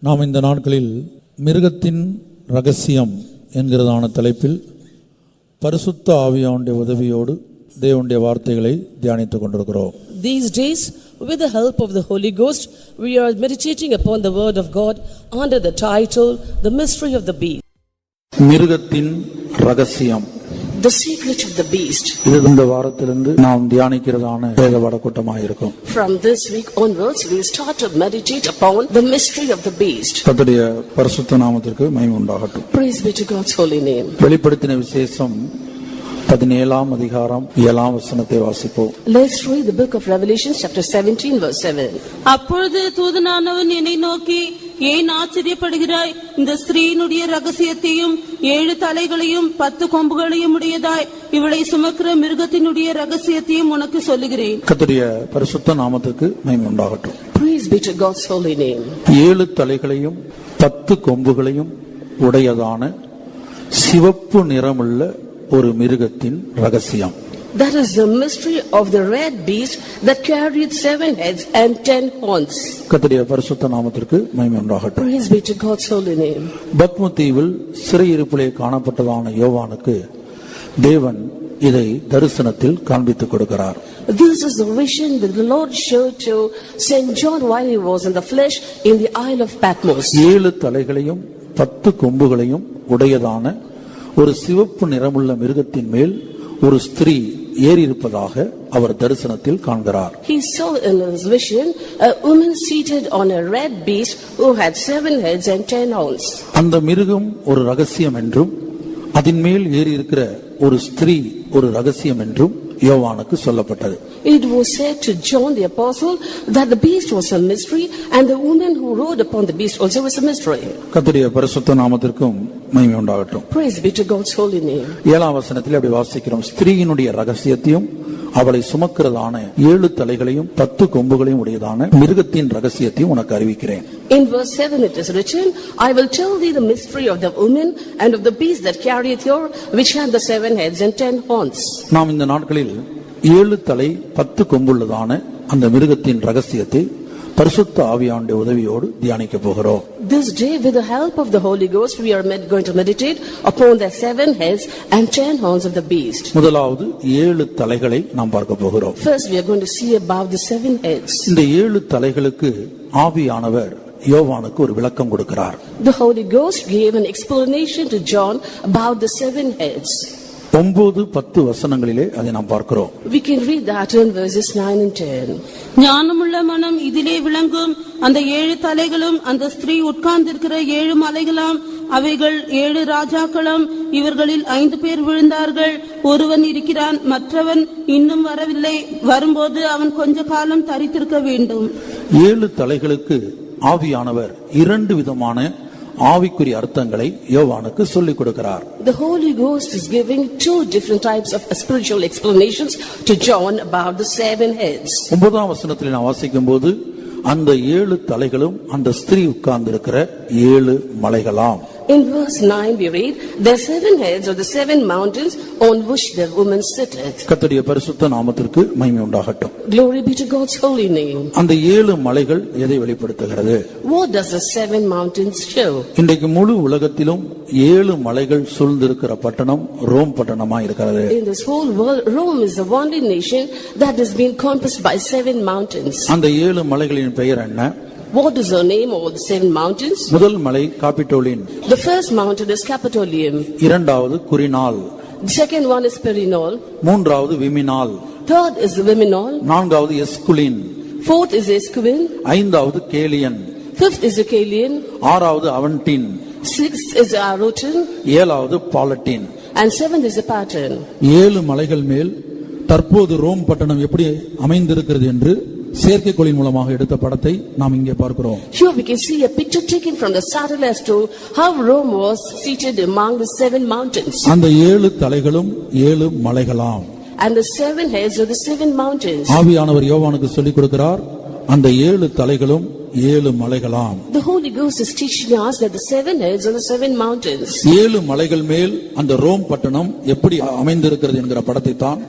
நாம் இந்த நாட்களில் மிருகத்தின் ரகசியம் என்கிறதான தலைப்பில் பரிசுத்த ஆவியானுடைய உதவியோடு தேவனுடைய வார்த்தைகளை தியானித்துக் கொண்டிருக்கிறோம். These days, with the help of the Holy Ghost, we are meditating upon the word of God under the title, The Mystery of the Beast. மிருகத்தின் ரகசியம், The secret of the beast. இது இந்த வாரத்திலிருந்து நாம் தியானிக்கிறதான வேத பாடக்கூட்டமாக இருக்கும். From this week onwards, we will start to meditate upon the mystery of the beast. கர்த்தருடைய பரிசுத்த நாமத்திற்கு மகிமை உண்டாகட்டும். Praise be to God's holy name. வெளிப்படுத்தின விசேஷம் 17 அதிகாரம் 7 வசனத்தை வாசிப்போம். Let's read the book of Revelation chapter 17 verse 7. அப்பொழுது தூதனானவன் என்னை நோக்கி, ஏன் ஆச்சரியப்படுகிறாய்? இந்த ஸ்திரீயினுடைய ரகசியத்தையும் 7 தலைகளையும் 10 கொம்புகளையும் உடையதாய் இவளை சுமக்கிற மிருகத்தினுடைய ரகசியத்தையும் உனக்கு சொல்லுகிறேன். கர்த்தருடைய பரிசுத்த நாமத்துக்கு மகிமை உண்டாகட்டும். Praise be to God's holy name. 7 தலைகளையும் 10 கொம்புகளையும் உடையதான சிவப்பு நிறமுள்ள ஒரு மிருகத்தின் ரகசியம். That is the mystery of the red beast that carried 7 heads and 10 horns. கர்த்தருடைய பரிசுத்த நாமத்திற்கு மகிமை உண்டாகட்டும். Praise be to God's holy name. Padma தீவில் சிறையிருப்பிலே காணப்பட்டதான யோவானுக்கு தேவன் இதை தரிசனத்தில் காண்பித்துக் கொடுக்கிறார். This is the vision that the Lord showed to Saint John while he was in the flesh in the Isle of Patmos. 7 தலைகளையும் 10 கொம்புகளையும் உடையதான ஒரு சிவப்பு நிறமுள்ள மிருகத்தின் மேல் ஒரு ஸ்திரீ ஏறி இருப்பதாக அவர் தரிசனத்தில் காண்கிறார். He saw in his vision a woman seated on a red beast who had 7 heads and 10 horns. அந்த மிருகம் ஒரு ரகசியம் என்றும் அதன் மேல் ஏறி இருக்கிற ஒரு ஸ்திரீ ஒரு ரகசியம் என்றும் யோவானுக்கு சொல்லப்பட்டது. It was said to John the apostle that the beast was a mystery and the woman who rode upon the beast also was a mystery. கர்த்தருடைய பரிசுத்த நாமத்திற்கும் மகிமை உண்டாகட்டும். Praise be to God's holy name. 7 வசனத்தில் அப்படி வாசிக்கிறோம். ஸ்திரீயினுடைய ரகசியத்தையும் அவளை சுமக்கிறதான 7 தலைகளையும் 10 கொம்புகளையும் உடையதான மிருகத்தின் ரகசியத்தையும் உனக்கு அறிவிக்கிறேன். In verse 7 it is written, I will tell thee the mystery of the woman and of the beast that carrieth her, which had the 7 heads and 10 horns. நாம் இந்த நாட்களில் 7 தலை 10 கொம்புள்ளதான அந்த மிருகத்தின் ரகசியத்தை பரிசுத்த ஆவியானுடைய உதவியோடு தியானிக்க போகிறோம். This day, with the help of the Holy Ghost, we are going to meditate upon the 7 heads and 10 horns of the beast. முதலாவது 7 தலைகளை நாம் பார்க்க போகிறோம். First, we are going to see about the 7 heads. இந்த 7 தலைகளுக்கு ஆவியானவர் யோவானுக்கு ஒரு விளக்கம் கொடுக்கிறார். The Holy Ghost gave an explanation to John about the 7 heads. 9-10 வசனங்களிலே அதை நாம் பார்க்கிறோம். We can read that in verses 9 and 10. ஞானமுள்ள மனம் இதிலே விளங்கும். அந்த 7 தலைகளும் அந்த ஸ்திரீ உட்கார்ந்திருக்கிற 7 மலைகளாம். அவைகள் 7 ராஜாக்களும். இவர்களில் 5 பேர் விழுந்தார்கள். ஒருவன் இருக்கிறான், மற்றவன் இன்னும் வரவில்லை. வரும்போது அவன் கொஞ்ச காலம் தரித்திருக்க வேண்டும். 7 தலைகளுக்கு ஆவியானவர் 2 விதமான ஆவிக்குரிய அர்த்தங்களை யோவானுக்கு சொல்லிக் கொடுக்கிறார். The Holy Ghost is giving 2 different types of spiritual explanations to John about the 7 heads. 9 வசனத்தில் நான் வாசிக்கும்போது அந்த 7 தலைகளும் அந்த ஸ்திரீ உட்கார்ந்திருக்கிற 7 மலைகளாம். In verse 9 we read, the 7 heads of the 7 mountains on which the woman sitteth. கர்த்தருடைய பரிசுத்த நாமத்திற்கு மகிமை உண்டாகட்டும். Glory be to God's holy name. அந்த 7 மலைகள் எதை வெளிப்படுத்துகிறது? What does the 7 mountains show? இன்றைக்கு முழு உலகத்திலும் 7 மலைகள் சூழ்ந்திருக்கிற பட்டணம் ரோம் பட்டணமா இருக்கிறது. In this whole world, Rome is the only nation that has been encompassed by 7 mountains. அந்த 7 மலைகளின் பெயர் என்ன? What is the name of the 7 mountains? முதல் மலை காபிட்டோலின். The first mountain is Capitolium. இரண்டாவது குரினால். The second one is Perinol. மூன்றாவது விமினால். Third is Viminal. நான்காவது எஸ்குலின். Fourth is Esquin. ஐந்தாவது கேலியன். Fifth is Acalian. ஆறாவது அவன்டின். Sixth is Arotin. ஏழாவது பாலட்டின். And seventh is a pattern. 7 மலைகள் மேல் தற்போது ரோம் பட்டணம் எப்படி அமைந்திருக்கிறது என்று செயற்கைக்கோளின் மூலமாக எடுத்த படத்தை நாம் இங்கே பார்க்கிறோம். Here we can see a picture taken from the satellite as to how Rome was seated among the 7 mountains. அந்த 7 தலைகளும் 7 மலைகளாம். And the 7 heads of the 7 mountains. ஆவியானவர் யோவானுக்கு சொல்லிக் கொடுக்கிறார், அந்த 7 தலைகளும் 7 மலைகளாம். The Holy Ghost is teaching us that the 7 heads of the 7 mountains. 7 மலைகள் மேல் அந்த Rome பட்டணம் எப்படி அமைந்திருக்கிறது என்கிற படத்தை தான்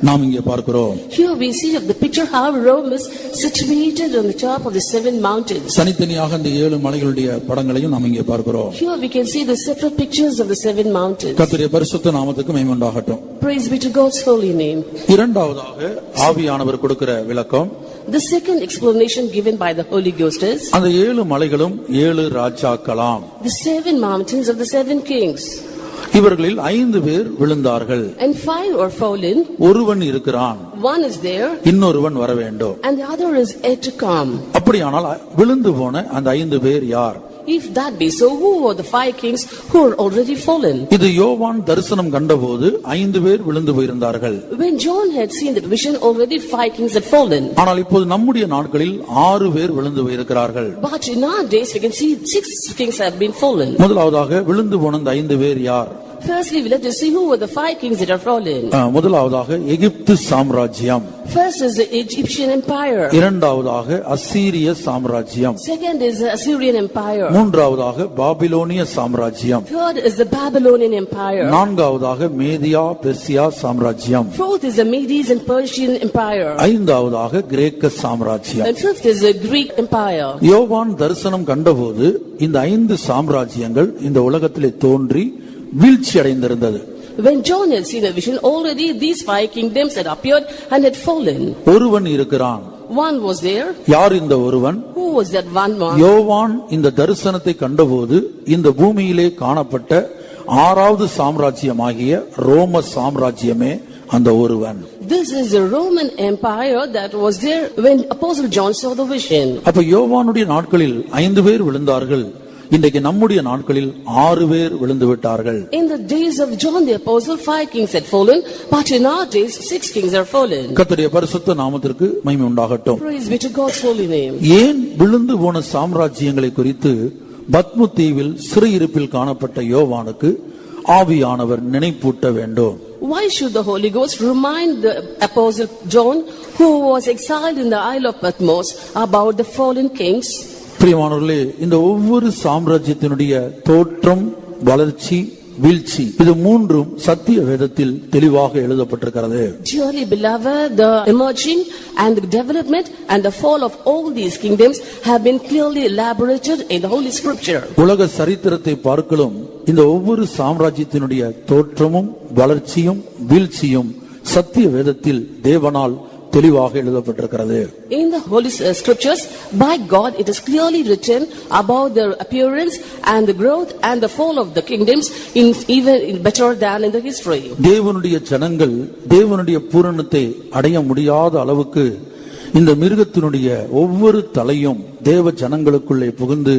நாம் இங்கே பார்க்கிறோம். Here we see of the picture how Rome is situated on the top of the 7 mountains. தனித்தனியாக இந்த 7 மலைகளுடைய படங்களையும் நாம் இங்கே பார்க்கிறோம். Here we can see the separate pictures of the 7 mountains. கர்த்தருடைய பரிசுத்த நாமத்துக்கு மகிமை உண்டாகட்டும். Praise be to God's holy name. இரண்டாவதாக ஆவியானவர் கொடுக்கிற விளக்கம், The second explanation given by the Holy Ghost is அந்த 7 மலைகளும் 7 ராஜாக்களாம். the 7 mountains of the 7 kings. இவர்களில் 5 பேர் விழுந்தார்கள். And 5 are fallen. ஒருவன் இருக்கிறான், One is there. இன்னொருவன் வர வேண்டும். And the other is yet to come. அப்படியானால் விழுந்து போன அந்த 5 பேர் யார்? If that be so, who are the 5 kings who are already fallen? இது யோவான் தரிசனம் கண்டபோது 5 பேர் விழுந்து போயிருந்தார்கள். When John had seen that vision, already 5 kings had fallen. ஆனால் இப்போது நம்முடைய நாட்களில் 6 பேர் விழுந்து போயிருக்கிறார்கள். But in our days we can see 6 kings have been fallen. முதலாவதாக விழுந்து போன அந்த 5 பேர் யார்? Firstly, we let us see who were the 5 kings that are fallen. முதலாவதாக எகிப்து சாம்ராஜ்யம். First is the Egyptian empire. இரண்டாவதாக அசீரிய சாம்ராஜ்யம். Second is the Assyrian empire. மூன்றாவதாக பாபிலோனிய சாம்ராஜ்யம். Third is the Babylonian empire. நான்காவதாக மேதியா பெர்சியா சாம்ராஜ்யம். Fourth is the Medes and Persian empire. ஐந்தாவதாக கிரேக்க சாம்ராஜ்யம். And fifth is the Greek empire. யோவான் தரிசனம் கண்டபோது இந்த 5 சாம்ராஜ்யங்கள் இந்த உலகத்திலே தோன்றி வீழ்ச்சி அடைந்திருந்தது. When John had seen a vision, already these 5 kingdoms had appeared and had fallen. ஒருவன் இருக்கிறான். One was there. யார் இந்த ஒருவன்? Who was that one man? யோவான் இந்த தரிசனத்தை கண்டபோது இந்த பூமியிலே காணப்பட்ட 6வது சாம்ராஜ்யமாகிய ரோம சாம்ராஜ்யமே அந்த ஒருவன். This is the Roman empire that was there when Apostle John saw the vision. அப்ப யோவானுடைய நாட்களில் 5 பேர் விழுந்தார்கள். இன்றைக்கு நம்முடைய நாட்களில் 6 பேர் விழுந்து விட்டார்கள். In the days of John the apostle 5 kings had fallen, but in our days 6 kings are fallen. கர்த்தருடைய பரிசுத்த நாமத்திற்கு மகிமை உண்டாகட்டும். Praise be to God's holy name. ஏன் விழுந்து போன சாம்ராஜ்யங்களை குறித்து பத்மு தீவில் சிறையிருப்பில் காணப்பட்ட யோவானுக்கு ஆவியானவர் நினைப்பூட்ட வேண்டும்? Why should the Holy Ghost remind the apostle John, who was exiled in the Isle of Patmos, about the fallen kings? பிரியமானவர்களே, இந்த ஒவ்வொரு சாம்ராஜ்யத்தினுடைய தோற்றம், வளர்ச்சி, வீழ்ச்சி, இது மூன்றும் சத்திய வேதத்தில் தெளிவாக எழுதப்பட்டிருக்கிறது. Dearly beloved, the emerging and the development and the fall of all these kingdoms have been clearly elaborated in the Holy Scripture. உலக சரித்திரத்தை பார்க்கலும் இந்த ஒவ்வொரு சாம்ராஜ்யத்தினுடைய தோற்றமும், வளர்ச்சியும், வீழ்ச்சியும் சத்திய வேதத்தில் தேவனால் தெளிவாக எழுதப்பட்டிருக்கிறது. In the Holy Scriptures, by God, it is clearly written about their appearance and the growth and the fall of the kingdoms, even better than in the history. தேவனுடைய ஜனங்கள் தேவனுடைய பூரணத்தை அடைய முடியாத அளவுக்கு இந்த மிருகத்தினுடைய ஒவ்வொரு தலையும் தேவ ஜனங்களுக்குள்ளே புகுந்து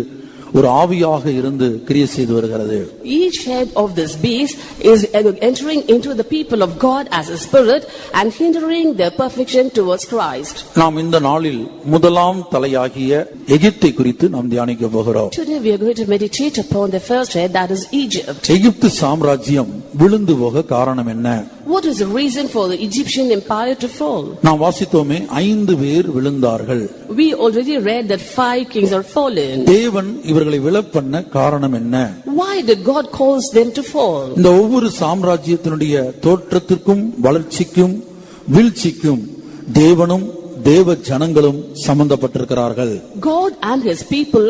ஒரு ஆவியாக இருந்து கிரியை செய்து வருகிறது. Each head of this beast is entering into the people of God as a spirit and hindering their perfection towards Christ. நாம் இந்த நாளில் முதலாம் தலையாகிய எகிப்தை குறித்து நாம் தியானிக்க போகிறோம். Today we are going to meditate upon the first head, that is Egypt. எகிப்து சாம்ராஜ்யம் விழுந்து போக காரணம் என்ன? What is the reason for the Egyptian empire to fall? நாம் வாசித்தோமே 5 பேர் விழுந்தார்கள். We already read that 5 kings are fallen. தேவன் இவர்களை விழப்பண்ண காரணம் என்ன? Why did God cause them to fall? இந்த ஒவ்வொரு சாம்ராஜ்யத்தினுடைய தோற்றத்திற்கும், வளர்ச்சிக்கும், வீழ்ச்சிக்கும் தேவனும் தேவ ஜனங்களும் சம்பந்தப்பட்டிருக்கிறார்கள். God and his people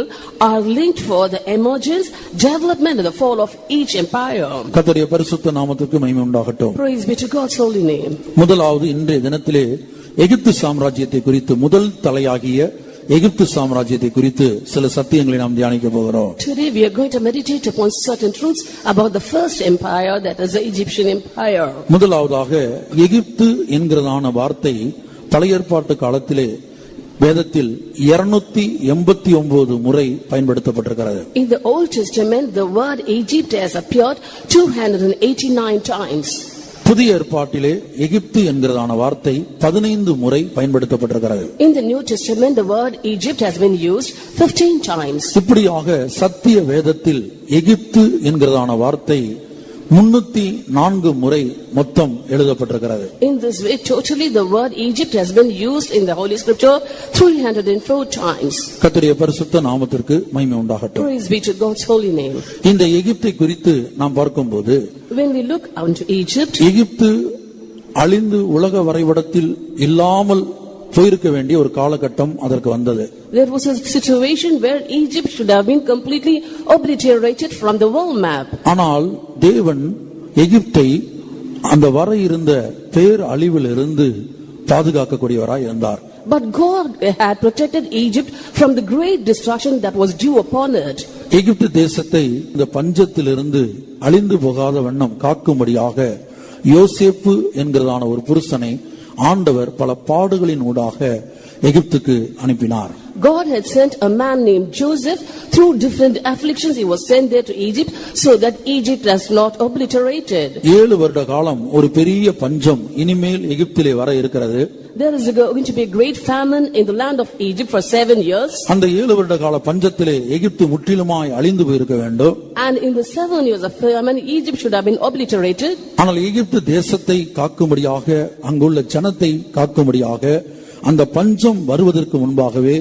are linked for the emergence, development and the fall of each empire. கர்த்தருடைய பரிசுத்த நாமத்துக்கு மகிமை உண்டாகட்டும். Praise be to God's holy name. முதலாவது இன்றைய தினத்திலே எகிப்து சாம்ராஜ்யத்தை குறித்து, முதல் தலையாகிய எகிப்து சாம்ராஜ்யத்தை குறித்து சில சத்தியங்களை நாம் தியானிக்க போகிறோம். Today we are going to meditate upon certain truths about the first empire, that is the Egyptian empire. முதலாவதாக எகிப்து என்கிறதான வார்த்தை பழைய ஏற்பாட்டு காலத்திலே வேதத்தில் 289 முறை பயன்படுத்தப்பட்டிருக்கிறது. In the Old Testament, the word Egypt has appeared 289 times. புதிய ஏற்பாட்டிலே எகிப்து என்கிறதான வார்த்தை 15 முறை பயன்படுத்தப்பட்டிருக்கிறது. In the New Testament, the word Egypt has been used 15 times. இப்படியாக சத்திய வேதத்தில் எகிப்து என்கிறதான வார்த்தை 304 முறை மொத்தம் எழுதப்பட்டிருக்கிறது. In this way, totally the word Egypt has been used in the Holy Scripture 304 times. கர்த்தருடைய பரிசுத்த நாமத்திற்கு மகிமை உண்டாகட்டும். Praise be to God's holy name. இந்த எகிப்தை குறித்து நாம் பார்க்கும்போது, When we look unto Egypt, எகிப்து அழிந்து உலக வரைபடத்தில் இல்லாமல் போயிருக்க வேண்டிய ஒரு காலகட்டம் அதற்கு வந்தது. There was a situation where Egypt should have been completely obliterated from the world map. ஆனால் தேவன் எகிப்தை அந்த வர இருந்த பேர் அழிவிலிருந்து பாதுகாக்கக்கூடியவராய் இருந்தார். But God had protected Egypt from the great destruction that was due upon it. எகிப்து தேசத்தை இந்த பஞ்சத்திலிருந்து அழிந்து போகாத வண்ணம் காக்கும்படியாக யோசேப்பு என்கிறதான ஒரு புருஷனை ஆண்டவர் பல பாடுகளின் ஊடாக எகிப்துக்கு அனுப்பினார். God had sent a man named Joseph through different afflictions. He was sent there to Egypt so that Egypt was not obliterated. 7 வருட காலம் ஒரு பெரிய பஞ்சம் இனிமேல் எகிப்திலே வர இருக்கிறது. There is going to be a great famine in the land of Egypt for 7 years. அந்த 7 வருட கால பஞ்சத்திலே எகிப்து முற்றிலுமாய் அழிந்து போயிருக்க வேண்டும். And in the 7 years of famine, Egypt should have been obliterated. ஆனால் எகிப்து தேசத்தை காக்கும்படியாக, அங்குள்ள ஜனத்தை காக்கும்படியாக, அந்த பஞ்சம் வருவதற்கு முன்பாகவே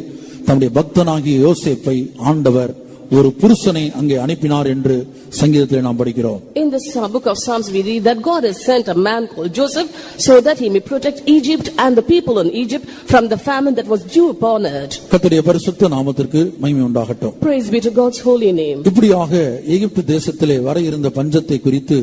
தம்முடைய பக்தனாகிய யோசேப்பை ஆண்டவர் ஒரு புருஷனை அங்கே அனுப்பினார் என்று சங்கீதத்திலே நாம் படிக்கிறோம். In the book of Psalms we read that God has sent a man called Joseph so that he may protect Egypt and the people in Egypt from the famine that was due upon it. கர்த்தருடைய பரிசுத்த நாமத்திற்கு மகிமை உண்டாகட்டும். Praise be to God's holy name. இப்படியாக எகிப்து தேசத்திலே வர இருந்த பஞ்சத்தை குறித்து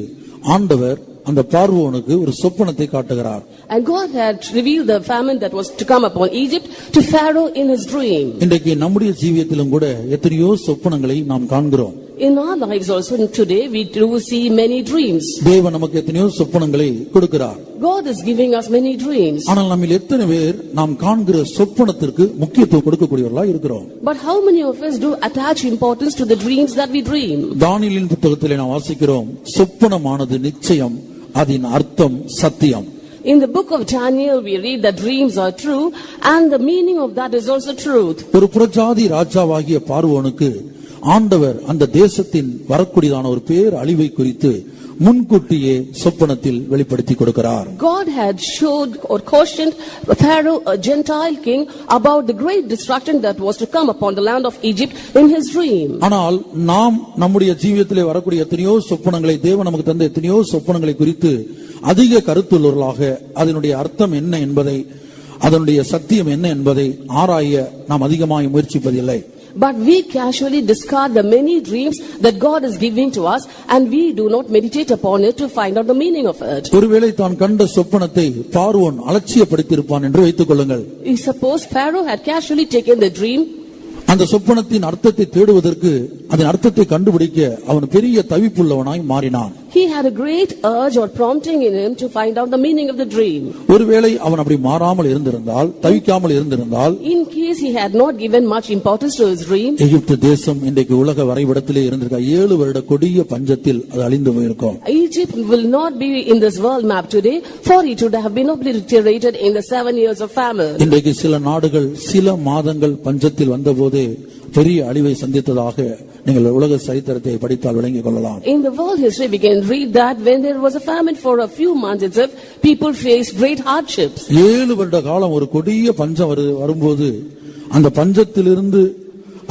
ஆண்டவர் அந்த பார்வோனுக்கு ஒரு சொப்பனத்தை காட்டுகிறார். And God had revealed the famine that was to come upon Egypt to Pharaoh in his dream. இன்றைக்கு நம்முடைய ஜீவியத்திலும் கூட எத்தனையோ சொப்பனங்களை நாம் காண்கிறோம். In our lives also today we do see many dreams. தேவன் நமக்கு எத்தனையோ சொப்பனங்களை கொடுக்கிறார். God is giving us many dreams. ஆனால் நம்மில் எத்தனை பேர் நாம் காண்கிற சொப்பனத்திற்கு முக்கியத்துவம் கொடுக்கக்கூடியவர்களாய் இருக்கிறோம்? But how many of us do attach importance to the dreams that we dream? தானியேலின் புத்தகத்திலே நாம் வாசிக்கிறோம், சொப்பனமானது நிச்சயம், அதன் அர்த்தம் சத்தியம். In the book of Daniel we read that dreams are true and the meaning of that is also truth. ஒரு புறஜாதி ராஜாவாகிய பார்வோனுக்கு ஆண்டவர் அந்த தேசத்தின் வரக்கூடியதான ஒரு பேர் அழிவை குறித்து முன்கூட்டியே சொப்பனத்தில் வெளிப்படுத்தி கொடுக்கிறார். God had showed or cautioned Pharaoh, a Gentile king, about the great destruction that was to come upon the land of Egypt in his dream. ஆனால் நாம் நம்முடைய ஜீவியத்திலே வரக்கூடிய எத்தனையோ சொப்பனங்களை, தேவன் நமக்கு தந்த எத்தனையோ சொப்பனங்களை குறித்து அதிக கருத்துள்ளவர்களாக அதனுடைய அர்த்தம் என்ன என்பதை, அதனுடைய சத்தியம் என்ன என்பதை ஆராய நாம் அதிகமாக முயற்சிப்பதில்லை. But we casually discard the many dreams that God is giving to us and we do not meditate upon it to find out the meaning of it. ஒருவேளை தான் கண்ட சொப்பனத்தை பார்வோன் அலட்சியப்படுத்தியிருப்பான் என்று வைத்துக் கொள்ளுங்கள். Suppose Pharaoh had casually taken the dream. அந்த சொப்பனத்தின் அர்த்தத்தை தேடுவதற்கு, அதன் அர்த்தத்தை கண்டுபிடிக்க அவன் பெரிய தவிப்புள்ளவனாய் மாறினான். He had a great urge or prompting in him to find out the meaning of the dream. ஒருவேளை அவன் அப்படி மாறாமல் இருந்திருந்தால், தவிக்காமல் இருந்திருந்தால், in case he had not given much importance to his dream, எகிப்து தேசம் இன்றைக்கு உலக வரைபடத்திலே இருந்திருக்க 7 வருட கொடிய பஞ்சத்தில் அது அழிந்து போயிருக்கும். Egypt will not be in this world map today, for it would have been obliterated in the 7 years of famine. இன்றைக்கு சில நாடுகள் சில மாதங்கள் பஞ்சத்தில் வந்தபோதே பெரிய அழிவை சந்தித்ததாக நீங்கள் உலக சரித்திரத்தை படித்தால் விளங்கிக் கொள்ளலாம். In the world history we can read that when there was a famine for a few months itself, people faced great hardships. 7 வருட காலம் ஒரு கொடிய பஞ்சம் வரும்போது அந்த பஞ்சத்திலிருந்து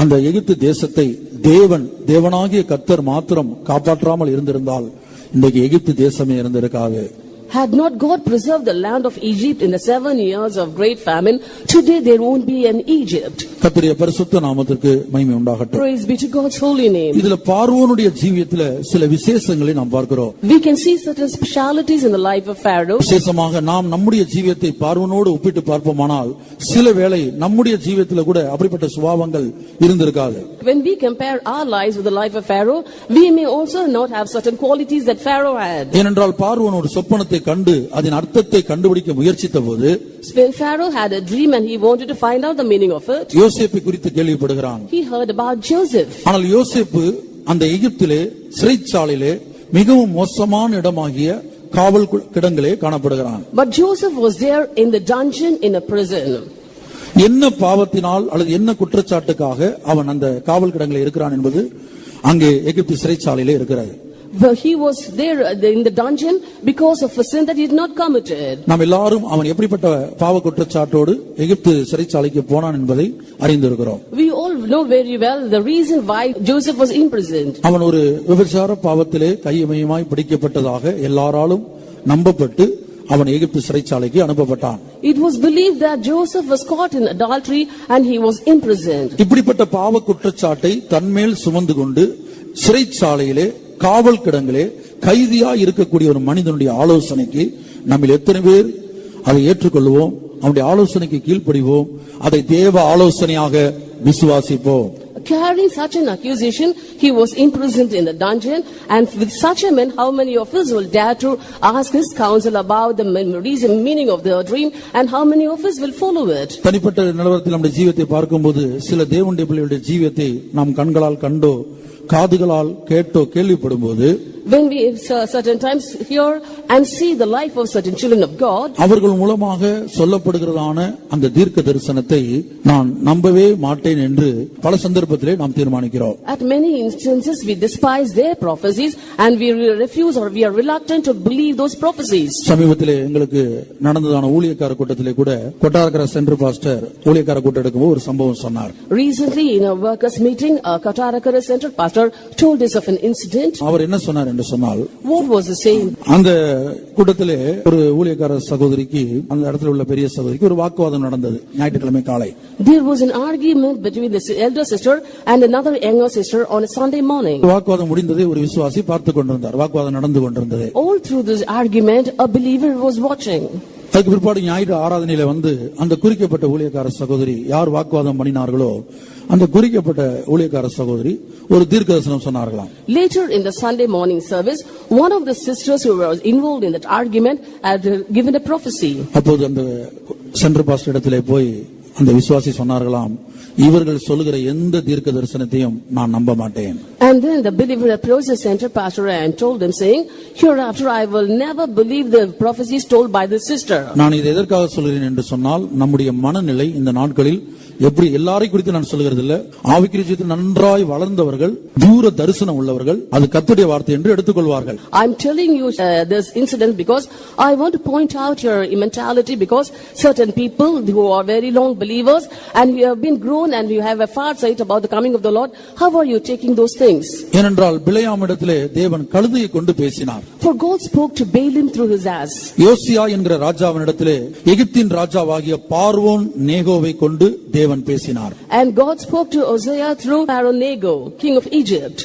அந்த எகிப்து தேசத்தை தேவனாகிய கர்த்தர் மாத்திரம் காப்பாற்றாமல் இருந்திருந்தால் இன்றைக்கு எகிப்து தேசமே இருந்திருக்காது. Had not God preserved the land of Egypt in the 7 years of great famine, today there won't be an Egypt. கர்த்தருடைய பரிசுத்த நாமத்திற்கு மகிமை உண்டாகட்டும். Praise be to God's holy name. இதுல பார்வோனுடைய ஜீவியத்துல சில விசேஷங்களை நாம் பார்க்கிறோம். We can see certain specialities in the life of Pharaoh. விசேஷமாக நாம் நம்முடைய ஜீவியத்தை பார்வோனோடு ஒப்பிட்டு பார்ப்போமானால் சில வேளை நம்முடைய ஜீவியத்துல கூட அப்படிப்பட்ட சுபாவங்கள் இருந்திருக்காது. When we compare our lives with the life of Pharaoh, we may also not have certain qualities that Pharaoh had. ஏனென்றால் பார்வோன் ஒரு சொப்பனத்தை கண்டு அதன் அர்த்தத்தை கண்டுபிடிக்க முயற்சித்த போது, when Pharaoh had a dream and he wanted to find out the meaning of it, யோசேப்பு குறித்து கேள்விப்படுகிறான். he heard about Joseph. ஆனால் யோசேப்பு அந்த எகிப்திலே சிறைச்சாலையிலே மிகவும் மோசமான இடமாகிய காவல் கிடங்கிலே காணப்படுகிறான். But Joseph was there in the dungeon in a prison. என்ன பாவத்தினால் அல்லது என்ன குற்றச்சாட்டுக்காக அவன் அந்த காவல் கிடங்கிலே இருக்கிறான் என்பது அங்கே எகிப்து சிறைச்சாலையிலே இருக்கிறது. But he was there in the dungeon because of a sin that he had not committed. நாம் எல்லாரும் அவன் எப்படிப்பட்ட பாவ குற்றச்சாட்டோடு எகிப்து சிறைச்சாலைக்கு போனான் என்பதை அறிந்திருக்கிறோம். We all know very well the reason why Joseph was imprisoned. அவன் ஒரு விபச்சார பாவத்திலே கையமையுமாய் பிடிக்கப்பட்டதாக எல்லாராலும் நம்பப்பட்டு அவன் எகிப்து சிறைச்சாலைக்கு அனுப்பப்பட்டான். It was believed that Joseph was caught in adultery and he was imprisoned. இப்படிப்பட்ட பாவ குற்றச்சாட்டை தன்மேல் சுமந்து கொண்டு சிறைச்சாலையிலே காவல் கிடங்கிலே கைதியா இருக்கக்கூடிய ஒரு மனிதனுடைய ஆலோசனைக்கு நம்மில் எத்தனை பேர் அதை ஏற்றுக்கொள்வோம், அவனுடைய ஆலோசனைக்கு கீழ்ப்படிவோம், அதை தேவ ஆலோசனையாக விசுவாசிப்போம். Carrying such an accusation, he was imprisoned in the dungeon, and with such a man, how many of us will dare to ask his counsel about the reason, meaning of the dream, and how many of us will follow it? தனிப்பட்ட நிலவரத்தில் நம்முடைய ஜீவியத்தை பார்க்கும்போது சில தேவனுடைய பிள்ளைகளுடைய ஜீவியத்தை நாம் கண்களால் கண்டோ காதுகளால் கேட்டோ கேள்விப்படும்போது, when we certain times hear and see the life of certain children of God, அவர்கள் மூலமாக சொல்லப்படுகிறதான அந்த தீர்க்க தரிசனத்தை நான் நம்பவே மாட்டேன் என்று பல சந்தர்ப்பத்திலே நாம் தீர்மானிக்கிறோம். At many instances we despise their prophecies and we refuse or we are reluctant to believe those prophecies. சமீபத்திலே எங்களுக்கு நடந்ததான ஊழியக்கார கூட்டத்திலே கூட கொட்டாரக்கரை சென்டர் பாஸ்டர் ஊழியக்கார கூட்டம் எடுக்கும்போது ஒரு சம்பவம் சொன்னார். Recently in a workers meeting, a Kottarakara Center pastor told us of an incident. அவர் என்ன சொன்னார் என்று சொன்னால், what was he saying? அந்த கூட்டத்திலே ஒரு ஊழியக்கார சகோதரிக்கு, அந்த இடத்துல உள்ள பெரிய சகோதரிக்கு ஒரு வாக்குவாதம் நடந்தது ஞாயிற்றுக்கிழமை காலை. There was an argument between the elder sister and another younger sister on a Sunday morning. வாக்குவாதம் முடிந்ததை ஒரு விசுவாசி பார்த்து கொண்டிருந்தார். வாக்குவாதம் நடந்து கொண்டிருந்தது. All through this argument a believer was watching. அதுக்கு பிற்பாடு ஞாயிறு ஆராதனையில வந்து அந்த குறிக்கப்பட்ட ஊழியக்கார சகோதரி யார் வாக்குவாதம் பண்ணினார்களோ அந்த குறிக்கப்பட்ட ஊழியக்கார சகோதரி ஒரு தீர்க்கதரிசனம் சொன்னார்களாம். Later in the Sunday morning service, one of the sisters who was involved in that argument had given a prophecy. அப்போது அந்த சென்டர் பாஸ்டர் இடத்திலே போய் அந்த விசுவாசி சொன்னார்களாம், இவர்கள் சொல்லுகிற எந்த தீர்க்க தரிசனத்தையும் நான் நம்ப மாட்டேன். And then the believer approached the center pastor and told him saying, hereafter I will never believe the prophecies told by the sister. நான் இதை எதற்காக சொல்கிறேன் என்று சொன்னால், நம்முடைய மனநிலை இந்த நாட்களில் எப்படி எல்லாரையும் குறித்து நான் சொல்கிறது இல்ல, ஆவிக்குரிய ஜீவிதத்தில் நன்றாய் வளர்ந்தவர்கள், தூர தரிசனம் உள்ளவர்கள் அது கர்த்தருடைய வார்த்தை என்று எடுத்துக்கொள்வார்கள். I'm telling you this incident because I want to point out your mentality, because certain people who are very long believers and you have been grown and you have a far sight about the coming of the Lord, how are you taking those things? ஏனென்றால் பிலேயாம் இடத்திலே தேவன் கழுதையை கொண்டு பேசினார். For God spoke to Balaam through his ass. யோசியா என்கிற ராஜாவினிடத்திலே எகிப்தின் ராஜாவாகிய பார்வோன் நேகோவை கொண்டு தேவன் பேசினார். And God spoke to Hosea through Pharaoh Necho, king of Egypt.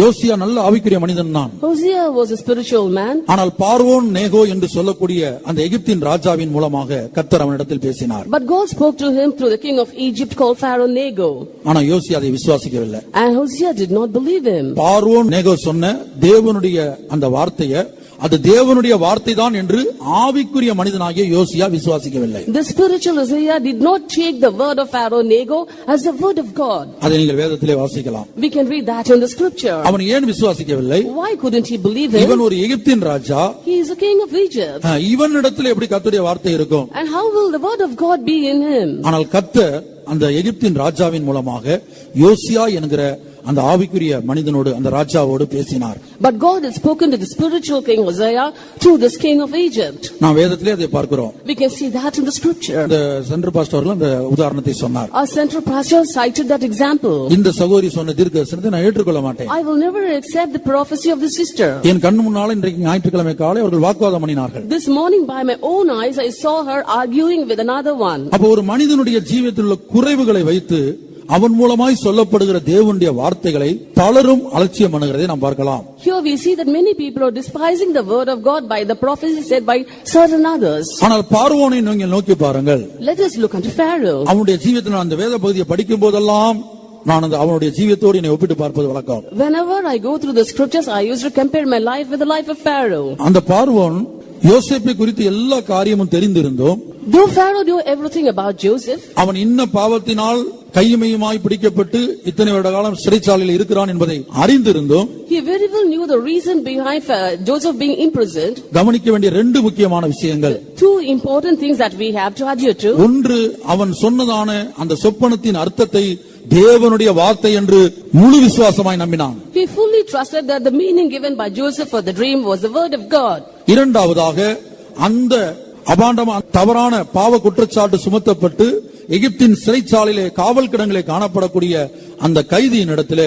யோசியா நல்ல ஆவிக்குரிய மனிதன் தான். Hosea was a spiritual man. ஆனால் பார்வோன் நேகோ என்று சொல்லக்கூடிய அந்த எகிப்தின் ராஜாவின் மூலமாக கர்த்தர் அவனிடத்தில் பேசினார். But God spoke to him through the king of Egypt called Pharaoh Necho. ஆனால் யோசியா அதை விசுவாசிக்கவில்லை. And Hosea did not believe him. பார்வோன் நேகோ சொன்ன தேவனுடைய அந்த வார்த்தையை அது தேவனுடைய வார்த்தை தான் என்று ஆவிக்குரிய மனிதனாகிய யோசியா விசுவாசிக்கவில்லை. The spiritual Hosea did not take the word of Pharaoh Necho as the word of God. அதை நீங்கள் வேதத்திலே வாசிக்கலாம். We can read that in the scripture. அவன் ஏன் விசுவாசிக்கவில்லை? Why couldn't he believe him? இவன் ஒரு எகிப்தின் ராஜா. He is a king of Egypt. இவனிடத்தில் எப்படி கர்த்தருடைய வார்த்தை இருக்கும்? And how will the word of God be in him? ஆனால் கர்த்தர் அந்த எகிப்தின் ராஜாவின் மூலமாக யோசியா என்கிற அந்த ஆவிக்குரிய மனிதனோடு அந்த ராஜாவோடு பேசினார். But God had spoken to the spiritual king Hosea through this king of Egypt. நாம் வேதத்திலே அதை பார்க்கிறோம். We can see that in the scripture. இந்த சென்டர் பாஸ்டர் அவர்கள் அந்த உதாரணத்தை சொன்னார். Our central pastor cited that example. இந்த சகோதரி சொன்ன தீர்க்கதரிசனத்தை நான் ஏற்றுக்கொள்ள மாட்டேன். I will never accept the prophecy of the sister. என் கண்ணு முன்னால இன்றைக்கு ஞாயிற்றுக்கிழமை காலை அவர்கள் வாக்குவாதம் பண்ணினார்கள். This morning by my own eyes I saw her arguing with another one. அப்ப ஒரு மனிதனுடைய ஜீவியத்தில் உள்ள குறைவுகளை வைத்து அவன் மூலமாய் சொல்லப்படுகிற தேவனுடைய வார்த்தைகளை பலரும் அலட்சியம் பண்ணுகிறதை நாம் பார்க்கலாம். Here we see that many people are despising the word of God by the prophecy said by certain others. ஆனால் பார்வோனை நீங்கள் நோக்கி பாருங்கள். Let us look unto Pharaoh. அவனுடைய ஜீவியத்தில் அந்த வேத பகுதியை படிக்கும் போதெல்லாம் நான் அவனுடைய ஜீவியத்தோடு என்னை ஒப்பிட்டு பார்ப்பது வழக்கம். Whenever I go through the scriptures I used to compare my life with the life of Pharaoh. அந்த பார்வோன் யோசேப்பை குறித்து எல்லா காரியமும் தெரிந்திருந்தோம். Though Pharaoh knew everything about Joseph, அவன் இன்ன பாவத்தினால் கையுமையுமாய் பிடிக்கப்பட்டு இத்தனை வருட காலம் சிறைச்சாலையில் இருக்கிறான் என்பதை அறிந்திருந்தோம். he very well knew the reason behind Joseph being imprisoned. கவனிக்க வேண்டிய ரெண்டு முக்கியமான விஷயங்கள். Two important things that we have to adhere to. ஒன்று, அவன் சொன்னதான அந்த சொப்பனத்தின் அர்த்தத்தை தேவனுடைய வார்த்தை என்று முழு விசுவாசமாய் நம்பினான். He fully trusted that the meaning given by Joseph for the dream was the word of God. இரண்டாவதாக, அந்த அபாண்டமான தவறான பாவ குற்றச்சாட்டு சுமத்தப்பட்டு எகிப்தின் சிறைச்சாலையிலே காவல் கிடங்கிலே காணப்படக்கூடிய அந்த கைதியின் இடத்திலே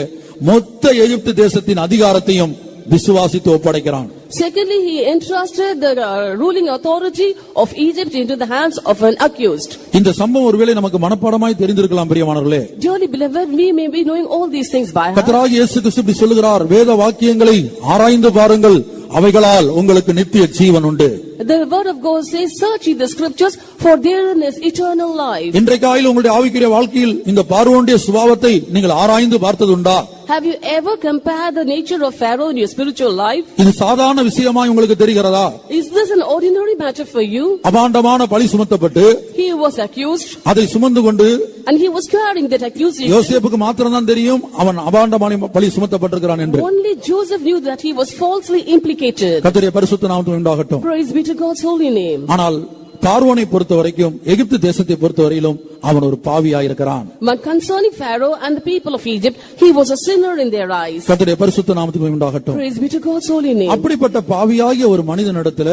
மொத்த எகிப்து தேசத்தின் அதிகாரத்தையும் விசுவாசித்து ஒப்படைக்கிறான். Secondly, he entrusted the ruling authority of Egypt into the hands of an accused. இந்த சம்பவம் ஒருவேளை நமக்கு மனப்பாடமாய் தெரிந்திருக்கலாம் பிரியமானவர்களே. Dearly beloved, we may be knowing all these things by heart. கர்த்தராகிய இயேசு கிறிஸ்து இப்படி சொல்லுகிறார், வேத வாக்கியங்களை ஆராய்ந்து பாருங்கள், அவைகளால் உங்களுக்கு நித்திய ஜீவன் உண்டு. The word of God says, search ye the scriptures, for therein is eternal life. இன்றைக்காயில் உங்களுடைய ஆவிக்குரிய வாழ்க்கையில் இந்த பார்வோனுடைய சுபாவத்தை நீங்கள் ஆராய்ந்து பார்த்ததுண்டா? Have you ever compared the nature of Pharaoh in your spiritual life? இது சாதாரண விஷயமாய் உங்களுக்கு தெரிகிறதா? Is this an ordinary matter for you? அபாண்டமான பழி சுமத்தப்பட்டு He was accused, அதை சுமந்து கொண்டு and he was carrying that accusation. யோசேப்புக்கு மாத்திரம்தான் தெரியும் அவன் அபாண்டமான பழி சுமத்தப்பட்டிருக்கிறான் என்று. Only Joseph knew that he was falsely implicated. கர்த்தருடைய பரிசுத்த நாமத்துக்கு உண்டாகட்டும். Praise be to God's holy name. ஆனால் பார்வோனை பொறுத்தவரைக்கும் எகிப்து தேசத்தை பொறுத்தவரையிலும் அவன் ஒரு பாவியாயிருக்கிறான். But concerning Pharaoh and the people of Egypt, he was a sinner in their eyes. கர்த்தருடைய பரிசுத்த நாமத்துக்கு உண்டாகட்டும். Praise be to God's holy name. அப்படிப்பட்ட பாவியாகிய ஒரு மனிதனிடத்துல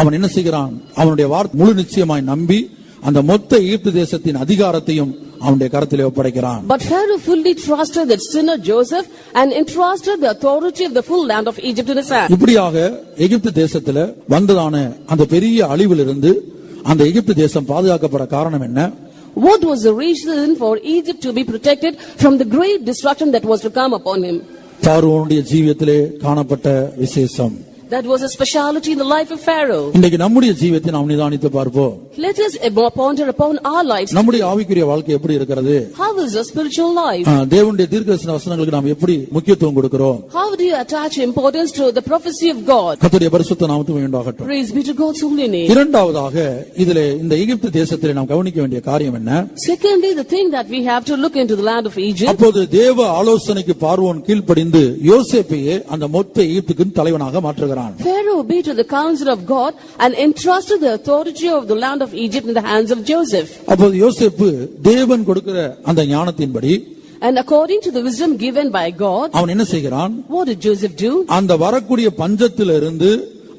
அவன் என்ன செய்கிறான்? அவனுடைய வார்த்தை முழு நிச்சயமாய் நம்பி அந்த மொத்த எகிப்து தேசத்தின் அதிகாரத்தையும் அவனுடைய கரத்திலே ஒப்படைக்கிறான். But Pharaoh fully trusted that sinner Joseph and entrusted the authority of the full land of Egypt in his hand. இப்படியாக எகிப்து தேசத்துல வந்ததான அந்த பெரிய அழிவிலிருந்து அந்த எகிப்து தேசம் பாதுகாக்கப்பட காரணம் என்ன? What was the reason for Egypt to be protected from the great destruction that was to come upon him? பார்வோனுடைய ஜீவியத்திலே காணப்பட்ட விசேஷம். That was a speciality in the life of Pharaoh. இன்றைக்கு நம்முடைய ஜீவியத்தை நாம் நிதானித்து பார்ப்போம். Let us ponder upon our lives. நம்முடைய ஆவிக்குரிய வாழ்க்கை எப்படி இருக்கிறது? How is your spiritual life? தேவனுடைய தீர்க்கதரிசன வசனங்களுக்கு நாம் எப்படி முக்கியத்துவம் கொடுக்கிறோம்? How do you attach importance to the prophecy of God? கர்த்தருடைய பரிசுத்த நாமத்துக்கு உண்டாகட்டும். Praise be to God's holy name. இரண்டாவதாக இதிலே இந்த எகிப்து தேசத்திலே நாம் கவனிக்க வேண்டிய காரியம் என்ன? Secondly, the thing that we have to look into the land of Egypt. அப்போது தேவ ஆலோசனைக்கு பார்வோன் கீழ்ப்படிந்து யோசேப்பையே அந்த மொத்த எகிப்துக்கு தலைவனாக மாற்றுகிறான். Pharaoh obeyed to the counsel of God and entrusted the authority of the land of Egypt in the hands of Joseph. அப்போது யோசேப்பு தேவன் கொடுக்கிற அந்த ஞானத்தின்படி And according to the wisdom given by God, அவன் என்ன செய்கிறான்? what did Joseph do? அந்த வரக்கூடிய பஞ்சத்திலிருந்து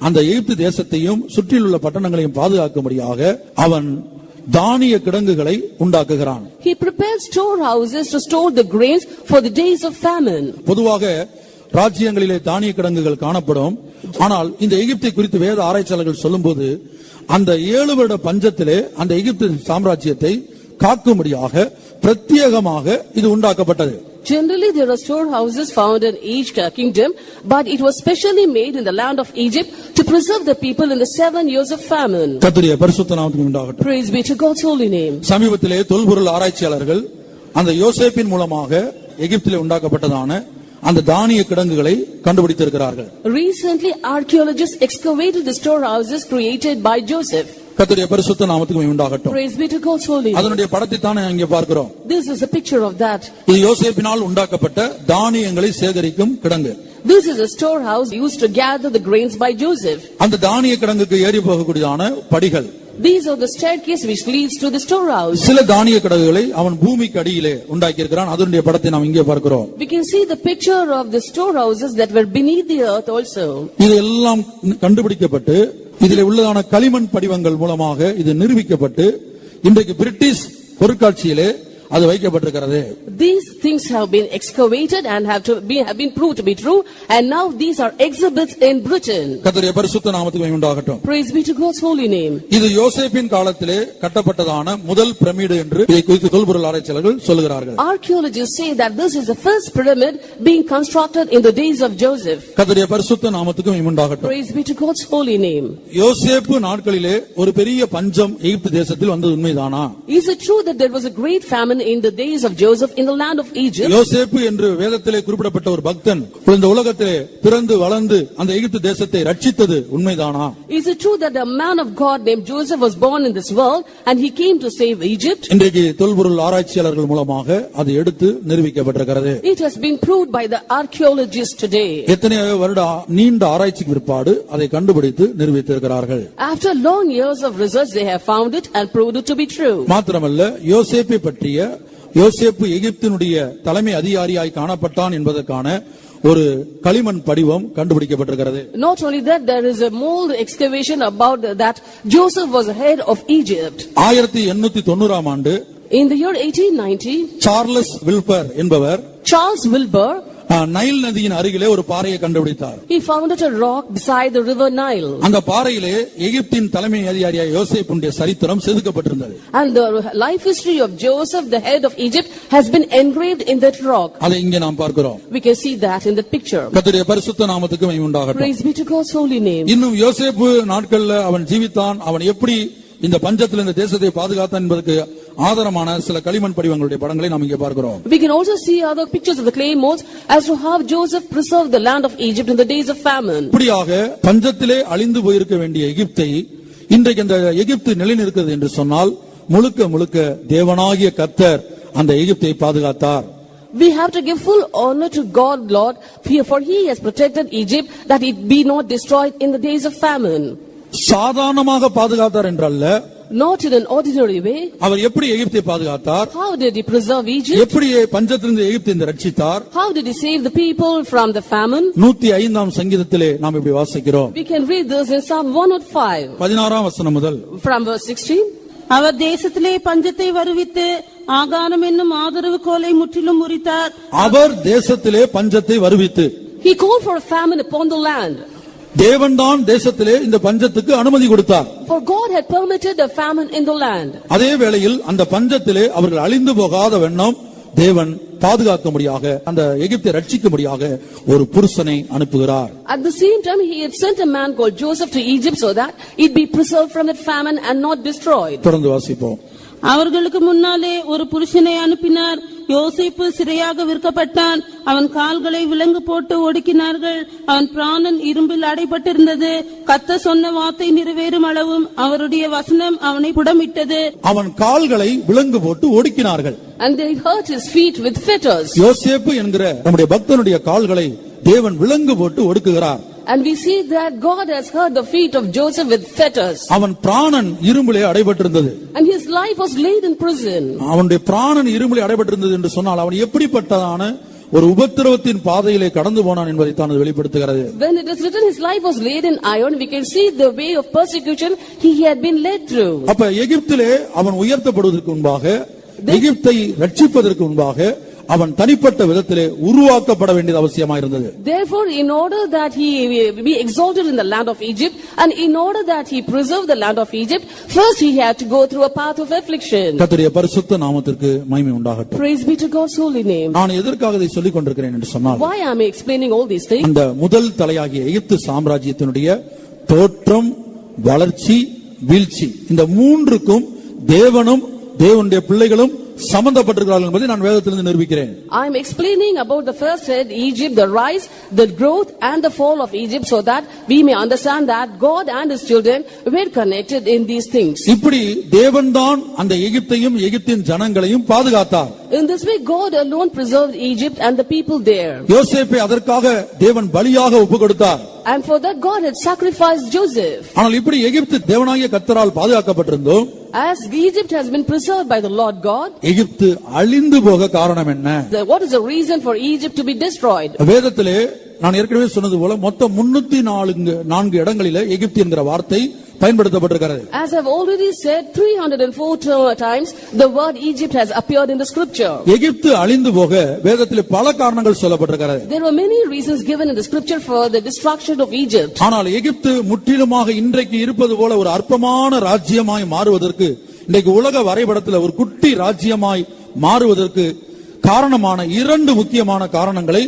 அந்த எகிப்து தேசத்தையும் சுற்றிலுள்ள பட்டணங்களையும் பாதுகாக்கும்படியாக அவன் தானிய கிடங்குகளை உண்டாக்குகிறான். He prepared storehouses to store the grains for the days of famine. பொதுவாக ராஜ்யங்களிலே தானிய கிடங்குகள் காணப்படும். ஆனால் இந்த எகிப்தை குறித்து வேத ஆராய்ச்சியாளர்கள் சொல்லும்போது அந்த 7 வருட பஞ்சத்திலே அந்த எகிப்து சாம்ராஜ்யத்தை காக்கும்படியாக பிரத்யேகமாக இது உண்டாக்கப்பட்டது. Generally, there are storehouses found in each kingdom, but it was specially made in the land of Egypt to preserve the people in the 7 years of famine. கர்த்தருடைய பரிசுத்த நாமத்துக்கு உண்டாகட்டும். Praise be to God's holy name. சமீபத்திலே தொல்பொருள் ஆராய்ச்சியாளர்கள் அந்த யோசேப்பின் மூலமாக எகிப்திலே உண்டாக்கப்பட்டதான அந்த தானிய கிடங்குகளை கண்டுபிடித்திருக்கிறார்கள். Recently, archaeologists excavated the storehouses created by Joseph. கர்த்தருடைய பரிசுத்த நாமத்துக்கு உண்டாகட்டும். Praise be to God's holy name. அதனுடைய படத்தை தானே இங்கே பார்க்கிறோம். This is a picture of that. இது யோசேப்பினால் உண்டாக்கப்பட்ட தானியங்களை சேகரிக்கும் கிடங்கு. This is a storehouse used to gather the grains by Joseph. அந்த தானிய கிடங்குக்கு ஏறி போகக்கூடியதான படிகள். These are the staircase which leads to the storehouse. சில தானிய கிடங்குகளை அவன் பூமிக்கு அடியிலே உண்டாக்கி இருக்கிறான். அதனுடைய படத்தை நாம் இங்கே பார்க்கிறோம். We can see the picture of the storehouses that were beneath the earth also. இதெல்லாம் கண்டுபிடிக்கப்பட்டு இதிலே உள்ளதான களிமண் படிவங்கள் மூலமாக இது நிரூபிக்கப்பட்டு இன்றைக்கு பிரிட்டிஷ் பொருட்காட்சியிலே அது வைக்கப்பட்டிருக்கிறது. These things have been excavated and have been proved to be true, and now these are exhibits in Britain. கர்த்தருடைய பரிசுத்த நாமத்துக்கு உண்டாகட்டும். Praise be to God's holy name. இது யோசேப்பின் காலத்திலே கட்டப்பட்டதான முதல் பிரமிடு என்று இதை குறித்து தொல்பொருள் ஆராய்ச்சியாளர்கள் சொல்கிறார்கள். Archaeologists say that this is the first pyramid being constructed in the days of Joseph. கர்த்தருடைய பரிசுத்த நாமத்துக்கு உண்டாகட்டும். Praise be to God's holy name. யோசேப்பு நாட்களிலே ஒரு பெரிய பஞ்சம் எகிப்து தேசத்தில் வந்தது உண்மைதானா? Is it true that there was a great famine in the days of Joseph in the land of Egypt? யோசேப்பு என்று வேதத்திலே குறிப்பிடப்பட்ட ஒரு பக்தன் இந்த உலகத்திலே பிறந்து வளர்ந்து அந்த எகிப்து தேசத்தை ரட்சித்தது உண்மைதானா? Is it true that a man of God named Joseph was born in this world and he came to save Egypt? இன்றைக்கு தொல்பொருள் ஆராய்ச்சியாளர்கள் மூலமாக அது எடுத்து நிரூபிக்கப்பட்டிருக்கிறது. It has been proved by the archaeologists today. எத்தனை வருட நீண்ட ஆராய்ச்சிக்கு பிற்பாடு அதை கண்டுபிடித்து நிரூபித்திருக்கிறார்கள். After long years of research they have found it and proved it to be true. மாத்திரமல்ல யோசேப்பை பற்றிய யோசேப்பு எகிப்தினுடைய தலைமை அதிகாரியாய் காணப்பட்டான் என்பதற்கான ஒரு களிமண் படிவம் கண்டுபிடிக்கப்பட்டிருக்கிறது. Not only that, there is a mold excavation about that Joseph was the head of Egypt. 1890 ஆம் ஆண்டு In the year 1890, Charles Wilbur என்பவர் Charles Wilbur நைல் நதியின் அருகிலே ஒரு பாறையை கண்டுபிடித்தார். He found a rock beside the river Nile. அந்த பாறையிலே எகிப்தின் தலைமை அதிகாரியாகிய யோசேப்புடைய சரித்திரம் செதுக்கப்பட்டிருந்தது. And the life history of Joseph, the head of Egypt, has been engraved in that rock. அதை இங்கே நாம் பார்க்கிறோம். We can see that in the picture. கர்த்தருடைய பரிசுத்த நாமத்துக்கு மகிமை உண்டாகட்டும். Praise be to God's holy name. இன்னும் யோசேப்பு நாட்கள்ல அவன் ஜீவித்தான். அவன் எப்படி இந்த பஞ்சத்தில் இந்த தேசத்தை பாதுகாத்தான் என்பதற்கு ஆதாரமான சில களிமண் படிவங்களுடைய படங்களை நாம் இங்கே பார்க்கிறோம். We can also see other pictures of the clay molds as to how Joseph preserved the land of Egypt in the days of famine. இப்படியாக பஞ்சத்திலே அழிந்து போயிருக்க வேண்டிய எகிப்தை இன்றைக்கு இந்த எகிப்து நிலைநிற்கிறது என்று சொன்னால் முழுக்க முழுக்க தேவனாகிய கர்த்தர் அந்த எகிப்தை பாதுகாத்தார். We have to give full honor to God, Lord, for He has protected Egypt that it be not destroyed in the days of famine. சாதாரணமாக பாதுகாத்தார் என்றல்ல, not in an ordinary way. அவர் எப்படி எகிப்தை பாதுகாத்தார்? How did he preserve Egypt? எப்படி பஞ்சத்திலிருந்து எகிப்தை ரட்சித்தார்? How did he save the people from the famine? 105ஆம் சங்கீதத்திலே நாம் இப்படி வாசிக்கிறோம். We can read this in Psalm 105. 16ஆம் வசனம் முதல். From verse 16. அவர் தேசத்திலே பஞ்சத்தை வருவித்து ஆகாரம் என்னும் ஆதரவு கோலை முற்றிலும் முறித்தார். அவர் தேசத்திலே பஞ்சத்தை வருவித்து. He called for a famine upon the land. தேவன்தான் தேசத்திலே இந்த பஞ்சத்துக்கு அனுமதி கொடுத்தார். For God had permitted a famine in the land. அதே வேளையில் அந்த பஞ்சத்திலே அவர்கள் அழிந்து போகாத வண்ணம் தேவன் பாதுகாக்கும்படியாக அந்த எகிப்தை ரட்சிக்கும்படியாக ஒரு புருஷனை அனுப்புகிறார். At the same time he had sent a man called Joseph to Egypt so that it be preserved from that famine and not destroyed. தொடர்ந்து வாசிப்போம். அவர்களுக்கு முன்னாலே ஒரு புருஷனை அனுப்பினார். யோசேப்பு சிறையாக விற்கப்பட்டான். அவன் கால்களை விலங்கு போட்டு ஒடுக்கினார்கள். அவன் பிராணன் இரும்பில் அடைபட்டிருந்தது. கர்த்தர் சொன்ன வார்த்தை நிறைவேறும் அளவும் அவருடைய வசனம் அவனை புடமிட்டது. அவன் கால்களை விலங்கு போட்டு ஒடுக்கினார்கள். And they hurt his feet with fetters. யோசேப்பு என்கிற நம்முடைய பக்தனுடைய கால்களை தேவன் விலங்கு போட்டு ஒடுக்குகிறார். And we see that God has hurt the feet of Joseph with fetters. அவன் பிராணன் இரும்பிலே அடைபட்டிருந்தது. And his life was laid in prison. அவனுடைய பிராணன் இரும்பிலே அடைபட்டிருந்தது என்று சொன்னால் அவன் எப்படிப்பட்டதான ஒரு உபத்திரவத்தின் பாதையிலே கடந்து போனான் என்பதை தான் அது வெளிப்படுத்துகிறது. When it is written his life was laid in iron, we can see the way of persecution he had been led through. அப்ப எகிப்திலே அவன் உயர்த்தப்படுவதற்கு முன்பாக, எகிப்தை ரட்சிப்பதற்கு முன்பாக அவன் தனிப்பட்ட விதத்திலே உருவாக்கப்பட வேண்டியது அவசியமாயிருந்தது. Therefore, in order that he be exalted in the land of Egypt, and in order that he preserve the land of Egypt, first he had to go through a path of affliction. கர்த்தருடைய பரிசுத்த நாமத்திற்கு மகிமை உண்டாகட்டும். Praise be to God's holy name. நான் எதற்காக இதை சொல்லிக் கொண்டிருக்கிறேன் என்று சொன்னால், why am I explaining all these things? அந்த முதல் தலையாகிய எகிப்து சாம்ராஜ்யத்தினுடைய தோற்றம், வளர்ச்சி, வீழ்ச்சி, இந்த மூன்றுக்கும் தேவனும் தேவனுடைய பிள்ளைகளும் சம்பந்தப்பட்டிருக்கிறார்கள் என்பதை நான் வேதத்திலிருந்து நிரூபிக்கிறேன். I am explaining about the first head, Egypt, the rise, the growth and the fall of Egypt, so that we may understand that God and his children were connected in these things. இப்படி தேவன்தான் அந்த எகிப்தையும் எகிப்தின் ஜனங்களையும் பாதுகாத்தார். In this way God alone preserved Egypt and the people there. யோசேப்பை அதற்காக தேவன் பலியாக ஒப்பு கொடுத்தார். And for that God had sacrificed Joseph. ஆனால் இப்படி எகிப்து தேவனாகிய கர்த்தரால் பாதுகாக்கப்பட்டிருந்தோம். As Egypt has been preserved by the Lord God, எகிப்து அழிந்து போக காரணம் என்ன? what is the reason for Egypt to be destroyed? வேதத்திலே நான் ஏற்கனவே சொன்னது போல மொத்தம் 304 இடங்களிலே எகிப்து என்கிற வார்த்தை பயன்படுத்தப்பட்டிருக்கிறது. As I've already said, 304 times the word Egypt has appeared in the scripture. எகிப்து அழிந்து போக வேதத்திலே பல காரணங்கள் சொல்லப்பட்டிருக்கிறது. There were many reasons given in the scripture for the destruction of Egypt. ஆனால் எகிப்து முற்றிலுமாக இன்றைக்கு இருப்பது போல ஒரு அற்பமான ராஜ்யமாய் மாறுவதற்கு, இன்றைக்கு உலக வரைபடத்தில் ஒரு குட்டி ராஜ்யமாய் மாறுவதற்கு காரணமான 2 முக்கியமான காரணங்களை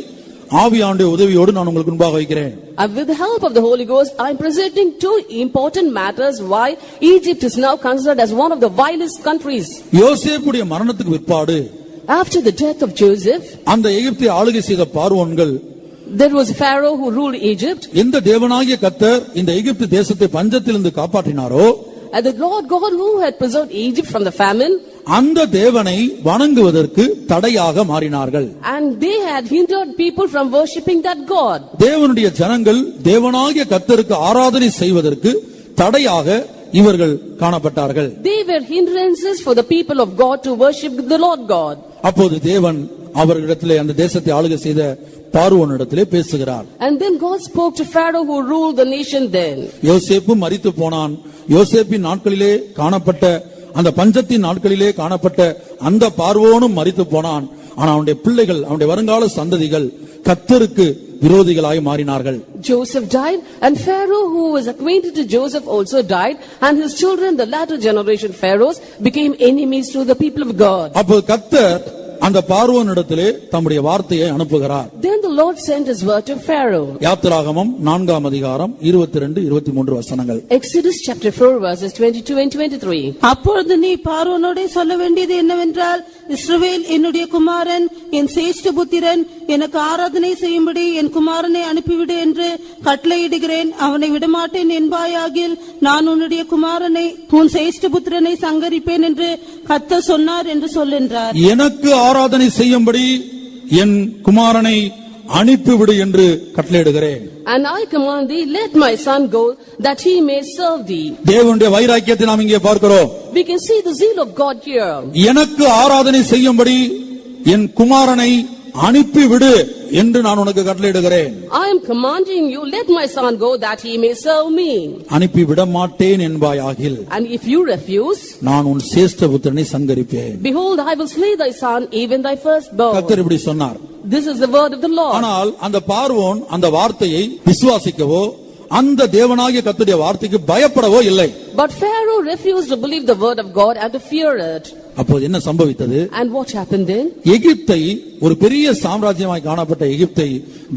ஆவியானுடைய உதவியோடு நான் உங்களுக்கு முன்பாக வைக்கிறேன். With the help of the Holy Ghost, I am presenting 2 important matters why Egypt is now considered as one of the vilest countries. யோசேப்புடைய மரணத்துக்கு பிற்பாடு, after the death of Joseph, அந்த எகிப்தை ஆளுகை செய்த பார்வோன்கள், there was Pharaoh who ruled Egypt. எந்த தேவனாகிய கர்த்தர் இந்த எகிப்து தேசத்தை பஞ்சத்திலிருந்து காப்பாற்றினாரோ, And the Lord God who had preserved Egypt from the famine, அந்த தேவனை வணங்குவதற்கு தடையாக மாறினார்கள். and they had hindered people from worshipping that God. தேவனுடைய ஜனங்கள் தேவனாகிய கர்த்தருக்கு ஆராதனை செய்வதற்கு தடையாக இவர்கள் காணப்பட்டார்கள். They were hindrances for the people of God to worship the Lord God. அப்போது தேவன் அவர்களிடத்திலே, அந்த தேசத்தை ஆளுகை செய்த பார்வோனிடத்திலே பேசுகிறார். And then God spoke to Pharaoh who ruled the nation then. யோசேப்பு மரித்து போனான். யோசேப்பின் நாட்களிலே காணப்பட்ட, அந்த பஞ்சத்தின் நாட்களிலே காணப்பட்ட அந்த பார்வோனும் மரித்து போனான். ஆனா அவனுடைய பிள்ளைகள், அவனுடைய வருங்கால சந்ததிகள் கர்த்தருக்கு விரோதிகளாய் மாறினார்கள். Joseph died, and Pharaoh, who was acquainted to Joseph, also died, and his children, the latter generation Pharaohs, became enemies to the people of God. அப்போ கர்த்தர் அந்த பார்வோனிடத்திலே தம்முடைய வார்த்தையை அனுப்புகிறார். Then the Lord sent his word to Pharaoh. யாத்திராகமம் 4ஆம் அதிகாரம் 22-23 வசனங்கள். Exodus chapter 4 verses 22 and 23. அப்பொழுது நீ பார்வோனோடே சொல்ல வேண்டியது என்னவென்றால், இஸ்ரவேல் என்னுடைய குமாரன், என் சேஷ்ட புத்திரன், எனக்கு ஆராதனை செய்யும்படி என் குமாரனை அனுப்பிவிடு என்று கட்டளையிடுகிறேன். அவனை விடமாட்டேன் என்பாயாகில் நான் உன்னுடைய குமாரனை உன் சேஷ்ட புத்திரனை சங்கரிப்பேன் என்று கர்த்தர் சொன்னார் என்று சொல்லென்றார். எனக்கு ஆராதனை செய்யும்படி என் குமாரனை அனுப்பிவிடு என்று கட்டளையிடுகிறேன். And I command thee, let my son go, that he may serve thee. தேவனுடைய வைராக்கியத்தை நாம் இங்கே பார்க்கிறோம். We can see the zeal of God here. எனக்கு ஆராதனை செய்யும்படி என் குமாரனை அனுப்பிவிடு என்று நான் உனக்கு கட்டளையிடுகிறேன். I am commanding you, let my son go, that he may serve me. அனுப்பிவிட மாட்டேன் என்பாயாகில், And if you refuse, நான் உன் சேஷ்ட புத்திரனை சங்கரிப்பேன். behold, I will slay thy son, even thy firstborn. கர்த்தர் இப்படி சொன்னார். This is the word of the Lord. ஆனால் அந்த பார்வோன் அந்த வார்த்தையை விசுவாசிக்கவோ அந்த தேவனாகிய கர்த்தருடைய வார்த்தைக்கு பயப்படவோ இல்லை. But Pharaoh refused to believe the word of God and to fear it. அப்போது என்ன சம்பவித்தது? And what happened then? எகிப்தை, ஒரு பெரிய சாம்ராஜ்யமாய் காணப்பட்ட எகிப்தை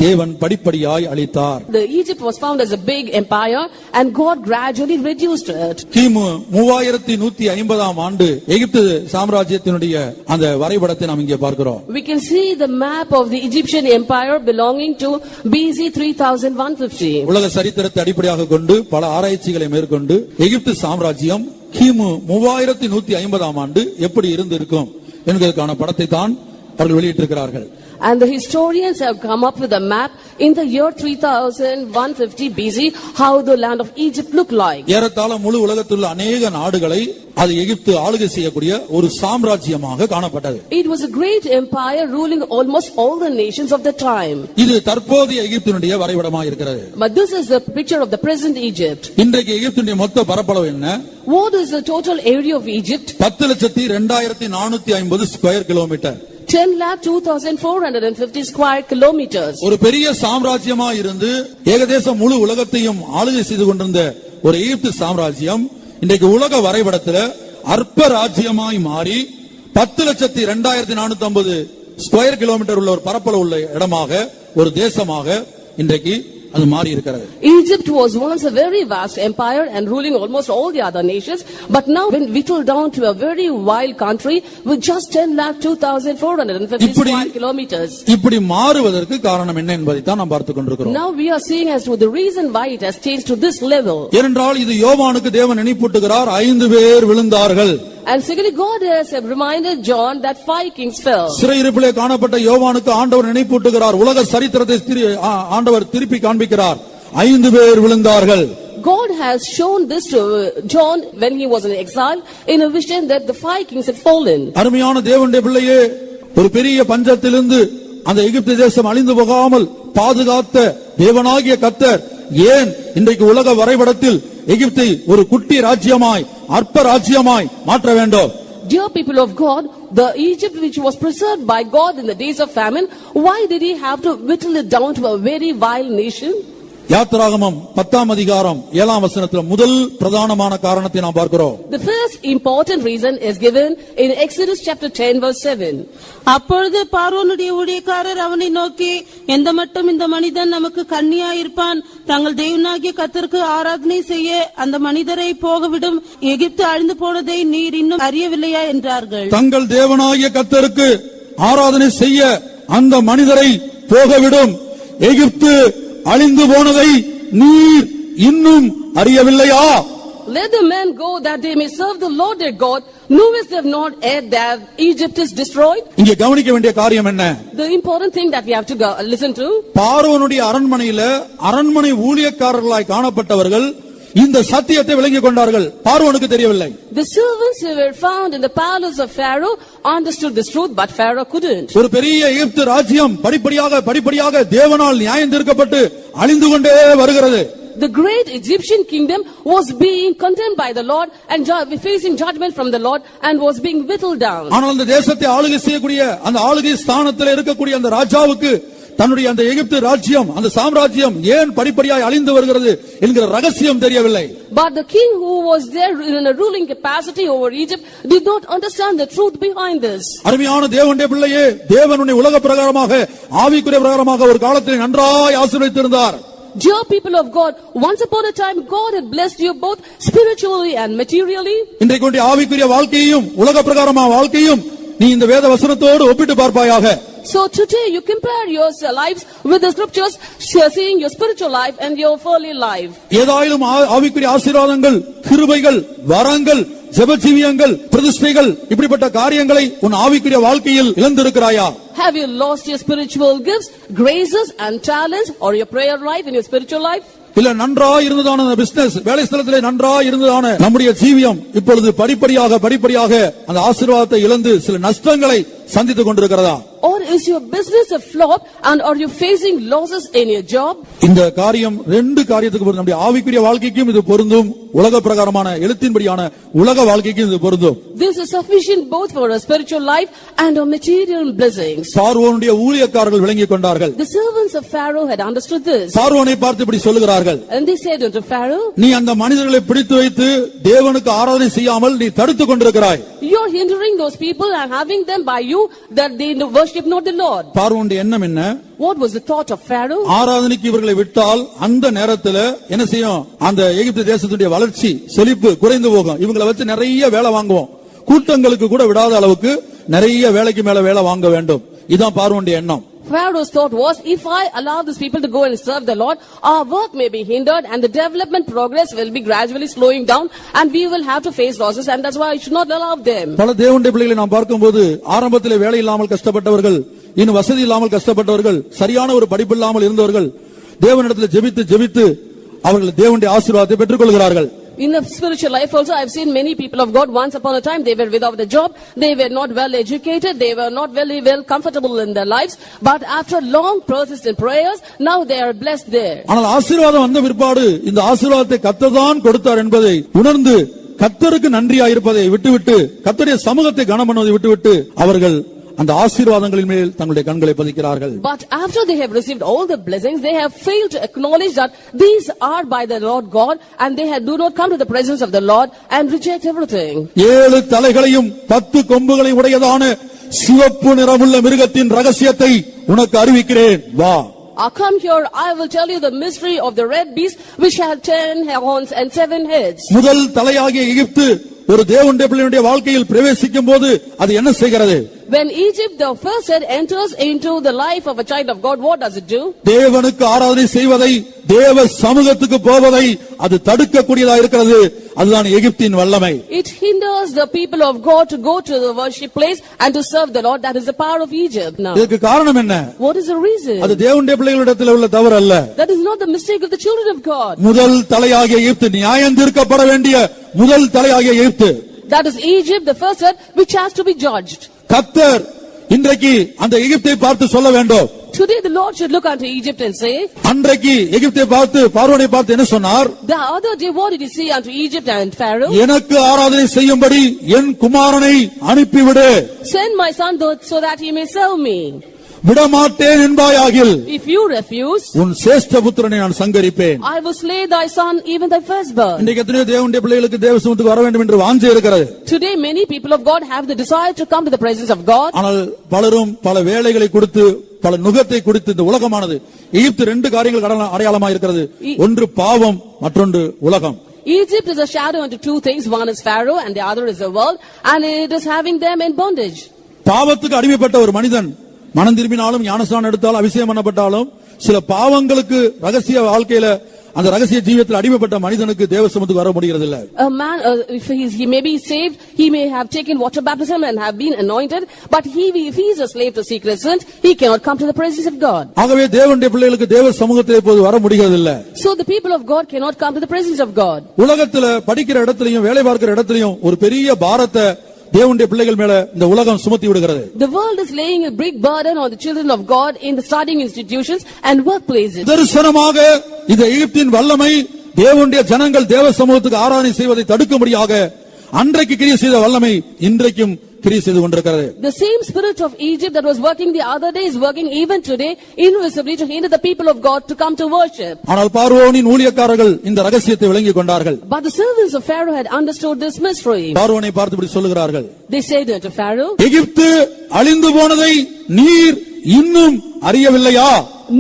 தேவன் படிப்படியாய் அழித்தார். The Egypt was found as a big empire, and God gradually reduced it. கிமு 3150ஆம் ஆண்டு எகிப்து சாம்ராஜ்யத்தினுடைய அந்த வரைபடத்தை நாம் இங்கே பார்க்கிறோம். We can see the map of the Egyptian empire belonging to BC 3150. உலக சரித்திரத்தை அடிப்படையாக கொண்டு பல ஆராய்ச்சிகளை மேற்கொண்டு எகிப்து சாம்ராஜ்யம் கிமு 3150ஆம் ஆண்டு எப்படி இருந்திருக்கும் என்பதற்கான படத்தை தான் அவர்கள் வெளியிட்டிருக்கிறார்கள். And the historians have come up with a map in the year 3150 BC how the land of Egypt looked like. ஏறத்தாழ முழு உலகத்தில் உள்ள अनेक நாடுகளை அது எகிப்து ஆளுகை செய்யக்கூடிய ஒரு சாம்ராஜ்யமாக காணப்பட்டது. It was a great empire ruling almost all the nations of the time. இது தற்போதைய எகிப்தினுடைய வரைபடமாக இருக்கிறது. But this is the picture of the present Egypt. இன்றைக்கு எகிப்தினுடைய மொத்த பரப்பளவு என்ன? What is the total area of Egypt? 10,02,450 square kilometre. 10,02,450 square kilometers. ஒரு பெரிய சாம்ராஜ்யமா இருந்து ஏகதேசம் முழு உலகத்தையும் ஆளுகை செய்து கொண்டிருந்த ஒரு எகிப்து சாம்ராஜ்யம் இன்றைக்கு உலக வரைபடத்தில் அற்ப ராஜ்யமாய் மாறி 10,02,450 ஸ்கொயர் கிலோமீட்டர் உள்ள ஒரு பரப்பளவு உள்ள இடமாக, ஒரு தேசமாக இன்றைக்கு அது மாறி இருக்கிறது. Egypt was once a very vast empire and ruling almost all the other nations, but now been whittled down to a very wild country with just 10,02,450 square kilometers. இப்படி மாறுவதற்கு காரணம் என்ன என்பதை தான் நாம் பார்த்துக் கொண்டிருக்கிறோம். Now we are seeing as to the reason why it has changed to this level. ஏனென்றால் இது யோவானுக்கு தேவன் நினைப்பூட்டுகிறார், 5 பேர் விழுந்தார்கள். And secondly, God has reminded John that 5 kings fell. சிறையிருப்பிலே காணப்பட்ட யோவானுக்கு ஆண்டவர் நினைப்பூட்டுகிறார், உலக சரித்திரத்தை ஆண்டவர் திருப்பி காண்பிக்கிறார், 5 பேர் விழுந்தார்கள். God has shown this to John when he was in exile in a vision that the 5 kings had fallen. அருமையான தேவனுடைய பிள்ளையே, ஒரு பெரிய பஞ்சத்திலிருந்து அந்த எகிப்து தேசம் அழிந்து போகாமல் பாதுகாத்த தேவனாகிய கர்த்தர் ஏன் இன்றைக்கு உலக வரைபடத்தில் எகிப்தை ஒரு குட்டி ராஜ்யமாய் அற்ப ராஜ்யமாய் மாற்ற வேண்டும்? Dear people of God, the Egypt which was preserved by God in the days of famine, why did he have to whittle it down to a very vile nation? யாத்திராகமம் 10ஆம் அதிகாரம் 7ஆம் வசனத்தில் முதல் பிரதானமான காரணத்தை நாம் பார்க்கிறோம். The first important reason is given in Exodus chapter 10 verse 7. அப்பொழுது பார்வோனுடைய ஊழியக்காரர் அவனை நோக்கி, எந்த மட்டும் இந்த மனிதன் நமக்கு கண்ணியாயிருப்பான், தங்கள் தேவனாகிய கர்த்தருக்கு ஆராதனை செய்ய அந்த மனிதரை போகவிடும், எகிப்து அழிந்து போனதை நீர் இன்னும் அறியவில்லையா என்றார்கள். தங்கள் தேவனாகிய கர்த்தருக்கு ஆராதனை செய்ய அந்த மனிதரை போகவிடும், எகிப்து அழிந்து போனதை நீர் இன்னும் அறியவில்லையா? Let the men go that they may serve the Lord their God. Knowest thou not yet that Egypt is destroyed? இங்கே கவனிக்க வேண்டிய காரியம் என்ன? The important thing that we have to listen to. பார்வோனுடைய அரண்மனையில அரண்மனை ஊழியக்காரர்களாய் காணப்பட்டவர்கள் இந்த சத்தியத்தை விளங்கிக் கொண்டார்கள், பார்வோனுக்கு தெரியவில்லை. The servants who were found in the palace of Pharaoh understood this truth, but Pharaoh couldn't. ஒரு பெரிய எகிப்து ராஜ்யம் படிப்படியாக தேவனால் நியாயம் தீர்க்கப்பட்டு அழிந்து கொண்டே வருகிறது. The great Egyptian kingdom was being condemned by the Lord and facing judgment from the Lord and was being whittled down. ஆனால் அந்த தேசத்தை ஆளுகை செய்யக்கூடிய அந்த ஆளுகை ஸ்தானத்தில் இருக்கக்கூடிய அந்த ராஜாவுக்கு தன்னுடைய அந்த எகிப்து ராஜ்யம், அந்த சாம்ராஜ்யம் ஏன் படிப்படியாய் அழிந்து வருகிறது என்கிற ரகசியம் தெரியவில்லை. But the king who was there in a ruling capacity over Egypt did not understand the truth behind this. அருமையான தேவனுடைய பிள்ளையே, தேவனுடைய உலக பிரகாரமாக ஆவிக்குரிய பிரகாரமாக ஒரு காலத்தில் நன்றாய் ஆசீர்வதித்திருந்தார். Dear people of God, once upon a time God had blessed you both spiritually and materially. இன்றைக்கு உன்னுடைய ஆவிக்குரிய வாழ்க்கையையும் உலக பிரகாரமான வாழ்க்கையும் நீ இந்த வேத வசனத்தோடு ஒப்பிட்டு பார்ப்பாயாக. So today you compare your lives with the scriptures, seeing your spiritual life and your earthly life. ஏதாயிலும் ஆவிக்குரிய ஆசீர்வாதங்கள், கிருபைகள், வரங்கள், ஜெபஜீவியங்கள், பிரதிஷ்டைகள், இப்படிப்பட்ட காரியங்களை உன் ஆவிக்குரிய வாழ்க்கையில் இழந்திருக்கிறாயா? Have you lost your spiritual gifts, graces and talents, or your prayer life in your spiritual life? இல்ல நன்றாய் இருந்ததான பிசினஸ், வேலை ஸ்தலத்திலே நன்றாய் இருந்ததான நம்முடைய ஜீவியம் இப்பொழுது படிப்படியாக அந்த ஆசீர்வாதத்தை இழந்து சில நஷ்டங்களை சந்தித்துக் கொண்டிருக்கிறதா? Or is your business a flop and are you facing losses in your job? இந்த காரியம் ரெண்டு காரியத்துக்கு பொருந்தும். நம்முடைய ஆவிக்குரிய வாழ்க்கைக்கும் இது பொருந்தும், உலக பிரகாரமான எழுத்தின்படியான உலக வாழ்க்கைக்கும் இது பொருந்தும். This is sufficient both for a spiritual life and a material blessings. பார்வோனுடைய ஊழியக்காரர்கள் விளங்கிக் கொண்டார்கள். The servants of Pharaoh had understood this. பார்வோனை பார்த்து இப்படி சொல்லுகிறார்கள், And they said unto Pharaoh, நீ அந்த மனிதர்களை பிடித்து வைத்து தேவனுக்கு ஆராதனை செய்யாமல் நீ தடுத்துக் கொண்டிருக்கிறாய். You are hindering those people and having them by you that they worship not the Lord. பார்வோனுடைய எண்ணம் என்ன? What was the thought of Pharaoh? ஆராதனைக்கு இவர்களை விட்டால் அந்த நேரத்தில் என்ன செய்யும்? அந்த எகிப்து தேசத்துடைய வளர்ச்சி, செழிப்பு குறைந்து போகும். இவங்களை வச்சு நிறைய வேலை வாங்குவோம், கூட்டங்களுக்கு கூட விடாத அளவுக்கு நிறைய வேலைக்கு மேல வேலை வாங்க வேண்டும். இதுதான் பார்வோனுடைய எண்ணம். Pharaoh's thought was, if I allow these people to go and serve the Lord, our work may be hindered and the development progress will be gradually slowing down and we will have to face losses, and that's why I should not allow them. பல தேவனுடைய பிள்ளைகளை நாம் பார்க்கும்போது ஆரம்பத்திலே வேலை இல்லாமல் கஷ்டப்பட்டவர்கள், இன்னும் வசதி இல்லாமல் கஷ்டப்பட்டவர்கள், சரியான ஒரு படிப்பு இல்லாமல் இருந்தவர்கள் தேவனிடத்தில் ஜெபித்து அவர்கள் தேவனுடைய ஆசீர்வாதத்தை பெற்றுக் கொள்கிறார்கள். In the spiritual life also, I've seen many people of God, once upon a time, they were without a job, they were not well educated, they were not very well comfortable in their lives, but after long persistent prayers, now they are blessed there. ஆனால் ஆசீர்வாதம் வந்த பிற்பாடு இந்த ஆசீர்வாதத்தை கர்த்தர் தான் கொடுத்தார் என்பதை உணர்ந்து கர்த்தருக்கு நன்றியாக இருப்பதை விட்டுவிட்டு, கர்த்தருடைய சமூகத்தை கனம் பண்ணுவதை விட்டுவிட்டு அவர்கள் அந்த ஆசீர்வாதங்களின் மேல் தங்களுடைய கண்களை பதிக்கிறார்கள். But after they have received all the blessings, they have failed to acknowledge that these are by the Lord God, and they do not come to the presence of the Lord and reject everything. 7 தலைகளையும் 10 கொம்புகளையும் உடையதான சிவப்பு நிறமுள்ள மிருகத்தின் ரகசியத்தை உனக்கு அறிவிக்கிறேன், வா. Come here, I will tell you the mystery of the red beast which had 10 horns and 7 heads. முதல் தலையாகிய எகிப்து ஒரு தேவனுடைய பிள்ளையுடைய வாழ்க்கையில் பிரவேசிக்கும் போது அது என்ன செய்கிறது? When Egypt, the first head, enters into the life of a child of God, what does it do? தேவனுக்கு ஆராதனை செய்வதை, தேவ சமூகத்துக்கு போவதை அது தடுக்கக்கூடியதா இருக்கிறது. அதுதான் எகிப்தின் வல்லமை. It hinders the people of God to go to the worship place and to serve the Lord. That is the power of Egypt. Now, இதுக்கு காரணம் என்ன? what is the reason? அது தேவனுடைய பிள்ளைகளிடத்தில் உள்ள தவறு அல்ல. That is not the mistake of the children of God. முதல் தலையாகிய எகிப்து, நியாயம் தீர்க்கப்பட வேண்டிய முதல் தலையாகிய எகிப்து, That is Egypt, the first head, which has to be judged. கர்த்தர் இன்றைக்கு அந்த எகிப்தை பார்த்து சொல்ல வேண்டும். Today the Lord should look unto Egypt and say, அன்றைக்கு எகிப்தை பார்த்து பார்வோனை பார்த்து என்ன சொன்னார்? The other day what did he say unto Egypt and Pharaoh? எனக்கு ஆராதனை செய்யும்படி என் குமாரனை அனுப்பிவிடு. Send my son so that he may serve me. விடமாட்டேன் என்பாயாகில் If you refuse, உன் சேஷ்ட புத்திரனை நான் சங்கரிப்பேன். I will slay thy son, even thy firstborn. இன்றைக்கு எத்தனையோ தேவனுடைய பிள்ளைகளுக்கு தேவசமூகத்துக்கு வர வேண்டும் என்று வாஞ்சை இருக்கிறது. Today many people of God have the desire to come to the presence of God. ஆனால் பலரும் பல வேலைகளை கொடுத்து, பல நுகத்தை கொடுத்து இந்த உலகமானது எகிப்து 2 காரியங்கள் அடையாளமாக இருக்கிறது. ஒன்று பாவம், மற்றொன்று உலகம். Egypt is a shadow unto 2 things. One is Pharaoh and the other is the world, and it is having them in bondage. பாவத்துக்கு அடிமைப்பட்ட ஒரு மனிதன் மனம் திரும்பினாலும், ஞானஸ்நானம் எடுத்தாலும், அபிஷேகம் பண்ணப்பட்டாலும், சில பாவங்களுக்கு ரகசிய வாழ்க்கையில அந்த ரகசிய ஜீவியத்தில் அடிமைப்பட்ட மனிதனுக்கு தேவசமூகத்துக்கு வர முடிகிறது இல்ல. A man, if he may be saved, he may have taken water baptism and have been anointed, but if he is a slave to secret sins, he cannot come to the presence of God. ஆகவே தேவனுடைய பிள்ளைகளுக்கு தேவ சமூகத்திலே இப்போது வர முடிகிறது இல்ல. So the people of God cannot come to the presence of God. உலகத்துல படிக்கிற இடத்திலையும் வேலை பார்க்கிற இடத்திலையும் ஒரு பெரிய பாரத்தை தேவனுடைய பிள்ளைகள் மேல இந்த உலகம் சுமத்தி விடுகிறது. The world is laying a big burden on the children of God in the studying institutions and workplaces. தரிசனமாக இந்த எகிப்தின் வல்லமை தேவனுடைய ஜனங்கள் தேவ சமூகத்துக்கு ஆராதனை செய்வதை தடுக்கும்படியாக அன்றைக்கு கிரியை செய்த வல்லமை இன்றைக்கும் கிரியை செய்து கொண்டிருக்கிறது. The same spirit of Egypt that was working the other day is working even today invisibly to hinder the people of God to come to worship. ஆனால் பார்வோனின் ஊழியக்காரர்கள் இந்த ரகசியத்தை விளங்கிக் கொண்டார்கள். But the servants of Pharaoh had understood this mystery. பார்வோனை பார்த்து இப்படி சொல்லுகிறார்கள். They said unto Pharaoh, எகிப்து அழிந்து போனதை நீர் இன்னும் அறியவில்லையா?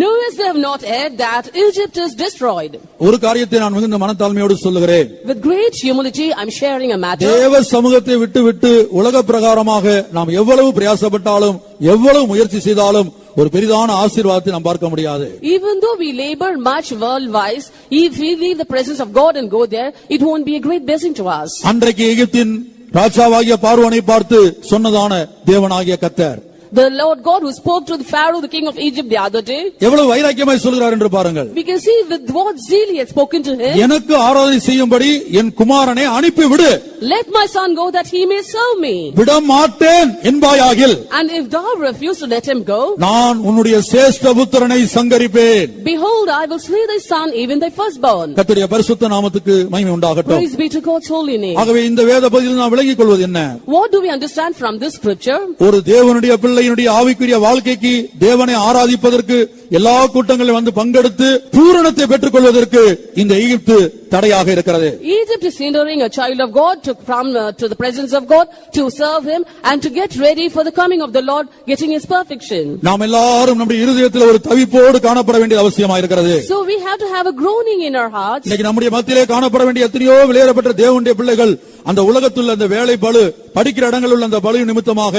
knowest thou not yet that Egypt is destroyed? ஒரு காரியத்தை நான் மிகுந்த மனத்தாழ்மையோடு சொல்லுகிறேன். With great humility I am sharing a matter. தேவ சமூகத்தை விட்டு உலக பிரகாரமாக நாம் எவ்வளவு பிரயாசப்பட்டாலும் எவ்வளவு முயற்சி செய்தாலும் ஒரு பெரிதான ஆசீர்வாதத்தை நாம் பார்க்க முடியாது. Even though we labor much world-wise, if we leave the presence of God and go there, it won't be a great blessing to us. அன்றைக்கு எகிப்தின் ராஜாவாகிய பார்வோனை பார்த்து சொன்னதான தேவனாகிய கர்த்தர், The Lord God who spoke to the Pharaoh, the king of Egypt, the other day, எவ்வளவு வைராக்கியமாய் சொல்கிறார் என்று பாருங்கள். we can see with what zeal he had spoken to him. எனக்கு ஆராதனை செய்யும்படி என் குமாரனை அனுப்பி விடு. Let my son go that he may serve me. விட மாட்டேன் என்பாயாகில், And if thou refuse to let him go, நான் உன்னுடைய சேஷ்ட புத்திரனை சங்கரிப்பேன். behold, I will slay thy son, even thy firstborn. கர்த்தருடைய பரிசுத்த நாமத்துக்கு மகிமை உண்டாகட்டும். Praise be to God's holy name. ஆகவே இந்த வேத பகுதியில் நாம் விளங்கிக் கொள்வது என்ன? What do we understand from this scripture? ஒரு தேவனுடைய பிள்ளையினுடைய ஆவிக்குரிய வாழ்க்கைக்கு தேவனை ஆராதிப்பதற்கு எல்லா கூட்டங்களிலும் வந்து பங்கெடுத்து பூரணத்தை பெற்றுக் கொள்வதற்கு இந்த எகிப்து தடையாக இருக்கிறது. Egypt is hindering a child of God to the presence of God, to serve him and to get ready for the coming of the Lord, getting his perfection. நாம் எல்லாரும் நம்முடைய இருதயத்தில் ஒரு தவிப்போடு காணப்பட வேண்டியது அவசியமாக இருக்கிறது. So we have to have a groaning in our hearts. இன்னைக்கு நம்முடைய மத்தியிலே காணப்பட வேண்டிய எத்தனையோ வெளியேறப்பட்ட தேவனுடைய பிள்ளைகள் அந்த உலகத்தில் அந்த வேலை பளு, படிக்கிற இடங்களில் உள்ள அந்த பளு நிமித்தமாக,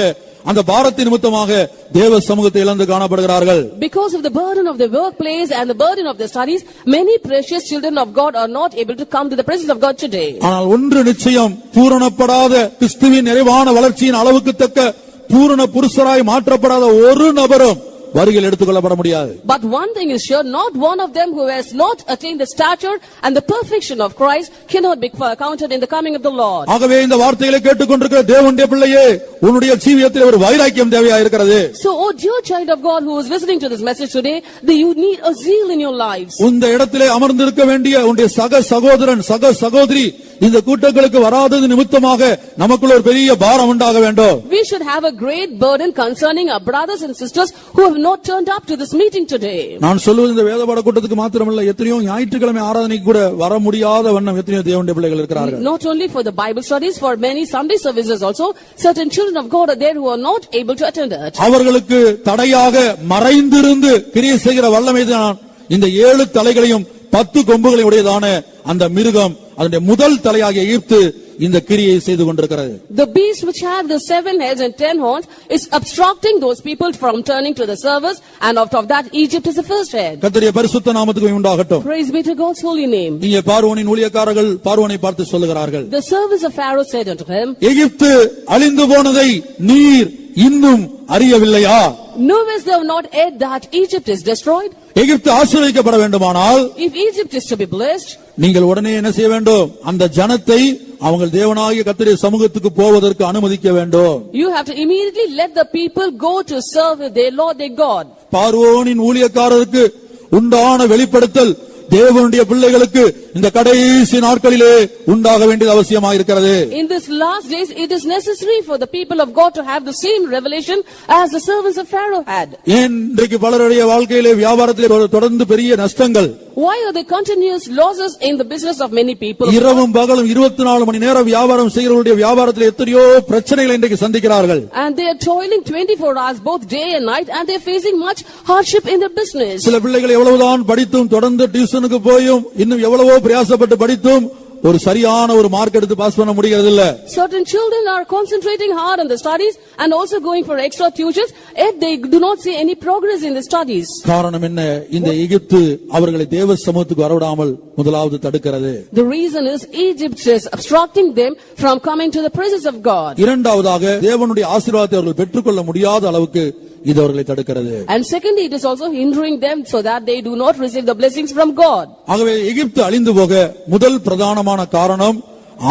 அந்த பாரத்தின் நிமித்தமாக தேவ சமூகத்தை இழந்து காணப்படுகிறார்கள். Because of the burden of the workplace and the burden of the studies, many precious children of God are not able to come to the presence of God today. ஆனால் ஒன்று நிச்சயம், பூரணப்படாத கிறிஸ்துவின் நிறைவான வளர்ச்சியின் அளவுக்கு தக்க பூரண புருஷராய் மாற்றப்படாத ஒரு நபரும் வருகையில் எடுத்துக்கொள்ளப்பட முடியாது. But one thing is sure, not one of them who has not attained the stature and the perfection of Christ cannot be counted in the coming of the Lord. ஆகவே இந்த வார்த்தைகளை கேட்டுக்கொண்டிருக்கிற தேவனுடைய பிள்ளையே, உன்னுடைய ஜீவியத்தில் ஒரு வைராக்கியம் தேவையா இருக்கிறது. So, oh dear child of God who is listening to this message today, you need a zeal in your lives. இந்த இடத்திலே அமர்ந்திருக்க வேண்டிய உன்னுடைய சக சகோதரன், சக சகோதரி இந்த கூட்டங்களுக்கு வராதது நிமித்தமாக நமக்குள்ள ஒரு பெரிய பாரம் உண்டாக வேண்டும். We should have a great burden concerning our brothers and sisters who have not turned up to this meeting today. நான் சொல்வது இந்த வேதபாட கூட்டத்துக்கு மாத்திரமல்ல, எத்தனையோ ஞாயிற்றுக்கிழமை ஆராதனைக்கு கூட வர முடியாத வண்ணம் எத்தனையோ தேவனுடைய பிள்ளைகள் இருக்கிறார்கள். Not only for the Bible studies, for many Sunday services also, certain children of God are there who are not able to attend it. அவர்களுக்கு தடையாக மறைந்திருந்து கிரியை செய்கிற வல்லமைதான் இந்த 7 தலைகளையும் 10 கொம்புகளை உடையதான அந்த மிருகம், அதனுடைய முதல் தலையாகிய எகிப்து இந்த கிரியை செய்து கொண்டிருக்கிறது. The beast which had the 7 heads and 10 horns is obstructing those people from turning to the service, and out of that Egypt is the first head. கர்த்தருடைய பரிசுத்த நாமத்துக்கு உண்டாகட்டும். Praise be to God's holy name. இங்கே பார்வோனின் ஊழியக்காரர்கள் பார்வோனை பார்த்து சொல்லுகிறார்கள், The servants of Pharaoh said unto him, எகிப்து அழிந்து போனதை நீர் இன்னும் அறியவில்லையா? knowest thou not yet that Egypt is destroyed? எகிப்து ஆசீர்வதிக்கப்பட வேண்டுமானால், If Egypt is to be blessed, நீங்கள் உடனே என்ன செய்ய வேண்டும்? அந்த ஜனத்தை அவங்க தேவனாகிய கர்த்தருடைய சமூகத்துக்கு போவதற்கு அனுமதிக்க வேண்டும். you have to immediately let the people go to serve their Lord, their God. பார்வோனின் ஊழியக்காரருக்கு உண்டான வெளிப்படுத்தல் தேவனுடைய பிள்ளைகளுக்கு இந்த கடைசி நாட்களிலே உண்டாக வேண்டியது அவசியமாக இருக்கிறது. In this last days, it is necessary for the people of God to have the same revelation as the servants of Pharaoh had. ஏன் இன்றைக்கு பலருடைய வாழ்க்கையிலே வியாபாரத்திலே தொடர்ந்து பெரிய நஷ்டங்கள்? Why are there continuous losses in the business of many people? இரவும் பகலும் 24 மணி நேரம் வியாபாரம் செய்கிறவருடைய வியாபாரத்திலே எத்தனையோ பிரச்சனைகளை இன்றைக்கு சந்திக்கிறார்கள். And they are toiling 24 hours both day and night, and they are facing much hardship in their business. சில பிள்ளைகள் எவ்வளவுதான் படித்தும் தொடர்ந்து டியூஷனுக்கு போயும் இன்னும் எவ்வளவோ பிரயாசப்பட்டு படித்தும் ஒரு சரியான ஒரு மார்க் எடுத்து பாஸ் பண்ண முடியறது இல்ல. Certain children are concentrating hard on the studies and also going for extra tuitions, yet they do not see any progress in the studies. காரணம் என்ன? இந்த எகிப்து அவர்களை தேவ சமூகத்துக்கு வரவிடாமல் முதலாவது தடுக்கிறது. The reason is Egypt is obstructing them from coming to the presence of God. இரண்டாவதாக தேவனுடைய ஆசீர்வாதத்தை அவர்கள் பெற்றுக்கொள்ள முடியாத அளவுக்கு இது அவர்களை தடுக்கிறது. And secondly, it is also hindering them so that they do not receive the blessings from God. ஆகவே எகிப்து அழிந்து போக முதல் பிரதானமான காரணம்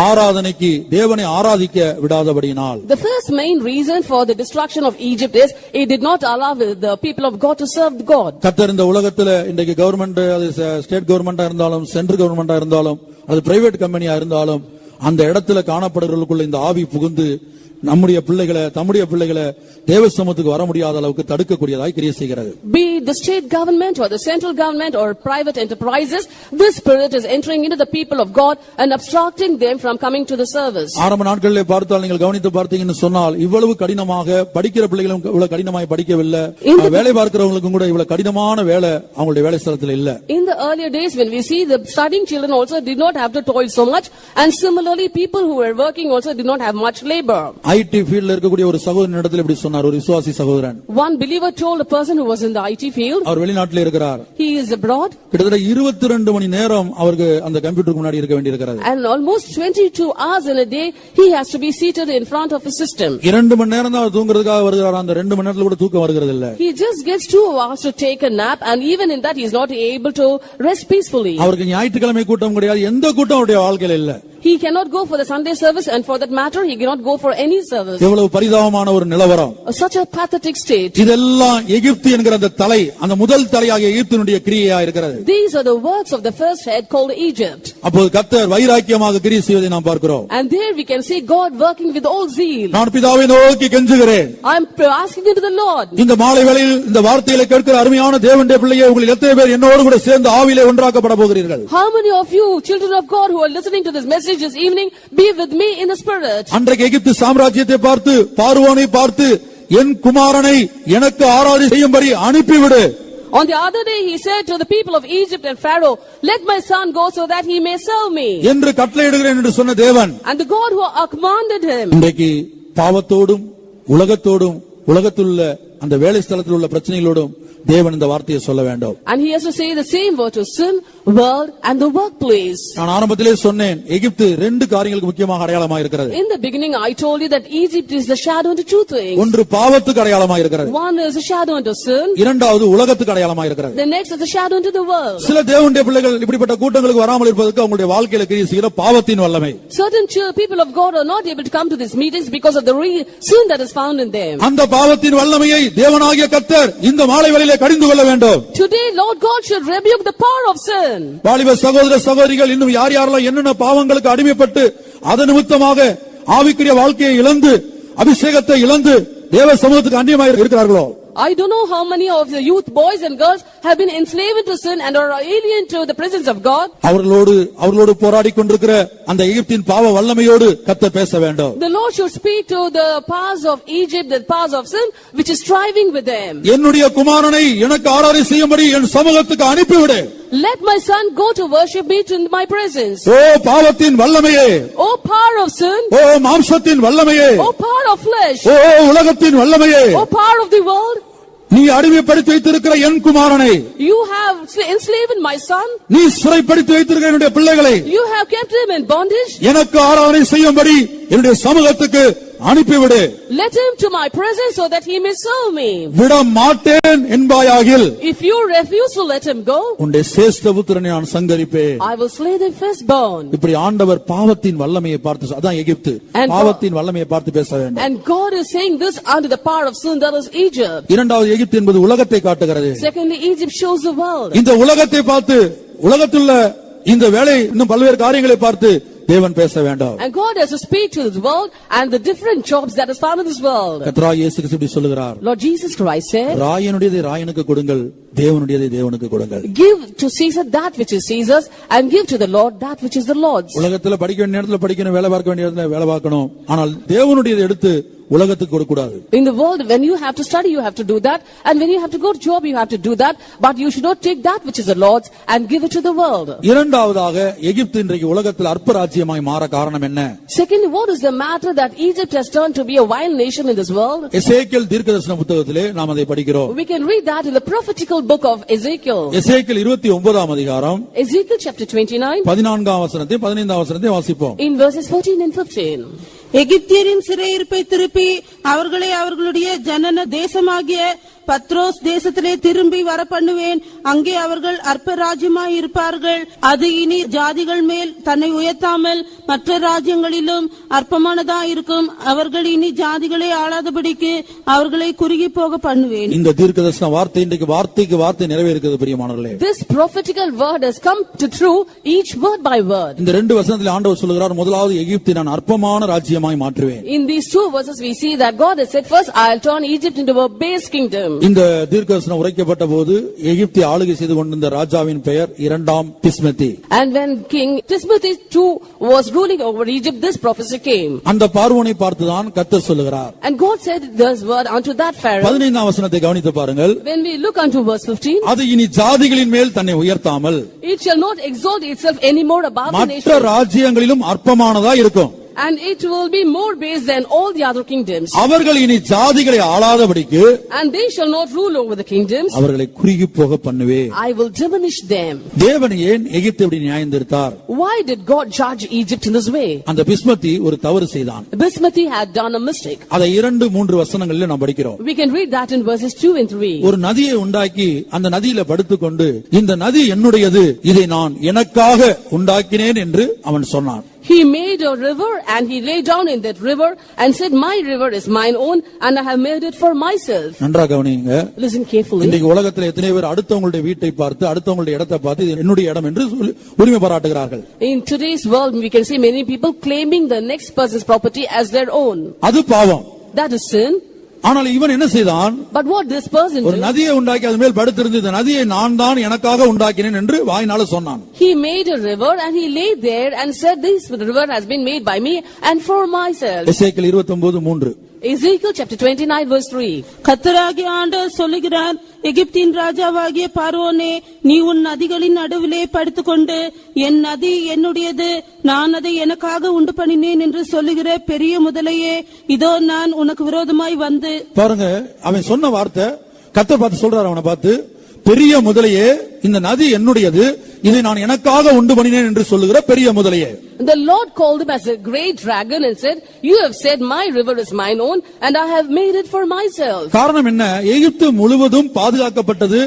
ஆராதனைக்கு, தேவனை ஆராதிக்க விடாதபடியினால். The first main reason for the destruction of Egypt is it did not allow the people of God to serve God. கர்த்தர் இந்த உலகத்துல இன்றைக்கு கவர்மெண்ட், அது ஸ்டேட் கவர்மெண்டா இருந்தாலும் சென்ட்ரல் கவர்மெண்டா இருந்தாலும் அது பிரைவேட் கம்பெனியா இருந்தாலும் அந்த இடத்துல காணப்படுறவர்களுக்குள்ள இந்த ஆவி புகுந்து நம்முடைய பிள்ளைகளை தம்முடைய பிள்ளைகளை தேவ சமூகத்துக்கு வர முடியாத அளவுக்கு தடுக்கக்கூடியதாய் கிரியை செய்கிறது. Be it the state government or the central government or private enterprises, this spirit is entering into the people of God and obstructing them from coming to the service. ஆரம்ப நாட்களிலே பார்த்தால் நீங்கள் கவனித்து பார்த்தீங்கன்னு சொன்னால் இவ்வளவு கடினமாக படிக்கிற பிள்ளைகளும் இவ்வளவு கடினமாய் படிக்கவில்லை, வேலை பார்க்கிறவங்களுக்கும் கூட இவ்வளவு கடினமான வேலை அவங்களுடைய வேலை ஸ்தலத்தில் இல்ல. In the earlier days when we see the studying children also did not have to toil so much, and similarly people who were working also did not have much labor. IT ஃபீல்ட்ல இருக்கக்கூடிய ஒரு சகோதரனிடத்தில் இப்படி சொன்னார், ஒரு விசுவாசி சகோதரன். One believer told a person who was in the IT field. அவர் வெளிநாட்டில் இருக்கிறார். He is abroad. கிட்டத்தட்ட 22 மணி நேரம் அவருக்கு அந்த கம்ப்யூட்டருக்கு முன்னாடி இருக்க வேண்டியிருக்கிறது. And almost 22 hours in a day he has to be seated in front of a system. 2 மணி நேரம் தான் தூங்குறதுக்காக வருகிறார். அந்த 2 மணி நேரத்துல கூட தூக்கம் வருகிறது இல்ல. He just gets 2 hours to take a nap, and even in that he is not able to rest peacefully. அவருக்கு ஞாயிற்றுக்கிழமை கூட்டம் கிடையாது, எந்த கூட்டம் அவருடைய வாழ்க்கையில இல்ல. He cannot go for the Sunday service, and for that matter he cannot go for any service. எவ்வளவு பரிதாபமான ஒரு நிலவரம். Such a pathetic state. இதெல்லாம் எகிப்து என்கிற அந்த தலை, அந்த முதல் தலையாகிய எகிப்தினுடைய கிரியையா இருக்கிறது. These are the works of the first head called Egypt. அப்போது கர்த்தர் வைராக்கியமாக கிரியை செய்வதை நாம் பார்க்கிறோம். And there we can see God working with all zeal. நான் பிதாவை நோக்கி கெஞ்சுகிறேன். I am asking into the Lord. இந்த மாலை வேளையில் இந்த வார்த்தைகளை கேட்கிற அருமையான தேவனுடைய பிள்ளையே, உங்கள் எத்தனை பேர் என்னோடு கூட சேர்ந்து ஆவியிலே ஒன்றாக்கப்பட போகிறீர்கள்? How many of you children of God who are listening to this message this evening, be with me in the spirit? அன்றைக்கு எகிப்து சாம்ராஜ்யத்தை பார்த்து, பார்வோனை பார்த்து, என் குமாரனை எனக்கு ஆராதனை செய்யும்படி அனுப்பிவிடு. On the other day he said to the people of Egypt and Pharaoh, let my son go so that he may serve me. என்று கட்டளையிடுகிறேன் என்று சொன்ன தேவன், And the God who commanded him. இன்றைக்கு பாவத்தோடும் உலகத்தோடும் உலகத்திலுள்ள அந்த வேலை ஸ்தலத்தில் உள்ள பிரச்சனைகளோடும் தேவன் இந்த வார்த்தையை சொல்ல வேண்டும். And he has to say the same word to sin, world and the workplace. நான் ஆரம்பத்திலே சொன்னேன், எகிப்து 2 காரியங்களுக்கு முக்கியமாக அடையாளமாக இருக்கிறது. In the beginning I told you that Egypt is the shadow unto 2 things. ஒன்று பாவத்துக்கு அடையாளமாக இருக்கிறது. One is a shadow unto sin. இரண்டாவது உலகத்துக்கு அடையாளமாக இருக்கிறது. The next is a shadow unto the world. சில தேவனுடைய பிள்ளைகள் இப்படிப்பட்ட கூட்டங்களுக்கு வராமல் இருப்பதற்கு அவங்களுடைய வாழ்க்கையில கிரியை செய்கிற பாவத்தின் வல்லமை. Certain people of God are not able to come to these meetings because of the sin that is found in them. அந்த பாவத்தின் வல்லமையை தேவனாகிய கர்த்தர் இந்த மாலை வேளையிலே கடிந்து கொள்ள வேண்டும். Today Lord God should rebuke the power of sin. வாலிப சகோதர சகோதரிகள் இன்னும் யார் யாரெல்லாம் என்னென்ன பாவங்களுக்கு அடிமைப்பட்டு அதன் நிமித்தமாக ஆவிக்குரிய வாழ்க்கையை இழந்து அபிஷேகத்தை இழந்து தேவ சமூகத்துக்கு அந்நியமாக இருக்கிறார்களோ, I don't know how many of the youth boys and girls have been enslaved to sin and are alien to the presence of God. அவர்களோடு போராடிக் கொண்டிருக்கிற அந்த எகிப்தின் பாவ வல்லமையோடு கர்த்தர் பேச வேண்டும். The Lord should speak to the powers of Egypt, the powers of sin which is striving with them. என்னுடைய குமாரனை எனக்கு ஆராதனை செய்யும்படி என் சமூகத்துக்கு அனுப்பிவிடு. Let my son go to worship me in my presence. ஓ பாவத்தின் வல்லமையே, O power of sin, ஓ மாம்சத்தின் வல்லமையே, O power of flesh, ஓ உலகத்தின் வல்லமையே, O power of the world, நீ அடிமைப்படுத்தி வைத்திருக்கிற என் குமாரனை, you have enslaved my son, நீ சிறைப்படுத்தி வைத்திருக்கிற என்னுடைய பிள்ளைகளை, you have kept him in bondage, எனக்கு ஆராதனை செய்யும்படி என்னுடைய சமூகத்துக்கு அனுப்பிவிடு. let him to my presence so that he may serve me. விட மாட்டேன் என்பாயாகில், If you refuse to let him go, உன்னுடைய சேஷ்ட புத்திரனை நான் சங்கரிப்பேன். I will slay the firstborn. இப்படி ஆண்டவர் பாவத்தின் வல்லமையை பார்த்து, அதான் எகிப்து, பாவத்தின் வல்லமையை பார்த்து பேச வேண்டும். And God is saying this under the power of sin, that is Egypt. இரண்டாவது எகிப்து என்பது உலகத்தை காட்டுகிறது. Secondly, Egypt shows the world. இந்த உலகத்தை பார்த்து, உலகத்துள்ள இந்த வேலை இன்னும் பல்வேறு காரியங்களை பார்த்து தேவன் பேச வேண்டும். And God has to speak to this world and the different jobs that is found in this world. கர்த்தராகிய இயேசு கிறிஸ்து இப்படி சொல்லுகிறார், Lord Jesus Christ said, ராயனுடையதை ராயனுக்கு கொடுங்கள், தேவனுடையதை தேவனுக்கு கொடுங்கள். Give to Caesar that which is Caesar's and give to the Lord that which is the Lord's. உலகத்துல படிக்க வேண்டிய நேரத்துல படிக்கணும், வேலை பார்க்க வேண்டிய நேரத்துல வேலை பார்க்கணும். ஆனால் தேவனுடையதை எடுத்து உலகத்துக்கு கொடுக்க கூடாது. In the world, when you have to study, you have to do that, and when you have to go to job, you have to do that, but you should not take that which is the Lord's and give it to the world. இரண்டாவதாக எகிப்து இன்றைக்கு உலகத்தில் அற்ப ராஜ்யமாய் மாற காரணம் என்ன? Secondly, what is the matter that Egypt has turned to be a wild nation in this world? எசேக்கியேல் தீர்க்கதரிசன புத்தகத்திலே நாம் அதை படிக்கிறோம். We can read that in the prophetical book of Ezekiel. எசேக்கியேல் 29ஆம் அதிகாரம் Ezekiel chapter 29, 14ஆம் வசனத்தை 15ஆம் வசனத்தை வாசிப்போம். in verses 14 and 15. எகிப்தியரின் சிறையிருப்பை திருப்பி அவர்களை அவர்களுடைய ஜனன தேசமாகிய பத்ரோஸ் தேசத்திலே திரும்பி வர பண்ணுவேன். அங்கே அவர்கள் அற்ப ராஜ்யமாய் இருப்பார்கள். அது இனி ஜாதிகள் மேல் தன்னை உயர்த்தாமல் மற்ற ராஜ்யங்களிலும் அற்பமானதா இருக்கும். அவர்கள் இனி ஜாதிகளை ஆளாதபடிக்கு அவர்களை குறுகி போக பண்ணுவேன். இந்த தீர்க்கதரிசன வார்த்தை இன்றைக்கு வார்த்தைக்கு வார்த்தை நிறைவேறுகிறது பிரியமானவர்களே. This prophetical word has come to true, each word by word. இந்த ரெண்டு வசனத்தில் ஆண்டவர் சொல்கிறார், முதலாவது எகிப்தை நான் அற்பமான ராஜ்யமாய் மாற்றுவேன். In these two verses we see that God has said, first I'll turn Egypt into a base kingdom. இந்த தீர்க்கதரிசனம் உரைக்கப்பட்ட போது எகிப்தை ஆளுகை செய்து கொண்டிருந்த ராஜாவின் பெயர் இரண்டாம் திஸ்மதி. And when King Tismati too was ruling over Egypt, this prophecy came. அந்த பார்வோனை பார்த்துதான் கர்த்தர் சொல்லுகிறார். And God said this word unto that Pharaoh. 15ஆம் வசனத்தை கவனித்து பாருங்கள். When we look unto verse 15, அது இனி ஜாதிகளின் மேல் தன்னை உயர்த்தாமல் it shall not exalt itself anymore above the மற்ற nations, ராஜ்யங்களிலும் அற்பமானதா இருக்கும். and it will be more base than all the other kingdoms. அவர்கள் இனி ஜாதிகளை ஆளாதபடிக்கு And they shall not rule over the kingdoms. அவர்களை குறுகி போக பண்ணுவேன். I will diminish them. தேவன் ஏன் எகிப்தை இப்படி நியாயந்தீர்த்தார்? Why did God judge Egypt in this way? அந்த பிஸ்மதி ஒரு தவறு செய்தான். Bismati had done a mistake. அதை 2-3 வசனங்களில் நாம் படிக்கிறோம். We can read that in verses 2 and 3. ஒரு நதியை உண்டாக்கி அந்த நதியில படுத்துக்கொண்டு இந்த நதி என்னுடையது, இதை நான் எனக்காக உண்டாக்கினேன் என்று அவன் சொன்னான். He made a river and he lay down in that river and said, my river is mine own and I have made it for myself. நன்றாக கவனியுங்க. Listen carefully. இன்றைக்கு உலகத்தில் எத்தனை பேர் அடுத்தவங்களுடைய வீட்டை பார்த்து அடுத்தவங்களுடைய இடத்தை பார்த்து இது என்னுடைய இடம் என்று உரிமை பாராட்டுகிறார்கள். In today's world we can see many people claiming the next person's property as their own. அது பாவம். That is sin. ஆனால் இவன் என்ன செய்தான்? But what this person ஒரு did, நதியை உண்டாக்கி அது மேல் படுத்திருந்து இந்த நதியை நான் தான் எனக்காக உண்டாக்கினேன் என்று வாயினால சொன்னான். he made a river and he lay there and said, this river has been made by me and for myself. Ezekiel 29:3. Ezekiel chapter 29 verse 3. கர்த்தராகிய ஆண்டவர் சொல்லுகிறார், எகிப்தின் ராஜாவாகிய பார்வோனே, நீ உன் நதிகளின் நடுவிலே படுத்துக்கொண்டு என் நதி என்னுடையது, நான் அதை எனக்காக உண்டு பண்ணினேன் என்று சொல்லுகிற பெரிய முதலையே, இதோ நான் உனக்கு விரோதமாய் வந்து. பாருங்க, அவன் சொன்ன வார்த்தை கர்த்தர் பார்த்து சொல்றார். அவனை பார்த்து, பெரிய முதலையே, இந்த நதி என்னுடையது, இதை நான் எனக்காக உண்டு பண்ணினேன் என்று சொல்லுகிற பெரிய முதலையே. The Lord called him as a great dragon and said, you have said my river is mine own and I have made it for myself. காரணம் என்ன? எகிப்து முழுவதும் பாதுகாக்கப்பட்டது,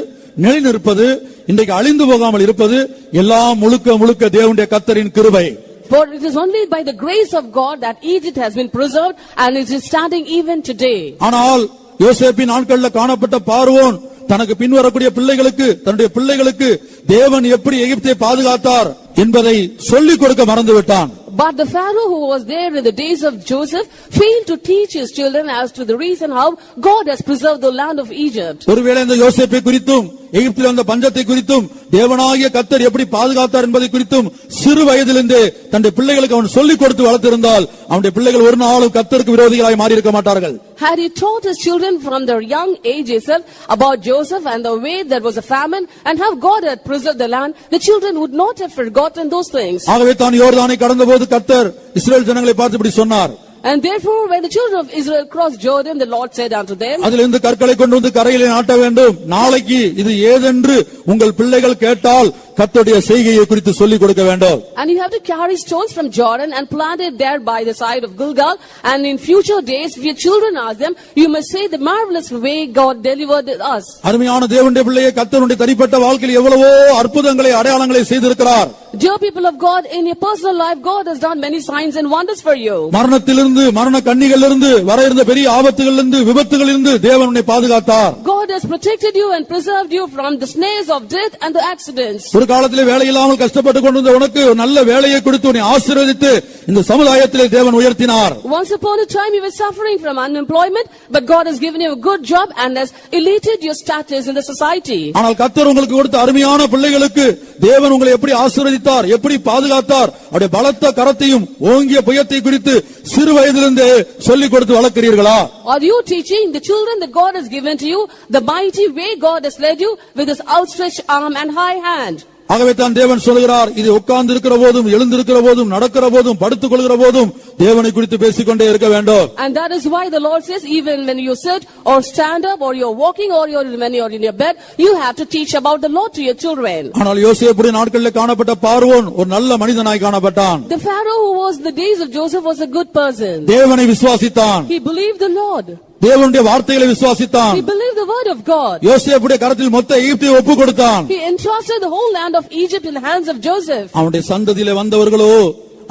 நிலைநிற்பது, இன்றைக்கு அழிந்து போகாமல் இருப்பது எல்லாம் முழுக்க முழுக்க தேவனுடைய கர்த்தரின் கிருபை. For it is only by the grace of God that Egypt has been preserved and it is standing even today. ஆனால் யோசேப்பின் நாட்களில் காணப்பட்ட பார்வோன் தனக்கு பின்வரக்கூடிய பிள்ளைகளுக்கு, தன்னுடைய பிள்ளைகளுக்கு தேவன் எப்படி எகிப்தை பாதுகாத்தார் என்பதை சொல்லிக் கொடுக்க மறந்துவிட்டான். But the Pharaoh who was there in the days of Joseph failed to teach his children as to the reason how God has preserved the land of Egypt. ஒருவேளை இந்த யோசேப்பை குறித்தும் எகிப்தில் வந்த பஞ்சத்தை குறித்தும் தேவனாகிய கர்த்தர் எப்படி பாதுகாத்தார் என்பதை குறித்தும் சிறு வயதிலிருந்தே தன்னுடைய பிள்ளைகளுக்கு அவன் சொல்லிக் கொடுத்து வளர்த்திருந்தால் அவனுடைய பிள்ளைகள் ஒரு நாளும் கர்த்தருக்கு விரோதிகளாய் மாறி இருக்க மாட்டார்கள். Had he taught his children from their young age itself about Joseph and the way there was a famine and how God had preserved the land, the children would not have forgotten those things. ஆகவே தான் யோர்தானை கடந்தபோது கர்த்தர் இஸ்ரவேல் ஜனங்களை பார்த்து இப்படி சொன்னார். And therefore when the children of Israel crossed Jordan, the Lord said unto them, அதிலிருந்து கற்களை கொண்டு வந்து கரையிலே நாட்ட வேண்டும். நாளைக்கு இது ஏதென்று உங்கள் பிள்ளைகள் கேட்டால் கர்த்தருடைய செய்கையை குறித்து சொல்லிக் கொடுக்க வேண்டும். And you have to carry stones from Jordan and plant it there by the side of Gilgal. And in future days, if your children ask them, you must say the marvelous way God delivered us. அருமையான தேவனுடைய பிள்ளையை கர்த்தருடைய தனிப்பட்ட வாழ்க்கையில் எவ்வளவோ அற்புதங்களை அடையாளங்களை செய்திருக்கிறார். Dear people of God, in your personal life, God has done many signs and wonders for you. மரணத்திலிருந்து, மரண கண்ணிகளிலிருந்து, வர இருந்த பெரிய ஆபத்துகளிலிருந்து, விபத்துகளிலிருந்து தேவன் உன்னை பாதுகாத்தார். God has protected you and preserved you from the snares of death and the accidents. ஒரு காலத்திலே வேலை இல்லாமல் கஷ்டப்பட்டு கொண்டிருந்த உனக்கு நல்ல வேலையை கொடுத்து உன்னை ஆசீர்வதித்து இந்த சமுதாயத்திலே தேவன் உயர்த்தினார். Once upon a time you were suffering from unemployment, but God has given you a good job and has elated your status in the society. ஆனால் கர்த்தர் உங்களுக்கு கொடுத்த அருமையான பிள்ளைகளுக்கு தேவன் உங்களை எப்படி ஆசீர்வதித்தார், எப்படி பாதுகாத்தார், அவருடைய பலத்த கரத்தையும் ஓங்கிய புயத்தை குறித்து சிறு வயதிலிருந்தே சொல்லிக் கொடுத்து வளர்க்கிறீர்களா? Are you teaching the children that God has given to you the mighty way God has led you with his outstretched arm and high hand? ஆகவே தான் தேவன் சொல்கிறார், இது உட்கார்ந்து இருக்கிற போதும், எழுந்திருக்கிற போதும், நடக்கிற போதும், படுத்துக் கொள்கிற போதும் தேவனை குறித்து பேசிக்கொண்டே இருக்க வேண்டும். And that is why the Lord says, even when you sit or stand up or you're walking or when you're in your bed, you have to teach about the Lord to your children. ஆனால் யோசேப்புடைய நாட்களில் காணப்பட்ட பார்வோன் ஒரு நல்ல மனிதனாய் காணப்பட்டான். The Pharaoh who was in the days of Joseph was a good person. தேவனை விசுவாசித்தான். He believed the Lord. தேவனுடைய வார்த்தைகளை விசுவாசித்தான். He believed the word of God. யோசேப்புடைய கரத்தில் மொத்த எகிப்தை ஒப்பு கொடுத்தான். He entrusted the whole land of Egypt in the hands of Joseph. அவனுடைய சந்ததியிலே வந்தவர்களோ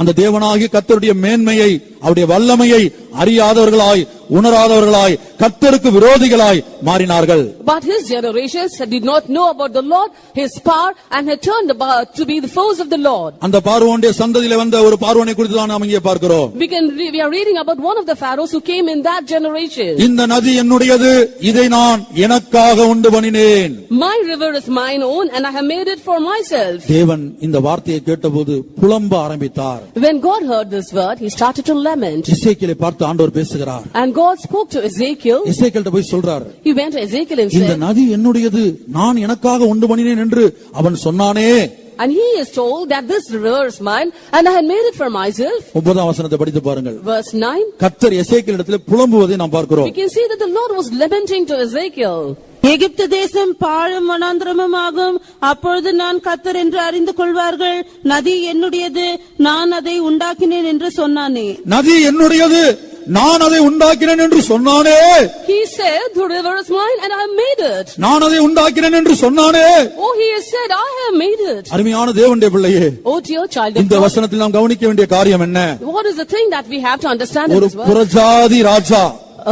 அந்த தேவனாகிய கர்த்தருடைய மேன்மையை, அவருடைய வல்லமையை அறியாதவர்களாய், உணராதவர்களாய், கர்த்தருக்கு விரோதிகளாய் மாறினார்கள். But his generations did not know about the Lord, his power, and had turned about to be the foes of the Lord. அந்த பார்வோனுடைய சந்ததியிலே வந்த ஒரு பார்வோனை குறித்து தான் நாம் இங்கே பார்க்கிறோம். We are reading about one of the pharaohs who came in that generation. இந்த நதி என்னுடையது, இதை நான் எனக்காக உண்டு பண்ணினேன். My river is mine own, and I have made it for myself. தேவன் இந்த வார்த்தையை கேட்டபோது புலம்ப ஆரம்பித்தார். When God heard this word, he started to lament. எசேக்கியேலை பார்த்து ஆண்டவர் பேசுகிறார். And God spoke to Ezekiel. எசேக்கியேல்ட்ட போய் சொல்றார். He went to Ezekiel and இந்த said, நதி என்னுடையது, நான் எனக்காக உண்டு பண்ணினேன் என்று அவன் சொன்னானே. and he is told that this river is mine, and I had made it for myself. 9ஆம் வசனத்தை படித்து பாருங்கள். Verse 9. கர்த்தர் எசேக்கியேலிடத்தில் புலம்புவதை நாம் பார்க்கிறோம். We can see that the Lord was lamenting to Ezekiel. எகிப்து தேசம் பாழும் வனாந்திரமுமாகும். அப்பொழுது நான் கர்த்தர் என்று அறிந்து கொள்வார்கள். நதி என்னுடையது, நான் அதை உண்டாக்கினேன் என்று சொன்னானே. நதி என்னுடையது, நான் அதை உண்டாக்கினேன் என்று சொன்னானே. He said, the river is mine and I have made it. நான் அதை உண்டாக்கினேன் என்று சொன்னானே. Oh, he has said, I have made it. அருமையான தேவனுடைய பிள்ளையே, Oh, dear child of இந்த God, வசனத்தில் நாம் கவனிக்க வேண்டிய காரியம் என்ன? what is the thing that we have to understand in ஒரு this word? புறஜாதி ராஜா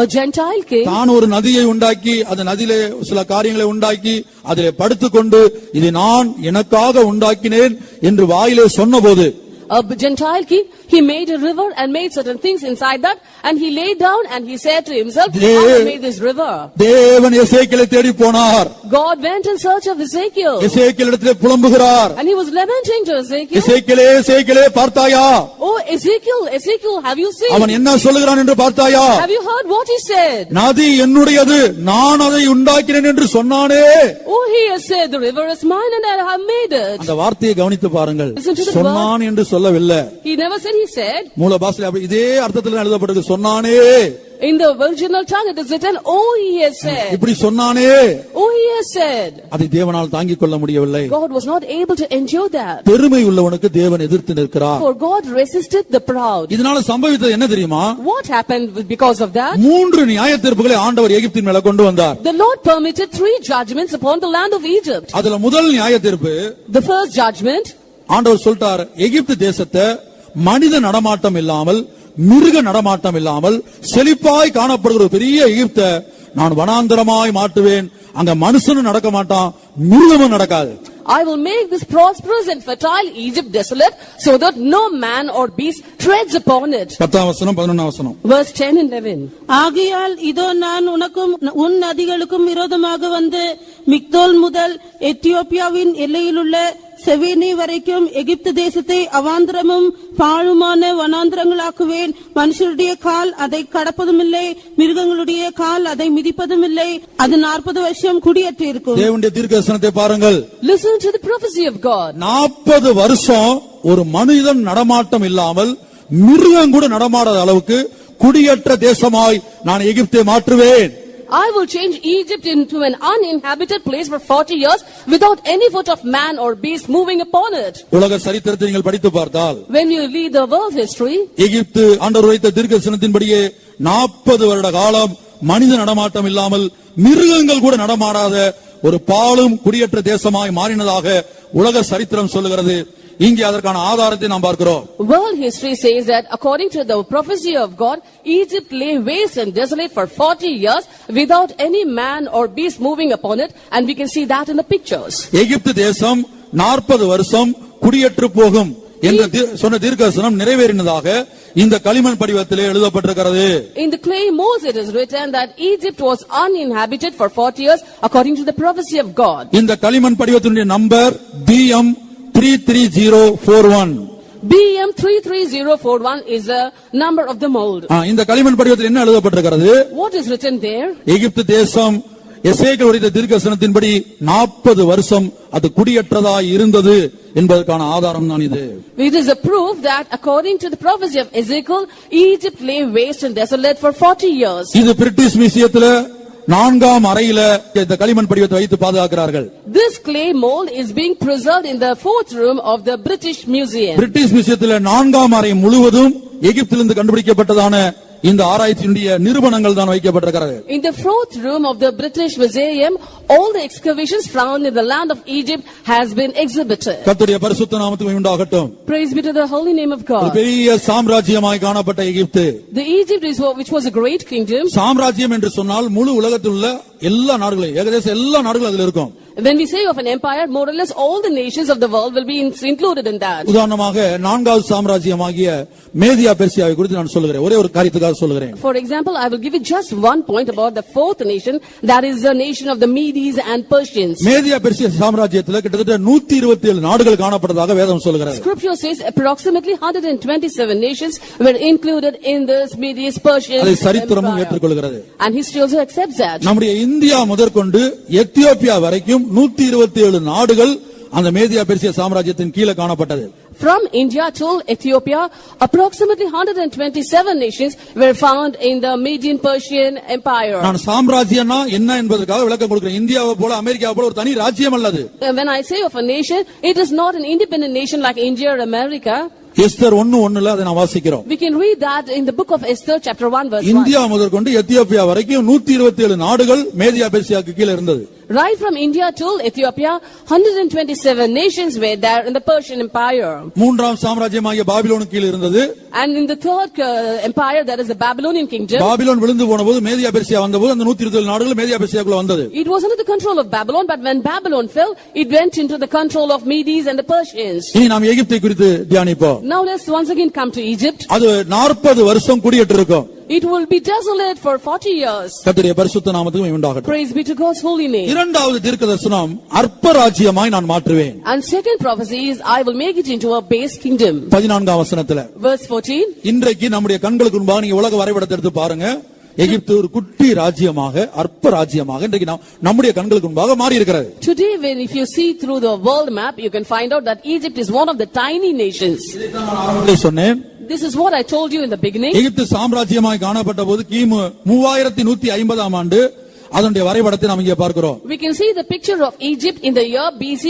A Gentile king, தான் ஒரு நதியை உண்டாக்கி, அந்த நதியிலே சில காரியங்களை உண்டாக்கி, அதிலே படுத்துக்கொண்டு, இதை நான் எனக்காக உண்டாக்கினேன் என்று வாயிலே சொன்னபோது, a Gentile king, he made a river and made certain things inside that, and he lay down and he said to himself, I have made this river. தேவன் எசேக்கியேலை தேடி போனார். God went in search of Ezekiel, எசேக்கியேலிடத்திலே புலம்புகிறார். and he was lamenting to Ezekiel. எசேக்கியேலே, எசேக்கியேலே பார்த்தாயா? Oh, Ezekiel, Ezekiel, have you seen? அவன் என்ன சொல்லுகிறான் என்று பார்த்தாயா? Have you heard what he said? நதி என்னுடையது, நான் அதை உண்டாக்கினேன் என்று சொன்னானே. Oh, he has said, the river is mine and I have made it. அந்த வார்த்தையை கவனித்து பாருங்கள். Listen to the சொன்னான் என்று சொல்லவில்லை. He never said, he said. மூல பாஷையில இதே அர்த்தத்தில் எழுதப்பட்டிருக்கு. சொன்னானே. In the original tongue it is written, oh, he has said. இப்படி சொன்னானே. Oh, he has said. அதை தேவனால் தாங்கிக் கொள்ள முடியவில்லை. God was not able to endure that. பெருமை உள்ளவனுக்கு தேவன் எதிர்த்து நிற்கிறார். For God resisted the proud. இதனால சம்பவித்தது என்ன தெரியுமா? What happened because of that? 3 நியாயத்தீர்ப்புகளை ஆண்டவர் எகிப்தின் மேல கொண்டு வந்தார். The Lord permitted 3 judgments upon the land of Egypt. அதுல முதல் நியாயத்தீர்ப்பு, The first judgment, ஆண்டவர் சொல்லிட்டார், எகிப்து தேசத்தை மனித நடமாட்டம் இல்லாமல், மிருக நடமாட்டம் இல்லாமல், செழிப்பாய் காணப்படுகிற பெரிய எகிப்தை நான் வனாந்தரமாய் மாட்டுவேன். அங்க மனுஷனும் நடக்க மாட்டான், மிருகமும் நடக்காது. I will make this prosperous and fertile Egypt desolate, so that no man or beast treads upon it. 10ஆம் வசனம் 11ஆம் வசனம். Verse 10 and 11. ஆகையால் இதோ நான் உனக்கும் உன் நதிகளுக்கும் விரோதமாக வந்து மிக்தோல் முதல் எத்தியோப்பியாவின் எல்லையிலுள்ள செவேனி வரைக்கும் எகிப்து தேசத்தை அவாந்திரமும் பாழுமான வனாந்திரங்களாக்குவேன். மனுஷருடைய கால் அதை கடப்பதும் இல்லை, மிருகங்களுடைய கால் அதை மிதிப்பதும் இல்லை. அது 40 வருஷம் குடியேற்றி இருக்கும். தேவனுடைய தீர்க்கதரிசனத்தை பாருங்கள். Listen to the prophecy of God. 40 வருஷம் ஒரு மனிதன் நடமாட்டம் இல்லாமல், மிருகம் கூட நடமாடாத அளவுக்கு குடியேற்ற தேசமாய் நான் எகிப்தை மாற்றுவேன். I will change Egypt into an uninhabited place for 40 years without any foot of man or beast moving upon it. உலக சரித்திரத்தை நீங்கள் படித்து பார்த்தால், When you read the world history, எகிப்து ஆண்டவர் உரைத்த தீர்க்கதரிசனத்தின்படியே 40 வருட காலம் மனித நடமாட்டம் இல்லாமல், மிருகங்கள் கூட நடமாடாத ஒரு பாழும் குடியேற்ற தேசமாய் மாறினதாக உலக சரித்திரம் சொல்லுகிறது. இங்கே அதற்கான ஆதாரத்தை நாம் பார்க்கிறோம். World history says that according to the prophecy of God, Egypt lay waste and desolate for 40 years without any man or beast moving upon it, and we can see that in the pictures. எகிப்து தேசம் 40 வருஷம் குடியேற்று போகும் என்று சொன்ன தீர்க்கதரிசனம் நிறைவேறினதாக இந்த களிமண் படிவத்திலே எழுதப்பட்டிருக்கிறது. In the clay molds it is written that Egypt was uninhabited for 40 years according to the prophecy of God. இந்த களிமண் படிவத்தினுடைய number BM 33041. BM 33041 is the number of the mold. இந்த களிமண் படிவத்தில் என்ன எழுதப்பட்டிருக்கிறது? What is written there? எகிப்து தேசம் எசேக்கியேல் உரைத்த தீர்க்கதரிசனத்தின்படி 40 வருஷம் அது குடியேற்றதாய் இருந்தது என்பதற்கான ஆதாரம் தான் இது. It is a proof that according to the prophecy of Ezekiel, Egypt lay waste and desolate for 40 years. இது பிரிட்டிஷ் மியூசியத்துல 4ஆம் அறையில இந்த களிமண் படிவத்தை வைத்து பாதுகாக்கிறார்கள். This clay mold is being preserved in the 4th room of the British Museum. British மியூசியத்துல 4ஆம் அறை முழுவதும் எகிப்திலிருந்து கண்டுபிடிக்கப்பட்டதான இந்த ஆராய்ச்சியினுடைய நிரூபணங்கள் தான் வைக்கப்பட்டிருக்கிறது. In the fourth room of the British Museum, all the excavations found in the land of Egypt has been exhibited. கர்த்தருடைய பரிசுத்த நாமத்துக்கு உண்டாகட்டும். Praise be to the holy name of God. பெரிய சாம்ராஜ்யமாய் காணப்பட்ட எகிப்து. The Egypt which was a great kingdom. சாம்ராஜ்யம் என்று சொன்னால் முழு உலகத்தில் உள்ள எல்லா நாடுகளும் ஏகதேசம் எல்லா நாடுகளும் அதில் இருக்கும். When we say of an empire, more or less all the nations of the world will be included in that. உதாரணமாக நான்காவது சாம்ராஜ்யமாகிய மேதியா பெர்சியாவை குறித்து நான் சொல்கிறேன். ஒரே ஒரு காரியத்துக்காக சொல்கிறேன். For example, I will give you just one point about the fourth nation, that is the nation of the Medes and Persians. மேதியா பெர்சியா சாம்ராஜ்யத்தில் கிட்டத்தட்ட 127 நாடுகள் காணப்பட்டதாக வேதம் சொல்கிறது. Scripture says approximately 127 nations were included in this Medes Persian அதை சரித்திரமும் ஏற்றுக்கொள்கிறது. And history also accepts that. நம்முடைய இந்தியா முதற்கொண்டு எத்தியோப்பியா வரைக்கும் 127 நாடுகள் அந்த மேதியா பெர்சியா சாம்ராஜ்யத்தின் கீழே காணப்பட்டது. From India to Ethiopia, approximately 127 nations were found in the Median Persian Empire. நான் சாம்ராஜ்யம்னா என்ன என்பதற்காக விளக்கம் கொடுக்கிறேன். இந்தியாவை போல அமெரிக்காவை போல ஒரு தனி ராஜ்யம் அல்லது. When I say of a nation, it is not an independent nation like India or America. Esther 1:1 அதை நாம் வாசிக்கிறோம். We can read that in the book of Esther chapter 1 verse 1. India முதற்கொண்டு எத்தியோப்பியா வரைக்கும் 127 நாடுகள் மேதியா பெர்சியாக்கு கீழே இருந்தது. Right from India to Ethiopia, 127 nations were there in the Persian Empire. மூன்றாம் சாம்ராஜ்யமாகிய பாபிலோனுக்கு கீழே இருந்தது. And in the third empire, that is the Babylonian kingdom. Babylon விழுந்து போனபோது மேதியா பெர்சியா வந்தபோது அந்த 127 நாடுகள் மேதியா பெர்சியாக்குள்ள வந்தது. It was under the control of Babylon, but when Babylon fell, it went into the control of Medes and the Persians. இனி நாம் எகிப்தை குறித்து தியானிப்போம். Now let's once again come to Egypt. அது 40 வருஷம் குடியேற்று இருக்கும். It will be desolate for 40 years. கர்த்தருடைய பரிசுத்த நாமத்துக்கு உண்டாகட்டும். Praise be to God's holy name. இரண்டாவது தீர்க்கதரிசனம் அற்ப ராஜ்யமாய் நான் மாற்றுவேன். And second prophecy is I will make it into a base kingdom. 14ஆம் வசனத்துல Verse 14. இன்றைக்கு நம்முடைய கண்களுக்கு முன்பாக நீங்க உலக வரைபடத்தை எடுத்து பாருங்க. எகிப்து ஒரு குட்டி ராஜ்யமாக அற்ப ராஜ்யமாக இன்றைக்கு நம்முடைய கண்களுக்கு முன்பாக மாறி இருக்கிறது. Today when if you see through the world map, you can find out that Egypt is one of the tiny nations. சொன்னேன். This is what I told you in the beginning. எகிப்து சாம்ராஜ்யமாய் காணப்பட்ட போது கிமு 3150ஆம் ஆண்டு அதனுடைய வரைபடத்தை நாம் இங்கே பார்க்கிறோம். We can see the picture of Egypt in the year BC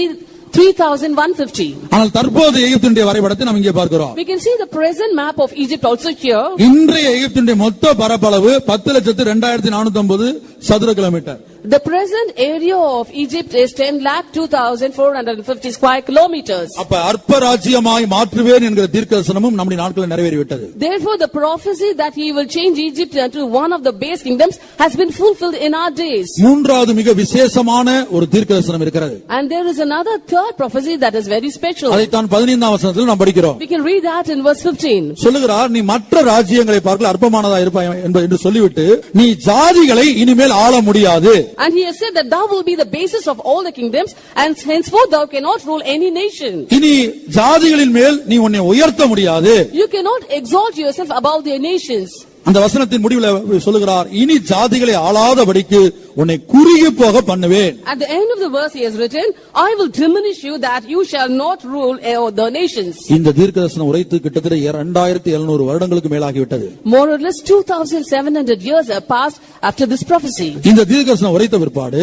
3150. ஆனால் தற்போது எகிப்தினுடைய வரைபடத்தை நாம் இங்கே பார்க்கிறோம். We can see the present map of Egypt also here. இன்றைய எகிப்தினுடைய மொத்த பரப்பளவு 10,04,950 சதுர kilometre. The present area of Egypt is 10,02,450 square kilometers. அப்ப அற்ப ராஜ்யமாய் மாற்றுவேன் என்கிற தீர்க்கதரிசனமும் நம்முடைய நாட்களில் நிறைவேறிவிட்டது. Therefore the prophecy that he will change Egypt into one of the base kingdoms has been fulfilled in our days. மூன்றாவது மிக விசேஷமான ஒரு தீர்க்கதரிசனம் இருக்கிறது. And there is another third prophecy that is very special. அதைத்தான் 15ஆம் வசனத்தில் நாம் படிக்கிறோம். We can read that in verse 15. சொல்லுகிறார், நீ மற்ற ராஜ்யங்களை பார்க்க அற்பமானதா இருப்பாய் என்று சொல்லிவிட்டு நீ ஜாதிகளை இனிமேல் ஆள முடியாது. And he has said that thou will be the basis of all the kingdoms, and henceforth thou cannot rule any nation. இனி ஜாதிகளின் மேல் நீ உன்னை உயர்த்த முடியாது. You cannot exalt yourself above the nations. அந்த வசனத்தின் முடிவில் சொல்லுகிறார், இனி ஜாதிகளை ஆளாதபடிக்கு உன்னை குறுகி போக பண்ணுவேன். At the end of the verse he has written, I will diminish you that you shall not rule the nations. இந்த தீர்க்கதரிசனம் உரைத்து கிட்டத்தட்ட 2700 வருடங்களுக்கு மேலாகிவிட்டது. More or less 2700 years have passed after this prophecy. இந்த தீர்க்கதரிசனம் உரைத்த பிற்பாடு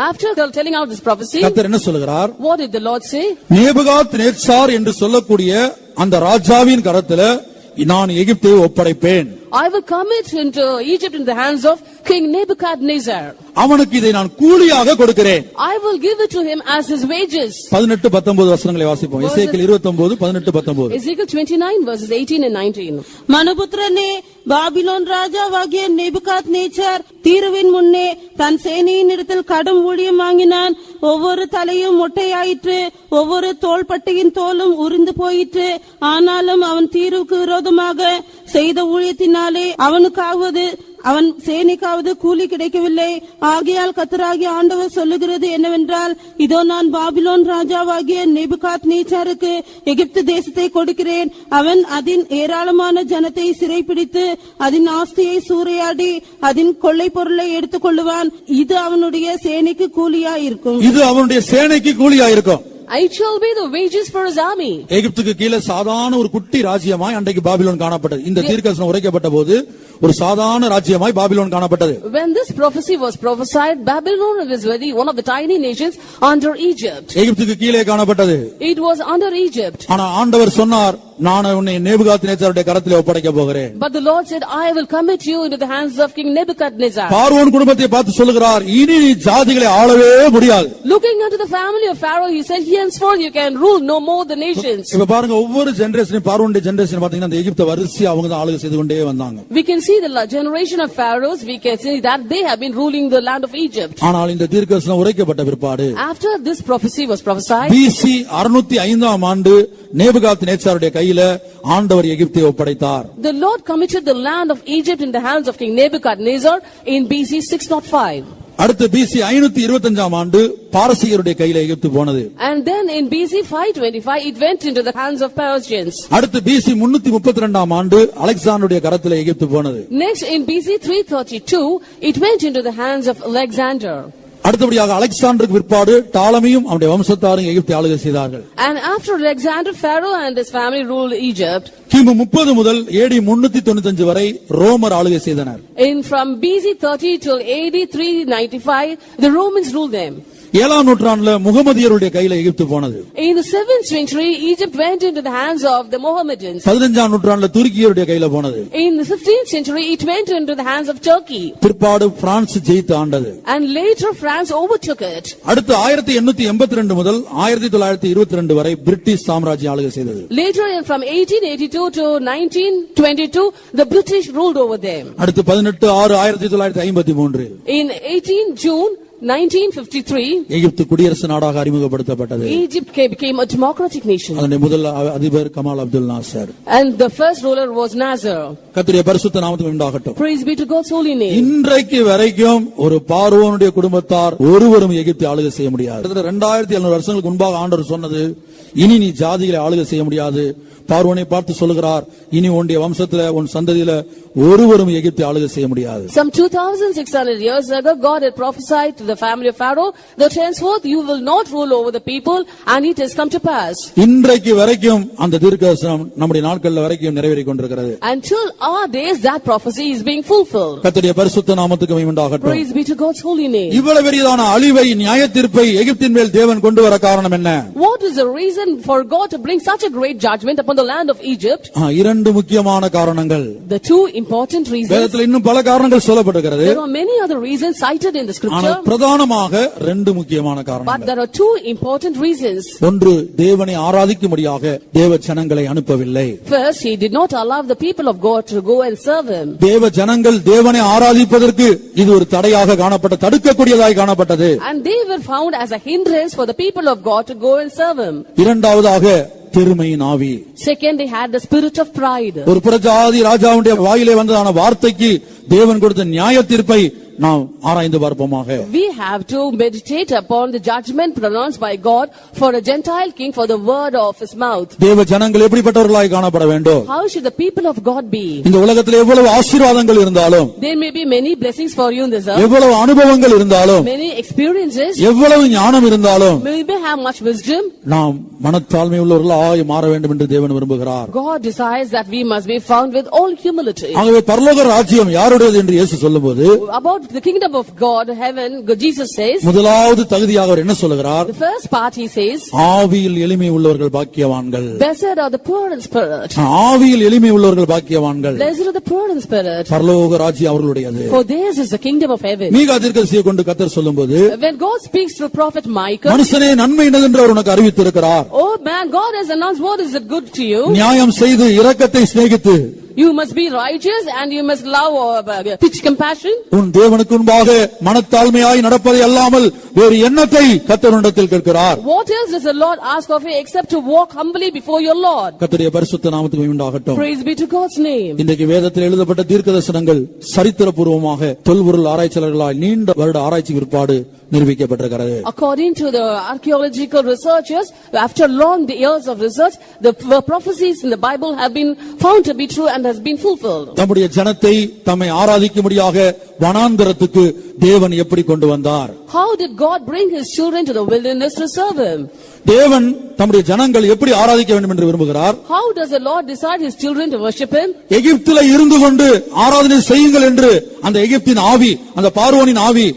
After telling out this prophecy, கர்த்தர் என்ன சொல்லுகிறார்? what did the Lord say? Nebuchadnezzar என்று சொல்லக்கூடிய அந்த ராஜாவின் கரத்துல நான் எகிப்தை ஒப்படைப்பேன். I will commit into Egypt in the hands of King Nebuchadnezzar. அவனுக்கு இதை நான் கூலியாக கொடுக்கிறேன். I will give it to him as his wages. 18-19 வசனங்களை வாசிப்போம். எசேக்கியேல் 29:18-19. Ezekiel 29 verses 18 and 19. மனுபுத்திரனே, பாபிலோன் ராஜாவாகிய நேபுகாத்நேச்சார் தீருவின் முன்னே தன் சேனையின் இடத்தில் கடும் ஊழியம் வாங்கினான். ஒவ்வொரு தலையும் மொட்டையாயிற்று, ஒவ்வொரு தோள்பட்டையின் தோலும் உரிந்து போயிற்று. ஆனாலும் அவன் தீருவுக்கு விரோதமாக செய்த ஊழியத்தினாலே அவனுக்காவது அவன் சேனைக்காவது கூலி கிடைக்கவில்லை. ஆகையால் கர்த்தராகிய ஆண்டவர் சொல்லுகிறது என்னவென்றால், இதோ நான் பாபிலோன் ராஜாவாகிய நேபுகாத்நேச்சாருக்கு எகிப்து தேசத்தை கொடுக்கிறேன். அவன் அதன் ஏராளமான ஜனத்தை சிறைப்பிடித்து அதன் ஆஸ்தியை சூறையாடி அதன் கொள்ளை பொருளை எடுத்துக் கொள்ளுவான். இது அவனுடைய சேனைக்கு கூலியாயிருக்கும். இது அவனுடைய சேனைக்கு கூலியாயிருக்கும். It shall be the wages for his army. எகிப்துக்கு கீழே சாதாரண ஒரு குட்டி ராஜ்யமாய் அன்றைக்கு பாபிலோன் காணப்பட்டது. இந்த தீர்க்கதரிசனம் உரைக்கப்பட்ட போது ஒரு சாதாரண ராஜ்யமாய் பாபிலோன் காணப்பட்டது. When this prophecy was prophesied, Babylon was one of the tiny nations under Egypt. எகிப்துக்கு கீழே காணப்பட்டது. It was under Egypt. ஆனா ஆண்டவர் சொன்னார், நான் உன்னை நேபுகாத்நேச்சாருடைய கரத்திலே ஒப்படைக்க போகிறேன். But the Lord said, I will commit you into the hands of King Nebuchadnezzar. பார்வோன் குடும்பத்தை பார்த்து சொல்லுகிறார், இனி நீ ஜாதிகளை ஆளவே முடியாது. Looking unto the family of Pharaoh, he said, henceforth you can rule no more the nations. இப்ப பாருங்க, ஒவ்வொரு ஜெனரேஷன் பார்வோனுடைய ஜெனரேஷன் பாத்தீங்கன்னா அந்த எகிப்தை வரிசையா அவங்க தான் ஆளுகை செய்து கொண்டே வந்தாங்க. We can see the generation of pharaohs, we can see that they have been ruling the land of Egypt. ஆனால் இந்த தீர்க்கதரிசனம் உரைக்கப்பட்ட பிற்பாடு, After this prophecy was prophesied, BC 605ஆம் ஆண்டு நேபுகாத்நேச்சாருடைய கையில ஆண்டவர் எகிப்தை ஒப்படைத்தார். the Lord committed the land of Egypt in the hands of King Nebuchadnezzar in BC 605. அடுத்து BC 525ஆம் ஆண்டு பாரசீகருடைய கையில எகிப்து போனது. And then in BC 525 it went into the hands of Persians. அடுத்து BC 332ஆம் ஆண்டு அலெக்சாண்டருடைய கரத்திலே எகிப்து போனது. Next in BC 332 it went into the hands of Alexander. அடுத்தபடியாக அலெக்சாண்டருக்கு பிற்பாடு டாலமியும் அவருடைய வம்சத்தாரும் எகிப்தை ஆளுகை செய்தார்கள். And after Alexander, Pharaoh and his family ruled Egypt. கிமு 30 முதல் AD 395 வரை ரோமர் ஆளுகை செய்தனர். From BC 30 till AD 395 the Romans ruled them. 7ஆம் நூற்றாண்டுல முகமதியருடைய கையில எகிப்து போனது. In the 7th century Egypt went into the hands of the Mohammedans. 15ஆம் நூற்றாண்டுல துருக்கியருடைய கையில போனது. In the 15th century it went into the hands of Turkey. பிற்பாடு France ஜெயித்து ஆண்டது. And later France overtook it. அடுத்து 1882 முதல் 1922 வரை பிரிட்டிஷ் சாம்ராஜ்யம் ஆளுகை செய்தது. Later from 1882 to 1922 the British ruled over them. அடுத்து 18/6/1953 In 18 June 1953 எகிப்து குடியரசு நாடாக அறிமுகப்படுத்தப்பட்டது. Egypt became a democratic nation. அதனுடைய முதல் அதிபர் Kamal Abdul Nassar. And the first ruler was Nasser. கர்த்தருடைய பரிசுத்த நாமத்துக்கு உண்டாகட்டும். Praise be to God's holy name. இன்றைக்கு வரைக்கும் ஒரு பார்வோனுடைய குடும்பத்தார் ஒருவரும் எகிப்தை ஆளுகை செய்ய முடியாது. 2700 வருஷங்களுக்கு முன்பாக ஆண்டவர் சொன்னது, இனி நீ ஜாதிகளை ஆளுகை செய்ய முடியாது. பார்வோனை பார்த்து சொல்லுகிறார், இனி உன்னுடைய வம்சத்துல உன் சந்ததியில ஒருவரும் எகிப்தை ஆளுகை செய்ய முடியாது. Some 2600 years ago God had prophesied to the family of Pharaoh that henceforth you will not rule over the people, and it has come to pass. இன்றைக்கு வரைக்கும் அந்த தீர்க்கதரிசனம் நம்முடைய நாட்கள்ல வரைக்கும் நிறைவேறிக் கொண்டிருக்கிறது. Until our days that prophecy is being fulfilled. கர்த்தருடைய பரிசுத்த நாமத்துக்கு மகிமை உண்டாகட்டும். Praise be to God's holy name. இவ்வளவு பெரியதான அழிவை நியாயத்தீர்ப்பை எகிப்தின் மேல் தேவன் கொண்டு வர காரணம் என்ன? What is the reason for God to bring such a great judgment upon the land of Egypt? இரண்டு முக்கியமான காரணங்கள். The two important reasons. வேதத்தில் இன்னும் பல காரணங்கள் சொல்லப்பட்டிருக்கிறது. There are many other reasons cited in the scripture. ஆனால் பிரதானமாக ரெண்டு முக்கியமான காரணங்கள். But there are two important reasons. ஒன்று, தேவனை ஆராதிக்கும்படியாக தேவ ஜனங்களை அனுப்பவில்லை. First, he did not allow the people of God to go and serve him. தேவ ஜனங்கள் தேவனை ஆராதிப்பதற்கு இது ஒரு தடையாக காணப்பட்ட, தடுக்கக்கூடியதாய் காணப்பட்டது. And they were found as a hindrance for the people of God to go and serve him. இரண்டாவதாக பெருமையின் ஆவி. Second, they had the spirit of pride. ஒரு புறஜாதி ராஜாவுடைய வாயிலே வந்ததான வார்த்தைக்கு தேவன் கொடுத்த நியாயத்தீர்ப்பை நாம் ஆராய்ந்து பார்ப்போமாக. We have to meditate upon the judgment pronounced by God for a Gentile king for the word of his mouth. தேவ ஜனங்கள் எப்படிப்பட்டவர்களாய் காணப்பட வேண்டும்? How should the people of God be? இந்த உலகத்தில் எவ்வளவு ஆசீர்வாதங்கள் இருந்தாலும், There may be many blessings for you in this earth, எவ்வளவு அனுபவங்கள் இருந்தாலும், many experiences, எவ்வளவு ஞானம் இருந்தாலும், may we have much wisdom. நாம் மனத்தாழ்மை உள்ளவர்களாய் மாற வேண்டும் என்று தேவன் விரும்புகிறார். God desires that we must be found with all humility. ஆகவே பரலோக ராஜ்யம் யாருடையது என்று இயேசு சொல்லும்போது, About the kingdom of God, heaven, Jesus says, முதலாவது தகுதியாக அவர் என்ன சொல்லுகிறார்? the first part he says, ஆவியில் எளிமை உள்ளவர்கள் பாக்கியவான்கள். blessed are the poor in spirit. ஆவியில் எளிமை உள்ளவர்கள் பாக்கியவான்கள். Blessed are the poor in spirit. பரலோக ராஜ்யம் அவர்களுடையது. For theirs is the kingdom of heaven. மீகா தீர்க்கதரிசியை கொண்டு கர்த்தர் சொல்லும்போது, When God speaks through prophet Micah, மனுஷனே நன்மை என்னதென்று அவர் உனக்கு அறிவித்திருக்கிறார். oh man, God has announced what is it good to you. நியாயம் செய்து இரக்கத்தை சிநேகித்து, You must be righteous and you must love or teach compassion. உன் தேவனுக்கு முன்பாக மனத்தாழ்மையாய் நடப்பதை அல்லாமல் வேறு எண்ணத்தை கர்த்தரிடத்தில் கேட்கிறார். What else does the Lord ask of you except to walk humbly before your Lord? கர்த்தருடைய பரிசுத்த நாமத்துக்கு மகிமை உண்டாகட்டும். Praise be to God's name. இன்றைக்கு வேதத்தில் எழுதப்பட்ட தீர்க்கதரிசனங்கள் சரித்திரபூர்வமாக தொல்பொருள் ஆராய்ச்சியாளர்களால் நீண்ட வருட ஆராய்ச்சி பிற்பாடு நிரூபிக்கப்பட்டிருக்கிறது. According to the archaeological researchers, after long years of research, the prophecies in the Bible have been found to be true and has been fulfilled. தம்முடைய ஜனத்தை தம்மை ஆராதிக்கும்படியாக வனாந்தரத்துக்கு தேவன் எப்படி கொண்டு வந்தார்? How did God bring his children to the wilderness to serve him? தேவன் தம்முடைய ஜனங்கள் எப்படி ஆராதிக்க வேண்டும் என்று விரும்புகிறார்? How does the Lord decide his children to worship him? எகிப்திலே இருந்து கொண்டு ஆராதனை செய்யுங்கள் என்று அந்த எகிப்தின் ஆவி, அந்த பார்வோனின் ஆவி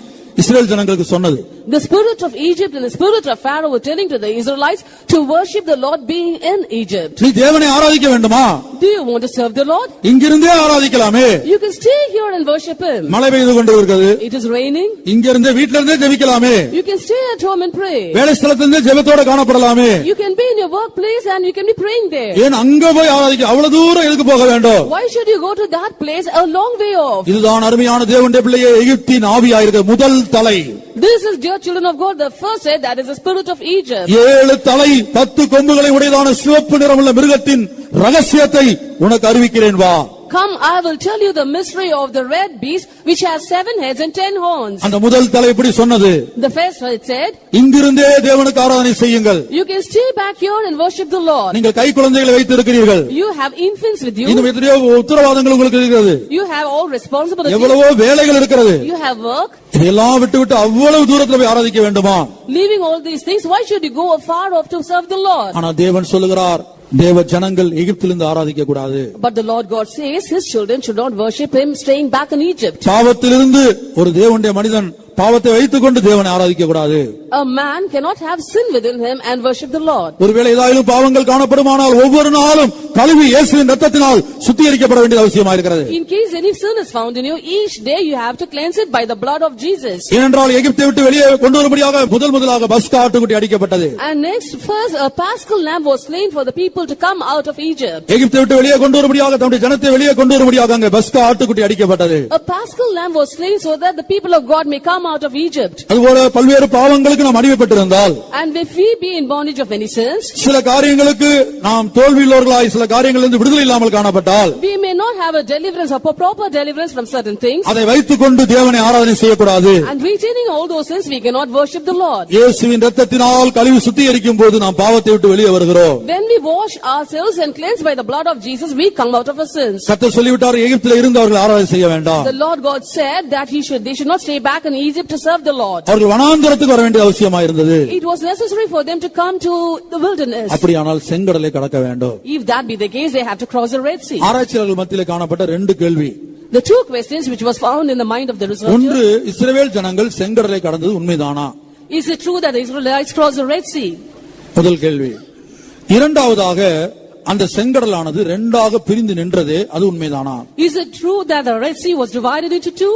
இஸ்ரவேல் ஜனங்களுக்கு சொன்னது. The spirit of Egypt and the spirit of Pharaoh were telling to the Israelites to worship the Lord being in Egypt. நீ தேவனை ஆராதிக்க வேண்டுமா? Do you want to serve the Lord? இங்கிருந்தே ஆராதிக்கலாமே. You can stay here and worship him. மழை பெய்து கொண்டு இருக்கிறது. It is raining. இங்கிருந்தே வீட்ல இருந்தே ஜெபிக்கலாமே. You can stay at home and pray. வேலை ஸ்தலத்திலிருந்தே ஜெபத்தோட காணப்படலாமே. You can be in your workplace and you can be praying there. ஏன் அங்க போய் ஆராதிக்க அவ்வளவு தூரம் எதுக்கு போக வேண்டும்? Why should you go to that place a long way off? இதுதான் அருமையான தேவனுடைய பிள்ளையே, எகிப்தின் ஆவியாயிருக்கிற முதல் தலை. This is, dear children of God, the first head, that is the spirit of Egypt. 7 தலை 10 கொம்புகளை உடையதான சிவப்பு நிறமுள்ள மிருகத்தின் ரகசியத்தை உனக்கு அறிவிக்கிறேன் வா. Come, I will tell you the mystery of the red beast which has 7 heads and 10 horns. அந்த முதல் தலை இப்படி சொன்னது. The first head said, இங்கிருந்தே தேவனுக்கு ஆராதனை செய்யுங்கள். you can stay back here and worship the Lord. நீங்கள் கை குழந்தைகளை வைத்து இருக்கிறீர்கள். You have infants with you. இன்னும் எத்தனையோ உத்தரவாதங்கள் உங்களுக்கு இருக்கிறது. You have all responsibilities. எவ்வளவோ வேலைகள் இருக்கிறது. You have work. இதெல்லாம் விட்டு அவ்வளவு தூரத்துல போய் ஆராதிக்க வேண்டுமா? Leaving all these things, why should you go far off to serve the Lord? ஆனா தேவன் சொல்லுகிறார், தேவ ஜனங்கள் எகிப்திலிருந்து ஆராதிக்க கூடாது. But the Lord God says his children should not worship him staying back in Egypt. பாவத்திலிருந்து ஒரு தேவனுடைய மனிதன் பாவத்தை வைத்துக் கொண்டு தேவனை ஆராதிக்க கூடாது. A man cannot have sin within him and worship the Lord. ஒருவேளை ஏதாயிலும் பாவங்கள் காணப்படுமானால் ஒவ்வொரு நாளும் கழுவி இயேசுவின் இரத்தத்தினால் சுத்திகரிக்கப்பட வேண்டியது அவசியமாயிருக்கிறது. In case any sin is found in you, each day you have to cleanse it by the blood of Jesus. ஏனென்றால் எகிப்தை விட்டு வெளியே கொண்டு வரும்படியாக முதலாக பஸ்கா ஆட்டுக்குட்டி அடிக்கப்பட்டது. And next, first a paschal lamb was slain for the people to come out of Egypt. எகிப்தை விட்டு வெளியே கொண்டு வரும்படியாக தம்முடைய ஜனத்தை வெளியே கொண்டு வரும்படியாக அங்கே பஸ்கா ஆட்டுக்குட்டி அடிக்கப்பட்டது. A paschal lamb was slain so that the people of God may come out of Egypt. அதுபோல பல்வேறு பாவங்களுக்கு நாம் அடிமைப்பட்டிருந்தால், And if we be in bondage of many sins, சில காரியங்களுக்கு நாம் தோல்வியுள்ளவர்களாய் சில காரியங்களிலிருந்து விடுதலை இல்லாமல் காணப்பட்டால், we may not have a deliverance or proper deliverance from certain things. அதை வைத்துக் கொண்டு தேவனை ஆராதனை செய்யக்கூடாது. And retaining all those sins, we cannot worship the Lord. இயேசுவின் இரத்தத்தினால் கழுவி சுத்திகரிக்கும் போது நாம் பாவத்தை விட்டு வெளியே வருகிறோம். When we wash ourselves and cleanse by the blood of Jesus, we come out of our sins. கர்த்தர் சொல்லிவிட்டார், எகிப்திலே இருந்து அவர்கள் ஆராதனை செய்ய வேண்டாம். The Lord God said that they should not stay back in Egypt to serve the Lord. அவர்கள் வனாந்தரத்துக்கு வர வேண்டிய அவசியமாக இருந்தது. It was necessary for them to come to the wilderness. அப்படியானால் செங்கடலை கடக்க வேண்டும். If that be the case, they have to cross the Red Sea. ஆராய்ச்சியாளர்கள் மத்தியிலே காணப்பட்ட 2 கேள்வி. The 2 questions which was found in the mind of the researcher. ஒன்று, இஸ்ரவேல் ஜனங்கள் செங்கடலை கடந்தது உண்மைதானா? Is it true that the Israelites crossed the Red Sea? முதல் கேள்வி. இரண்டாவதாக, அந்த செங்கடலானது 2ஆக பிரிந்து நின்றதே அது உண்மைதானா? Is it true that the Red Sea was divided into 2?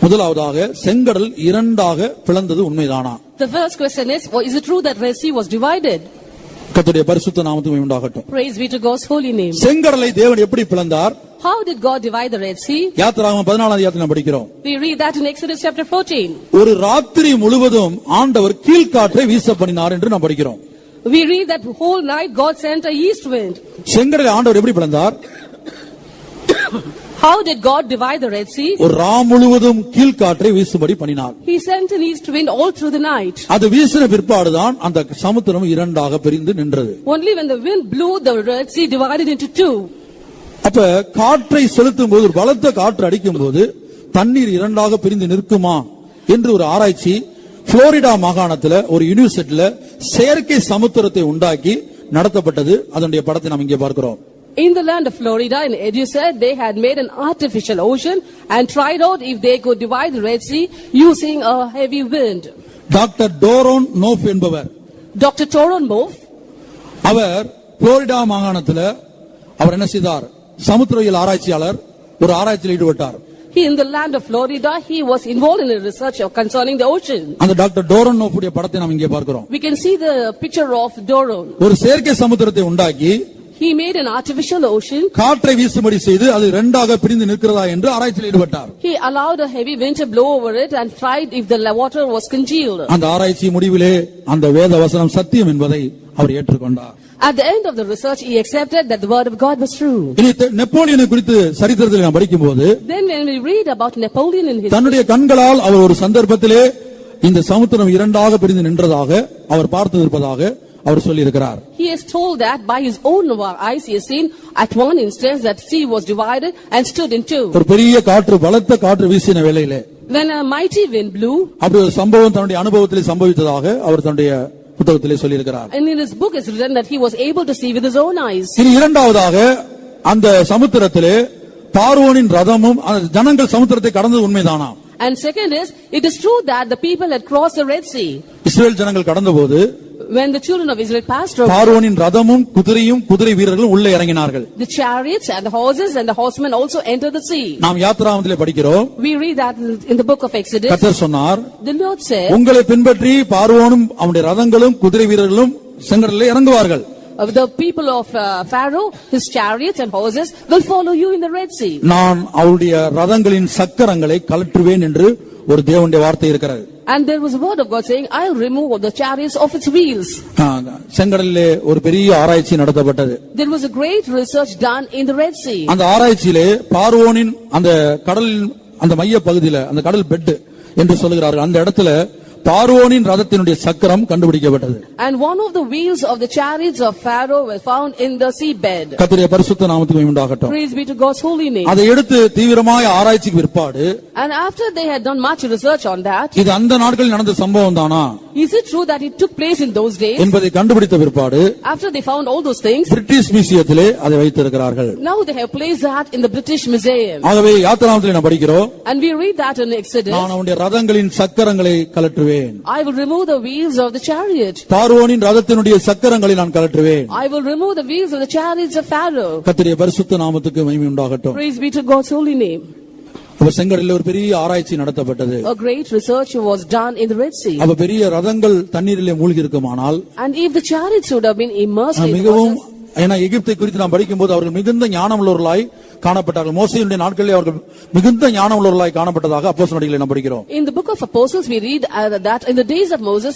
முதலாவதாக, செங்கடல் 2ஆக பிளந்தது உண்மைதானா? The first question is it true that Red Sea was divided? கர்த்தருடைய பரிசுத்த நாமத்துக்கு மகிமை உண்டாகட்டும். Praise be to God's holy name. செங்கடலை தேவன் எப்படி பிளந்தார்? How did God divide the Red Sea? யாத்திராகமம் 14ஆம் அதிகாரத்தில் படிக்கிறோம். We read that in Exodus chapter 14. ஒரு ராத்திரி முழுவதும் ஆண்டவர் கீழ்காற்றை வீச பண்ணினார் என்று நாம் படிக்கிறோம். We read that whole night God sent a east wind. செங்கடலை ஆண்டவர் எப்படி பிளந்தார்? How did God divide the Red Sea? ஒரு ரா முழுவதும் கீழ்காற்றை வீசும்படி பண்ணினார். He sent an east wind all through the night. அது வீசின பிற்பாடுதான் அந்த சமுத்திரம் 2ஆக பிரிந்து நின்றது. Only when the wind blew, the Red Sea divided into 2. அப்ப காற்றை செலுத்தும் போது, ஒரு பலத்த காற்று அடிக்கும் போது தண்ணீர் 2ஆக பிரிந்து நிற்குமா என்று ஒரு ஆராய்ச்சி புளோரிடா மாகாணத்துல ஒரு யூனிவர்சிட்டியில செயற்கை சமுத்திரத்தை உண்டாக்கி நடத்தப்பட்டது. அதனுடைய படத்தை நாம் இங்கே பார்க்கிறோம். In the land of Florida, in EduSat, they had made an artificial ocean and tried out if they could divide the Red Sea using a heavy wind. Doctor Doron Nof என்பவர், Dr. Toron Moff, அவர் Florida மாகாணத்துல அவர் என்ன செய்தார்? சமுத்திரவியல் ஆராய்ச்சியாளர், ஒரு ஆராய்ச்சியில் ஈடுபட்டார். he in the land of Florida, he was involved in a research concerning the ocean. அந்த டாக்டர் டோரோன் நோஃபுடைய படத்தை நாம் இங்கே பார்க்கிறோம். We can see the picture of Doron. ஒரு செயற்கை சமுத்திரத்தை உண்டாக்கி He made an artificial ocean. காற்றை வீசும்படி செய்து அது 2ஆக பிரிந்து நிற்கிறதா என்று ஆராய்ச்சியில் ஈடுபட்டார். He allowed a heavy wind to blow over it and tried if the water was congealed. அந்த ஆராய்ச்சி முடிவிலே அந்த வேத வசனம் சத்தியம் என்பதை அவர் ஏற்றுக்கொண்டார். At the end of the research, he accepted that the word of God was true. இனி நெப்போலியனை குறித்து சரித்திரத்தில் நாம் படிக்கும்போது, Then when we read about Napoleon in his தன்னுடைய கண்களால் அவர் ஒரு சந்தர்ப்பத்திலே இந்த சமுத்திரம் 2ஆக பிரிந்து நின்றதாக அவர் பார்த்திருப்பதாக அவர் சொல்லி இருக்கிறார். He has told that by his own eyes he has seen at one instance that sea was divided and stood in two. ஒரு பெரிய காற்று, பலத்த காற்று வீசின வேளையிலே When a mighty wind blew, அப்படி ஒரு சம்பவம் தன்னுடைய அனுபவத்திலே சம்பவித்ததாக அவர் தன்னுடைய புத்தகத்திலே சொல்லி இருக்கிறார். and in his book is written that he was able to see with his own eyes. இனி இரண்டாவதாக அந்த சமுத்திரத்திலே பார்வோனின் ரதமும் ஜனங்கள் சமுத்திரத்தை கடந்தது உண்மைதானா? And second is, it is true that the people had crossed the Red Sea. இஸ்ரவேல் ஜனங்கள் கடந்தபோது When the children of Israel passed over, பார்வோனின் ரதமும் குதிரையும் குதிரை வீரர்களும் உள்ளே இறங்கினார்கள். the chariots and the horses and the horsemen also entered the sea. நாம் யாத்திராகமத்திலே படிக்கிறோம். We read that in the book of Exodus. கர்த்தர் சொன்னார், The Lord said, உங்களை பின்பற்றி பார்வோனும் அவனுடைய ரதங்களும் குதிரை வீரர்களும் செங்கடலிலே இறங்குவார்கள். The people of Pharaoh, his chariots and horses will follow you in the Red Sea. நான் அவருடைய ரதங்களின் சக்கரங்களை கழற்றுவேன் என்று ஒரு தேவனுடைய வார்த்தை இருக்கிறது. And there was a word of God saying, I'll remove the chariots of its wheels. செங்கடலிலே ஒரு பெரிய ஆராய்ச்சி நடத்தப்பட்டது. There was a great research done in the Red Sea. அந்த ஆராய்ச்சியிலே பார்வோனின் அந்த கடலின் அந்த மைய பகுதியில, அந்த கடல் பெட் என்று சொல்லுகிறார்கள், அந்த இடத்துல பார்வோனின் ரதத்தினுடைய சக்கரம் கண்டுபிடிக்கப்பட்டது. And one of the wheels of the chariots of Pharaoh were found in the seabed. கர்த்தருடைய பரிசுத்த நாமத்துக்கு மகிமை உண்டாகட்டும். Praise be to God's holy name. அதை எடுத்து தீவிரமாய் ஆராய்ச்சிக்கு பிற்பாடு, And after they had done much research on that, இது அந்த நாட்களில் நடந்த சம்பவம் தானா is it true that it took place in those days? என்பதை கண்டுபிடித்த பிற்பாடு, After they found all those things, British மியூசியத்திலே அதை வைத்திருக்கிறார்கள். now they have placed that in the British Museum. ஆகவே யாத்திராகமத்திலே நாம் படிக்கிறோம், And we read that in Exodus, நான் அவனுடைய ரதங்களின் சக்கரங்களை கழற்றுவேன். I will remove the wheels of the chariot. பார்வோனின் ரதத்தினுடைய சக்கரங்களை நான் கழற்றுவேன். I will remove the wheels of the chariots of Pharaoh. கர்த்தருடைய பரிசுத்த நாமத்துக்கு மகிமை உண்டாகட்டும். Praise be to God's holy name. அவர் செங்கடலில் ஒரு பெரிய ஆராய்ச்சி நடத்தப்பட்டது. A great research was done in the Red Sea. அப்ப பெரிய ரதங்கள் தண்ணீரிலே மூழ்கி இருக்குமானால், And if the chariots would have been immersed in the மிகவும், waters, ஏன்னா எகிப்தை குறித்து நாம் படிக்கும்போது அவர்கள் மிகுந்த ஞானம் உள்ளவர்களாய் காணப்பட்டார்கள். மோசேயுடைய நாட்களிலே அவர்கள் மிகுந்த ஞானம் உள்ளவர்களாய் காணப்பட்டதாக அப்போஸ்தலர்களிலே நாம் படிக்கிறோம். in the book of Apostles we read that in the days of Moses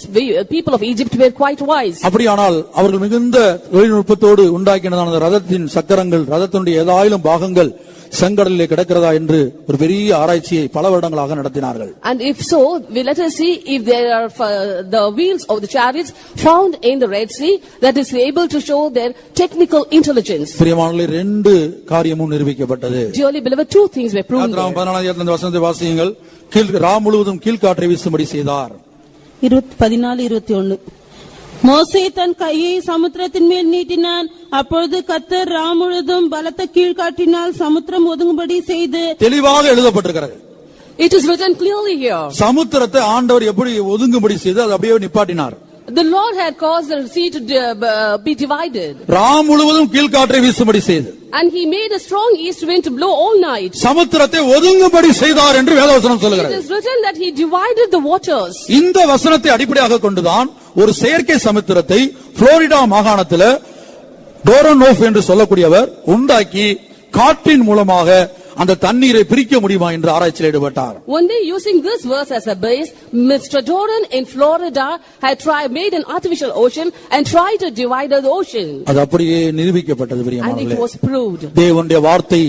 people of Egypt were quite wise. அப்படியானால் அவர்கள் மிகுந்த தொழில்நுட்பத்தோடு உண்டாக்கினதான அந்த ரதத்தின் சக்கரங்கள், ரதத்தினுடைய ஏதாயிலும் பாகங்கள் செங்கடலிலே கிடக்கிறதா என்று ஒரு பெரிய ஆராய்ச்சியை பல வருடங்களாக நடத்தினார்கள். And if so, let us see if there are the wheels of the chariots found in the Red Sea that is able to show their technical intelligence. பிரியமானவர்களே, ரெண்டு காரியமும் நிரூபிக்கப்பட்டது. Dearly beloved, two things were proven. யாத்திராகமம் 14 வசனத்தை வாசியுங்கள். ரா முழுவதும் கீழ்காற்றை வீசும்படி செய்தார். 14:21 மோசே தன் கையை சமுத்திரத்தின் மேல் நீட்டினான். அப்பொழுது கர்த்தர் ரா முழுதும் பலத்த கீழ்காற்றினால் சமுத்திரம் ஒதுங்கும்படி செய்து, தெளிவாக எழுதப்பட்டிருக்கிறது. It is written clearly here. சமுத்திரத்தை ஆண்டவர் எப்படி ஒதுங்கும்படி செய்து அதை அப்படியே நிப்பாட்டினார். The Lord had caused the sea to be divided. ரா முழுவதும் கீழ்காற்றை வீசும்படி செய்து, And he made a strong east wind to blow all night. சமுத்திரத்தை ஒதுங்கும்படி செய்தார் என்று வேதவசனம் It சொல்லுகிறது. is written that he divided the waters. இந்த வசனத்தை அடிப்படையாக கொண்டுதான் ஒரு செயற்கை சமுத்திரத்தை புளோரிடா மாகாணத்தில் டோரனோஃப் என்று சொல்லக்கூடியவர் உண்டாக்கி காற்றின் மூலமாக அந்த தண்ணீரை பிரிக்க முடியுமா என்று ஆராய்ச்சியில் ஈடுபட்டார். One day, using this verse as a base, Mr. Doran in Florida had made an artificial ocean and tried to divide the ocean. அது அப்படியே நிரூபிக்கப்பட்டது. And it பிரியமானவர்களே, was proved. தேவனுடைய வார்த்தை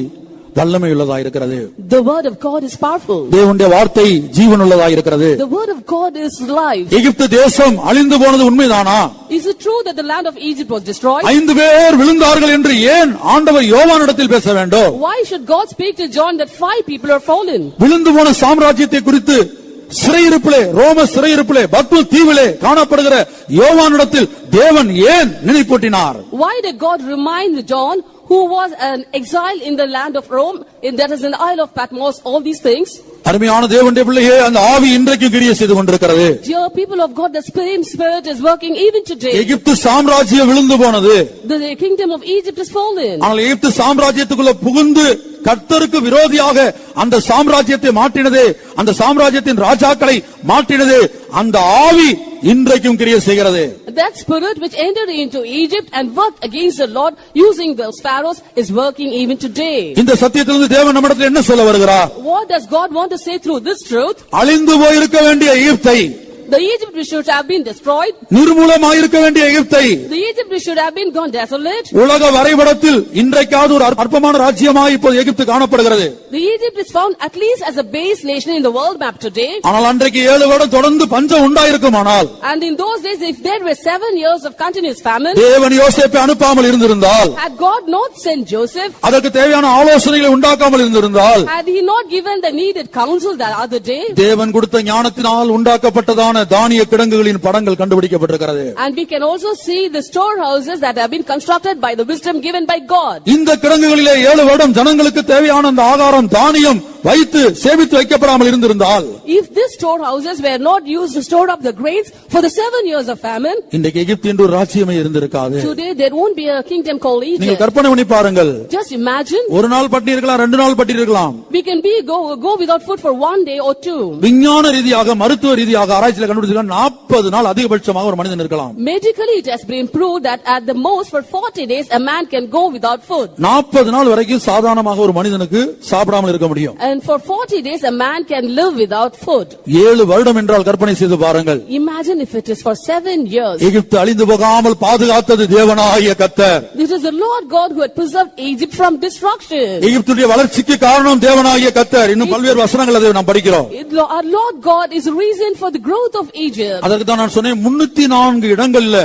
வல்லமை உள்ளதா இருக்கிறது. The word of God is powerful. தேவனுடைய வார்த்தை ஜீவன் உள்ளதா இருக்கிறது. The word of God is life. எகிப்து தேசம் அழிந்து போனது உண்மைதானா? Is it true that the land of Egypt was destroyed? 5 பேர் விழுந்தார்கள் என்று ஏன் ஆண்டவர் யோவானிடத்தில் பேச வேண்டும்? Why should God speak to John that 5 people are fallen? விழுந்து போன சாம்ராஜ்யத்தை குறித்து சிறையிருப்பிலே, ரோம சிறையிருப்பிலே, பத்மு தீவிலே காணப்படுகிற யோவானிடத்தில் தேவன் ஏன் நினைப்பூட்டினார்? Why did God remind John, who was an exile in the land of Rome, that is in the Isle of Patmos, all these things? அருமையான தேவனுடைய பிள்ளையே, அந்த ஆவி இன்றைக்கு கிரியை செய்து கொண்டிருக்கிறது. Dear people of God, the same spirit is working even today. எகிப்து சாம்ராஜ்யம் விழுந்து போனது. The kingdom of Egypt is fallen. ஆனால் எகிப்து சாம்ராஜ்யத்துக்குள்ள புகுந்து கர்த்தருக்கு விரோதியாக அந்த சாம்ராஜ்யத்தை மாற்றினதே, அந்த சாம்ராஜ்யத்தின் ராஜாக்களை மாற்றினதே அந்த ஆவி இன்றைக்கும் கிரியை செய்கிறது. That spirit which entered into Egypt and worked against the Lord using those pharaohs is working even today. இந்த சத்தியத்திலிருந்து தேவன் நம்மிடத்தில் என்ன சொல்ல வருகிறார்? What does God want to say through this truth? அழிந்து போயிருக்க வேண்டிய எகிப்தை, The Egypt which should have been destroyed. நிர்மூலமாயிருக்க வேண்டிய எகிப்தை The Egypt which should have been gone desolate. உலக வரைபடத்தில் இன்றைக்காவது ஒரு அற்பமான ராஜ்யமாக இப்போது எகிப்து காணப்படுகிறது. The Egypt is found at least as a base nation in the world map today. ஆனால் அன்றைக்கு 7 வருடம் தொடர்ந்து பஞ்சம் உண்டாயிருக்குமானால், And in those days, if there were 7 years of continuous famine, தேவன் யோசேப்பை அனுப்பாமல் இருந்திருந்தால், had God not sent Joseph, அதற்கு தேவையான ஆலோசனைகளை உண்டாக்காமல் இருந்திருந்தால், had he not given the needed counsel that other day, தேவன் கொடுத்த ஞானத்தினால் உண்டாக்கப்பட்டதான தானிய கிடங்குகளின் படங்கள் கண்டுபிடிக்கப்பட்டிருக்கிறது. and we can also see the storehouses that have been constructed by the wisdom given by God. இந்த கிடங்குகளிலே 7 வருடம் ஜனங்களுக்கு தேவையான அந்த ஆகாரம் தானியம் வைத்து சேமித்து வைக்கப்படாமல் இருந்திருந்தால், If these storehouses were not used to store up the grains for the 7 years of famine, இன்றைக்கு எகிப்து என்று ஒரு ராஜ்யமே இருந்திருக்காது. today there won't be a kingdom called நீங்கள் Egypt. கற்பனை பண்ணி பாருங்கள். Just imagine, ஒரு நாள் பட்டி இருக்கலாம், 2 நாள் பட்டி இருக்கலாம். we can go without food for 1 day or 2. விஞ்ஞான ரீதியாக மருத்துவ ரீதியாக ஆராய்ச்சியில கண்டுபிடிச்சிருக்காங்க 40 நாள் அதிகபட்சமாக ஒரு மனிதன் இருக்கலாம். Medically it has been proved that at the most for 40 days a man can go without food. 40 நாள் வரைக்கும் சாதாரணமாக ஒரு மனிதனுக்கு சாப்பிடாமல் இருக்க முடியும். And for 40 days a man can live without food. 7 வருடம் என்றால் கற்பனை செய்து பாருங்கள். Imagine if it is for 7 years. எகிப்து அழிந்து போகாமல் பாதுகாத்தது தேவனாகிய கர்த்தர். It is the Lord God who had preserved Egypt from destruction. எகிப்துடைய வளர்ச்சிக்கு காரணம் தேவனாகிய கர்த்தர். இன்னும் பல்வேறு வசனங்கள் அதை நாம் படிக்கிறோம். Our Lord God is the reason for the growth of Egypt. அதற்கு தான் நான் சொன்னேன் 304 இடங்கள்ல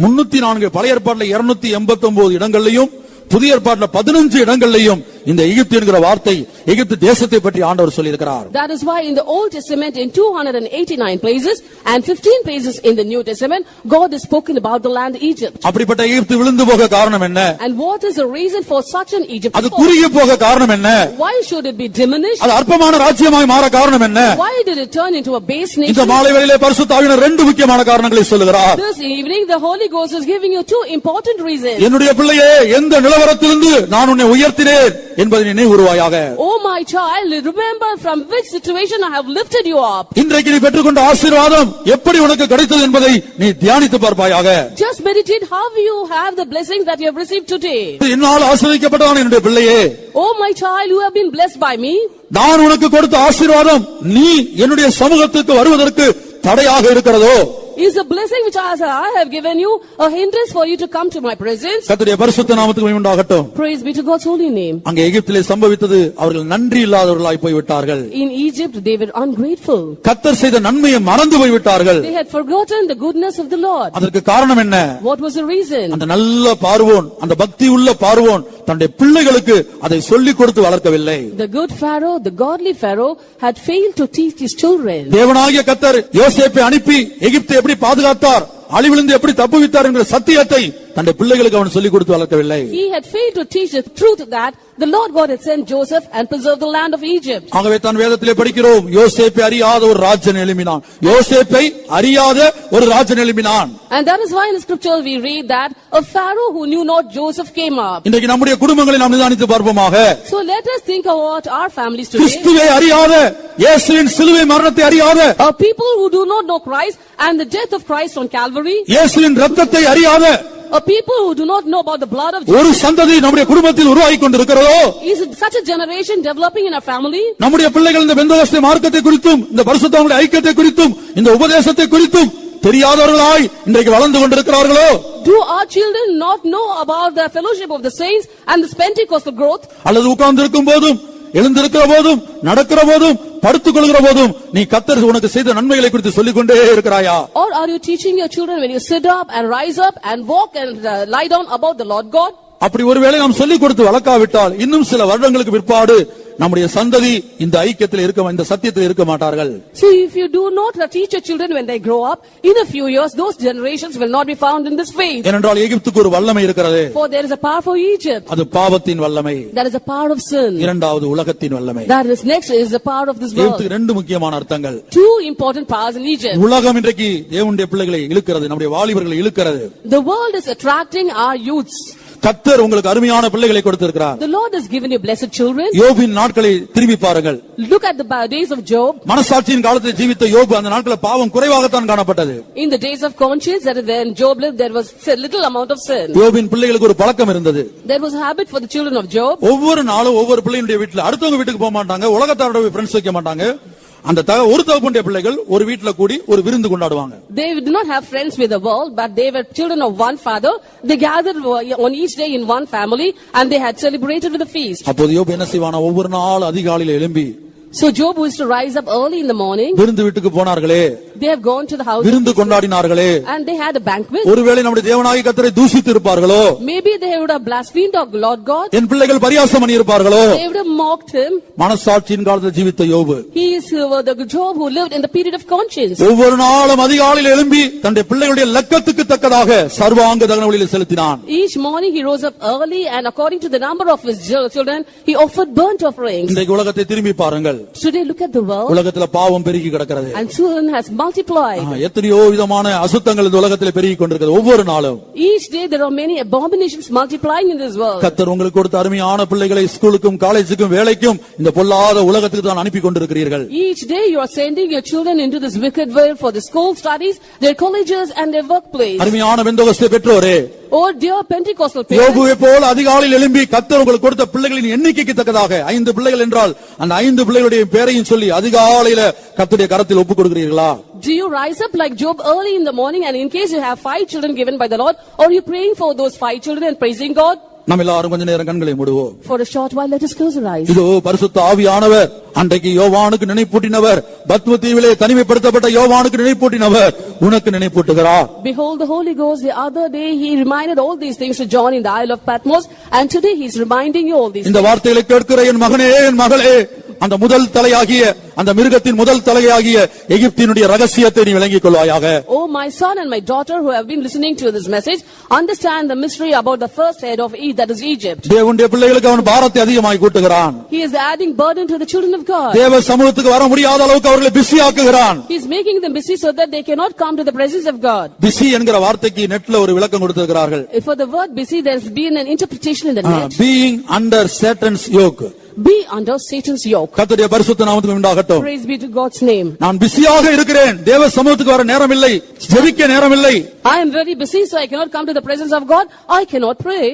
304 பழைய ஏற்பாட்டுல 289 இடங்கள்லயும் புதிய ஏற்பாட்டுல 15 இடங்கள்லயும் இந்த எகிப்து என்கிற வார்த்தை எகிப்து தேசத்தை பற்றி ஆண்டவர் சொல்லி இருக்கிறார். That is why in the Old Testament in 289 places and 15 places in the New Testament God has spoken about the land Egypt. அப்படிப்பட்ட எகிப்து விழுந்து போக காரணம் என்ன? And what is the reason for such an Egypt? அது குறுகி போக காரணம் என்ன? Why should it be diminished? அது அற்பமான ராஜ்யமாய் மாற காரணம் என்ன? Why did it turn into a base இந்த nation? மாலை வேளையிலே பரிசுத்த ஆவியானவர் 2 முக்கியமான காரணங்களை சொல்லுகிறார். This evening the Holy Ghost is giving you 2 important reasons. என்னுடைய பிள்ளையே, எந்த நிலவரத்திலிருந்து நான் உன்னை உயர்த்தினேன் என்பதை நினைவுறுவாயாக. Oh my child, remember from which situation I have lifted you up. இன்றைக்கு நீ பெற்றுக்கொண்ட ஆசீர்வாதம் எப்படி உனக்கு கிடைத்தது என்பதை நீ தியானித்து பார்ப்பாயாக. Just meditate how you have the blessings that you have received today. என்னால் ஆசீர்வதிக்கப்பட்டவன் என்னுடைய பிள்ளையே. Oh my child, you have been blessed by me. நான் உனக்கு கொடுத்த ஆசீர்வாதம் நீ என்னுடைய சமூகத்துக்கு வருவதற்கு தடையாக இருக்கிறதோ? Is the blessing which I have given you a hindrance for you to come to my presence? கர்த்தருடைய பரிசுத்த நாமத்துக்கு மகிமை உண்டாகட்டும். Praise be to God's holy name. அங்கே எகிப்திலே சம்பவித்தது, அவர்கள் நன்றி இல்லாதவர்களாய் போய் விட்டார்கள். In Egypt they were ungrateful. கர்த்தர் செய்த நன்மையை மறந்து போய் விட்டார்கள். They had forgotten the goodness of the Lord. அதற்கு காரணம் என்ன? What was the reason? அந்த நல்ல பார்வோன், அந்த பக்தி உள்ள பார்வோன் தன்னுடைய பிள்ளைகளுக்கு அதை சொல்லிக் கொடுத்து வளர்க்கவில்லை. The good Pharaoh, the godly Pharaoh had failed to teach his children. தேவனாகிய கர்த்தர் யோசேப்பை அனுப்பி எகிப்தை எப்படி பாதுகாத்தார், அழிவிலிருந்து எப்படி தப்புவித்தார் என்கிற சத்தியத்தை தன்னுடைய பிள்ளைகளுக்கு அவன் சொல்லிக் கொடுத்து வளர்க்கவில்லை. He had failed to teach the truth that the Lord God had sent Joseph and preserved the land of Egypt. ஆகவே தான் வேதத்திலே படிக்கிறோம், யோசேப்பை அறியாத ஒரு ராஜன் எழும்பினான். யோசேப்பை அறியாத ஒரு Rajan எழும்பினான். And that is why in the scripture we read that a Pharaoh who knew not Joseph came up. இன்றைக்கு நம்முடைய குடும்பங்களை நாம் நிதானித்து பார்ப்போமாக. So let us think about our families today. கிறிஸ்துவை அறியாத, இயேசுவின் சிலுவை மரணத்தை அறியாத, People who do not know Christ and the death of Christ on Calvary. இயேசுவின் இரத்தத்தை அறியாத People who do not know about the blood of ஒரு Jesus. சந்ததி நம்முடைய குடும்பத்தில் உருவாகிக் கொண்டிருக்கிறதோ? Is such a generation developing in our family? நம்முடைய பிள்ளைகள் இந்த பெந்தகோஸ்தே மார்க்கத்தை குறித்தும் இந்த பரிசுத்தவான்களுடைய ஐக்கியத்தை குறித்தும் இந்த உபதேசத்தை குறித்தும் தெரியாதவர்களாய் இன்றைக்கு வளர்ந்து கொண்டிருக்கிறார்களோ? Do our children not know about the fellowship of the saints and this Pentecostal growth? அல்லது உட்கார்ந்து இருக்கும் போதும், எழுந்திருக்கிற போதும், நடக்கிற போதும், படுத்துக் கொள்கிற போதும் நீ கர்த்தர் உனக்கு செய்த நன்மைகளை குறித்து சொல்லிக் கொண்டே இருக்கிறாயா? Or are you teaching your children when you sit up and rise up and walk and lie down about the Lord God? அப்படி ஒருவேளை நாம் சொல்லிக் கொடுத்து வளர்க்காவிட்டால் இன்னும் சில வருடங்களுக்கு பிற்பாடு நம்முடைய சந்ததி இந்த ஐக்கியத்தில் இருக்க, இந்த சத்தியத்தில் இருக்க மாட்டார்கள். So if you do not teach your children when they grow up, in a few years those generations will not be found in this faith. ஏனென்றால் எகிப்துக்கு ஒரு வல்லமை இருக்கிறது. For there is a power for Egypt. அது பாவத்தின் வல்லமை. That is a power of sin. இரண்டாவது உலகத்தின் வல்லமை. That is next is the power of this world. எகிப்துக்கு 2 முக்கியமான அர்த்தங்கள். 2 important powers in Egypt. உலகம் இன்றைக்கு தேவனுடைய பிள்ளைகளை இழுக்கிறது, நம்முடைய வாலிபர்களை இழுக்கிறது. The world is attracting our youths. கர்த்தர் உங்களுக்கு அருமையான பிள்ளைகளை கொடுத்திருக்கிறார். The Lord has given you blessed children. யோபின் நாட்களை திரும்பி பாருங்கள். Look at the days of Job. மனசாட்சியின் காலத்தில் ஜீவித்த யோபு அந்த நாட்களில் பாவம் குறைவாகத்தான் காணப்பட்டது. In the days of conscience, that is when Job lived, there was a little amount of sin. யோபின் பிள்ளைகளுக்கு ஒரு பழக்கம் இருந்தது. There was a habit for the children of Job. ஒவ்வொரு நாளும் ஒவ்வொரு பிள்ளையுடைய வீட்டுல அடுத்தவங்க வீட்டுக்கு போக மாட்டாங்க, உலகத்தாரோட ஃப்ரெண்ட்ஸ் வைக்க மாட்டாங்க. அந்த ஒரு தகப்பனுடைய பிள்ளைகள் ஒரு வீட்டுல கூடி ஒரு விருந்து கொண்டாடுவாங்க. They did not have friends with the world, but they were children of one father. They gathered on each day in one family and they had celebrated with a feast. அப்போது யோபு என்ன செய்வானா, ஒவ்வொரு நாள் அதிகாலையில எழும்பி So Job used to rise up early in the morning. விருந்து வீட்டுக்கு போனார்களே, they have gone to the house, விருந்து கொண்டாடினார்களே, and they had a banquet. ஒருவேளை நம்முடைய தேவனாகிய கர்த்தரை தூஷித்து இருப்பார்களோ, maybe they would have blasphemed our Lord God. என் பிள்ளைகள் பரியாசம் பண்ணி இருப்பார்களோ, they would have mocked him. மனசாட்சியின் காலத்தில் ஜீவித்த யோபு, he is the Job who lived in the period of conscience. ஒவ்வொரு நாளும் அதிகாலையில் எழும்பி தன்னுடைய பிள்ளைகளுடைய லக்கத்துக்கு தக்கதாக சர்வாங்க தகன பலிகளை செலுத்தினான். each morning he rose up early and according to the number of his children he offered burnt offerings. இன்றைக்கு உலகத்தை திரும்பி பாருங்கள். Today look at the world. உலகத்துல பாவம் பெருகி கிடக்கிறது. and sin has multiplied. எத்தனையோ விதமான அசுத்தங்கள் இந்த உலகத்தில் பெருகி கொண்டிருக்கிறது ஒவ்வொரு நாளும். each day there are many abominations multiplying in this world. கர்த்தர் உங்களுக்கு கொடுத்த அருமையான பிள்ளைகளை ஸ்கூலுக்கும் காலேஜுக்கும் வேலைக்கும் இந்த பொல்லாத உலகத்துக்கு தான் அனுப்பி கொண்டிருக்கிறீர்கள். each day you are sending your children into this wicked world for the school studies, their colleges and their workplace. அருமையான பெந்தோகஸ்தே பெற்றோரே, oh dear Pentecostal parents, யோபுவை போல அதிகாலையில் எழும்பி கர்த்தர் உங்களுக்கு கொடுத்த பிள்ளைகளின் எண்ணிக்கைக்கு தக்கதாக 5 பிள்ளைகள் என்றால் அந்த 5 பிள்ளைகளுடைய பேரையும் சொல்லி அதிகாலையில கர்த்தருடைய கரத்தில் ஒப்புக் கொடுக்கிறீர்களா? do you rise up like Job early in the morning and in case you have 5 children given by the Lord, or are you praying for those 5 children and praising God? நம்ம எல்லாரும் கொஞ்ச நேரம் கண்களை மூடுவோம். for a short while let us close our eyes. இதோ பரிசுத்த ஆவியானவர் அன்றைக்கு யோவானுக்கு நினைப்பூட்டினவர், பத்ம தீவிலே தனிமைப்படுத்தப்பட்ட யோவானுக்கு நினைப்பூட்டினவர் உனக்கு நினைப்பூட்டுகிறார். behold the Holy Ghost the other day he reminded all these things to John in the Isle of Patmos, and today he is reminding you all these இந்த வார்த்தைகளை கேட்கிற என் மகனே என் மகளே, அந்த முதல் தலையாகிய அந்த மிருகத்தின் முதல் தலையாகிய எகிப்தினுடைய ரகசியத்தை நீ விளங்கிக் கொள்வாயாக. oh my son and my daughter who have been listening to this message, understand the mystery about the first head of Eve, that is Egypt. தேவனுடைய பிள்ளைகளுக்கு அவன் பாரத்தை அதிகமாய் கூட்டுகிறான். he is adding burden to the children of God. தேவ சமூகத்துக்கு வர முடியாத அளவுக்கு அவர்களை busy ஆக்குகிறான். he is making them busy so that they cannot come to the presence of God. Busy என்கிற வார்த்தைக்கு நெட்ல ஒரு விளக்கம் கொடுத்திருக்கிறார்கள். for the word busy there has been an interpretation in the net. being under Satan's yoke, be under Satan's yoke. கர்த்தருடைய பரிசுத்த நாமத்துக்கு உண்டாகட்டும். praise be to God's name. நான் பிஸியாக இருக்கிறேன், தேவ சமூகத்துக்கு வர நேரம் இல்லை, ஜெபிக்க நேரம் இல்லை. I am very busy so I cannot come to the presence of God, I cannot pray.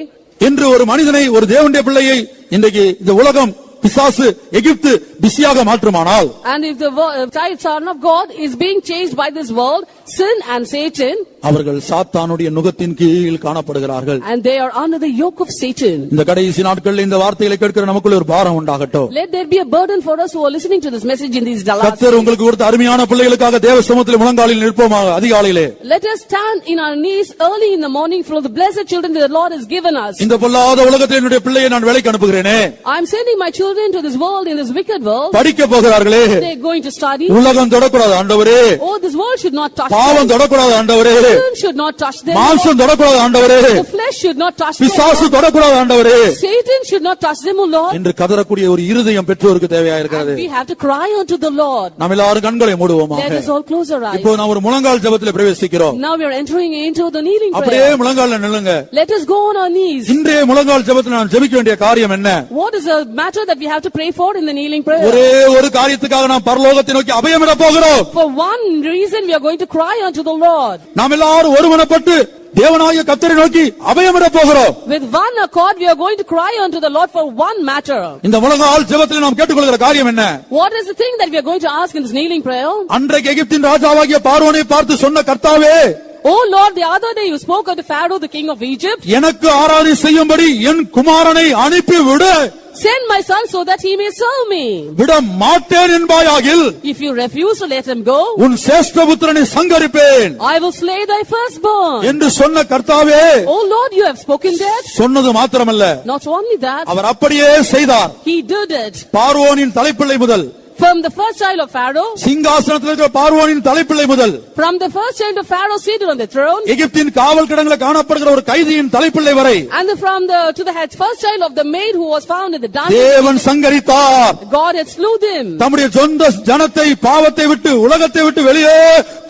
என்று ஒரு மனிதனை, ஒரு தேவனுடைய பிள்ளையை இன்றைக்கு இந்த உலகம் பிசாசு எகிப்து பிஸியாக மாற்றுமானால், and if the child son of God is being changed by this world, sin and Satan, அவர்கள் சாத்தானுடைய நுகத்தின் கீழ் காணப்படுகிறார்கள். and they are under the yoke of Satan. இந்த கடைசி நாட்களில் இந்த வார்த்தைகளை கேட்கிற நமக்குள்ள ஒரு பாரம் உண்டாகட்டும். let there be a burden for us who are listening to this message in these last கர்த்தர் உங்களுக்கு கொடுத்த அருமையான பிள்ளைகளுக்காக தேவ சமூகத்தில் முழங்காலில் நிற்போமாக அதிகாலையிலே. let us stand in our knees early in the morning for the blessed children that the Lord has given us. இந்த பொல்லாத உலகத்தில் என்னுடைய பிள்ளையை நான் வேலைக்கு அனுப்புகிறேனே. I am sending my children to this world, in this wicked world. படிக்க போகிறார்களே, they are going to study. உலகம் தொடக்கூடாது ஆண்டவரே. oh this world should not touch பாவம் them. தொடக்கூடாது ஆண்டவரே. sin should not touch them. மாம்சம் தொடக்கூடாது ஆண்டவரே. the flesh should not touch them. பிசாசு தொடக்கூடாது ஆண்டவரே. Satan should not touch them, O Lord. என்று கதறக்கூடிய ஒரு இருதயம் பெற்றோருக்கு தேவையா இருக்கிறது. we have to cry unto the Lord. நாம் எல்லாரும் கண்களை மூடுவோமாக. let us all close our eyes. இப்போ நாம் ஒரு முழங்கால் ஜெபத்திலே பிரவேசிக்கிறோம். now we are entering into the kneeling அப்படியே prayer. முழங்கால்ல நில்லுங்க. let us go on our knees. இன்றைய முழங்கால் ஜெபத்தில் நான் ஜெபிக்க வேண்டிய காரியம் என்ன? what is the matter that we have to pray for in the kneeling prayer? ஒரே ஒரு காரியத்துக்காக நாம் பரலோகத்தை நோக்கி அபயமிட போகிறோம். for one reason we are going to cry unto the Lord. நாம் எல்லாரும் ஒருமனப்பட்டு தேவனாகிய கர்த்தரை நோக்கி அபயமிட போகிறோம். with one accord we are going to cry unto the Lord for one matter. இந்த முழங்கால் ஜெபத்தில் நாம் கேட்டுக்கொள்கிற காரியம் என்ன? what is the thing that we are going to ask in this kneeling prayer? அன்றைக்கு எகிப்தின் ராஜாவாகிய பார்வோனை பார்த்து சொன்ன கர்த்தாவே, oh Lord, the other day you spoke unto Pharaoh the king of Egypt, எனக்கு ஆராதனை செய்யும்படி என் குமாரனை அனுப்பி விடு. send my son so that he may serve me. விட மாட்டேன் என்பாயாகில், if you refuse to let him go, உன் சேஷ்டபுத்திரனை சங்கரிப்பேன் I will slay thy firstborn. என்று சொன்ன கர்த்தாவே, oh Lord, you have spoken that. சொன்னது மாத்திரமல்ல, not only that, அவர் அப்படியே செய்தார். he did it. பார்வோனின் தலைப்பிள்ளை முதல், from the first child of Pharaoh, சிங்காசனத்தில் இருக்கிற பார்வோனின் தலைப்பிள்ளை முதல், from the first child of Pharaoh seated on the throne, எகிப்தின் காவல் கிடங்கில் காணப்படுகிற ஒரு கைதியின் தலைப்பிள்ளை வரை, and from the to the first child of the maid who was found in the dungeon, தேவன் சங்கரித்தார். God had slew them. தம்முடைய சொந்த ஜனத்தை பாவத்தை விட்டு உலகத்தை விட்டு வெளியே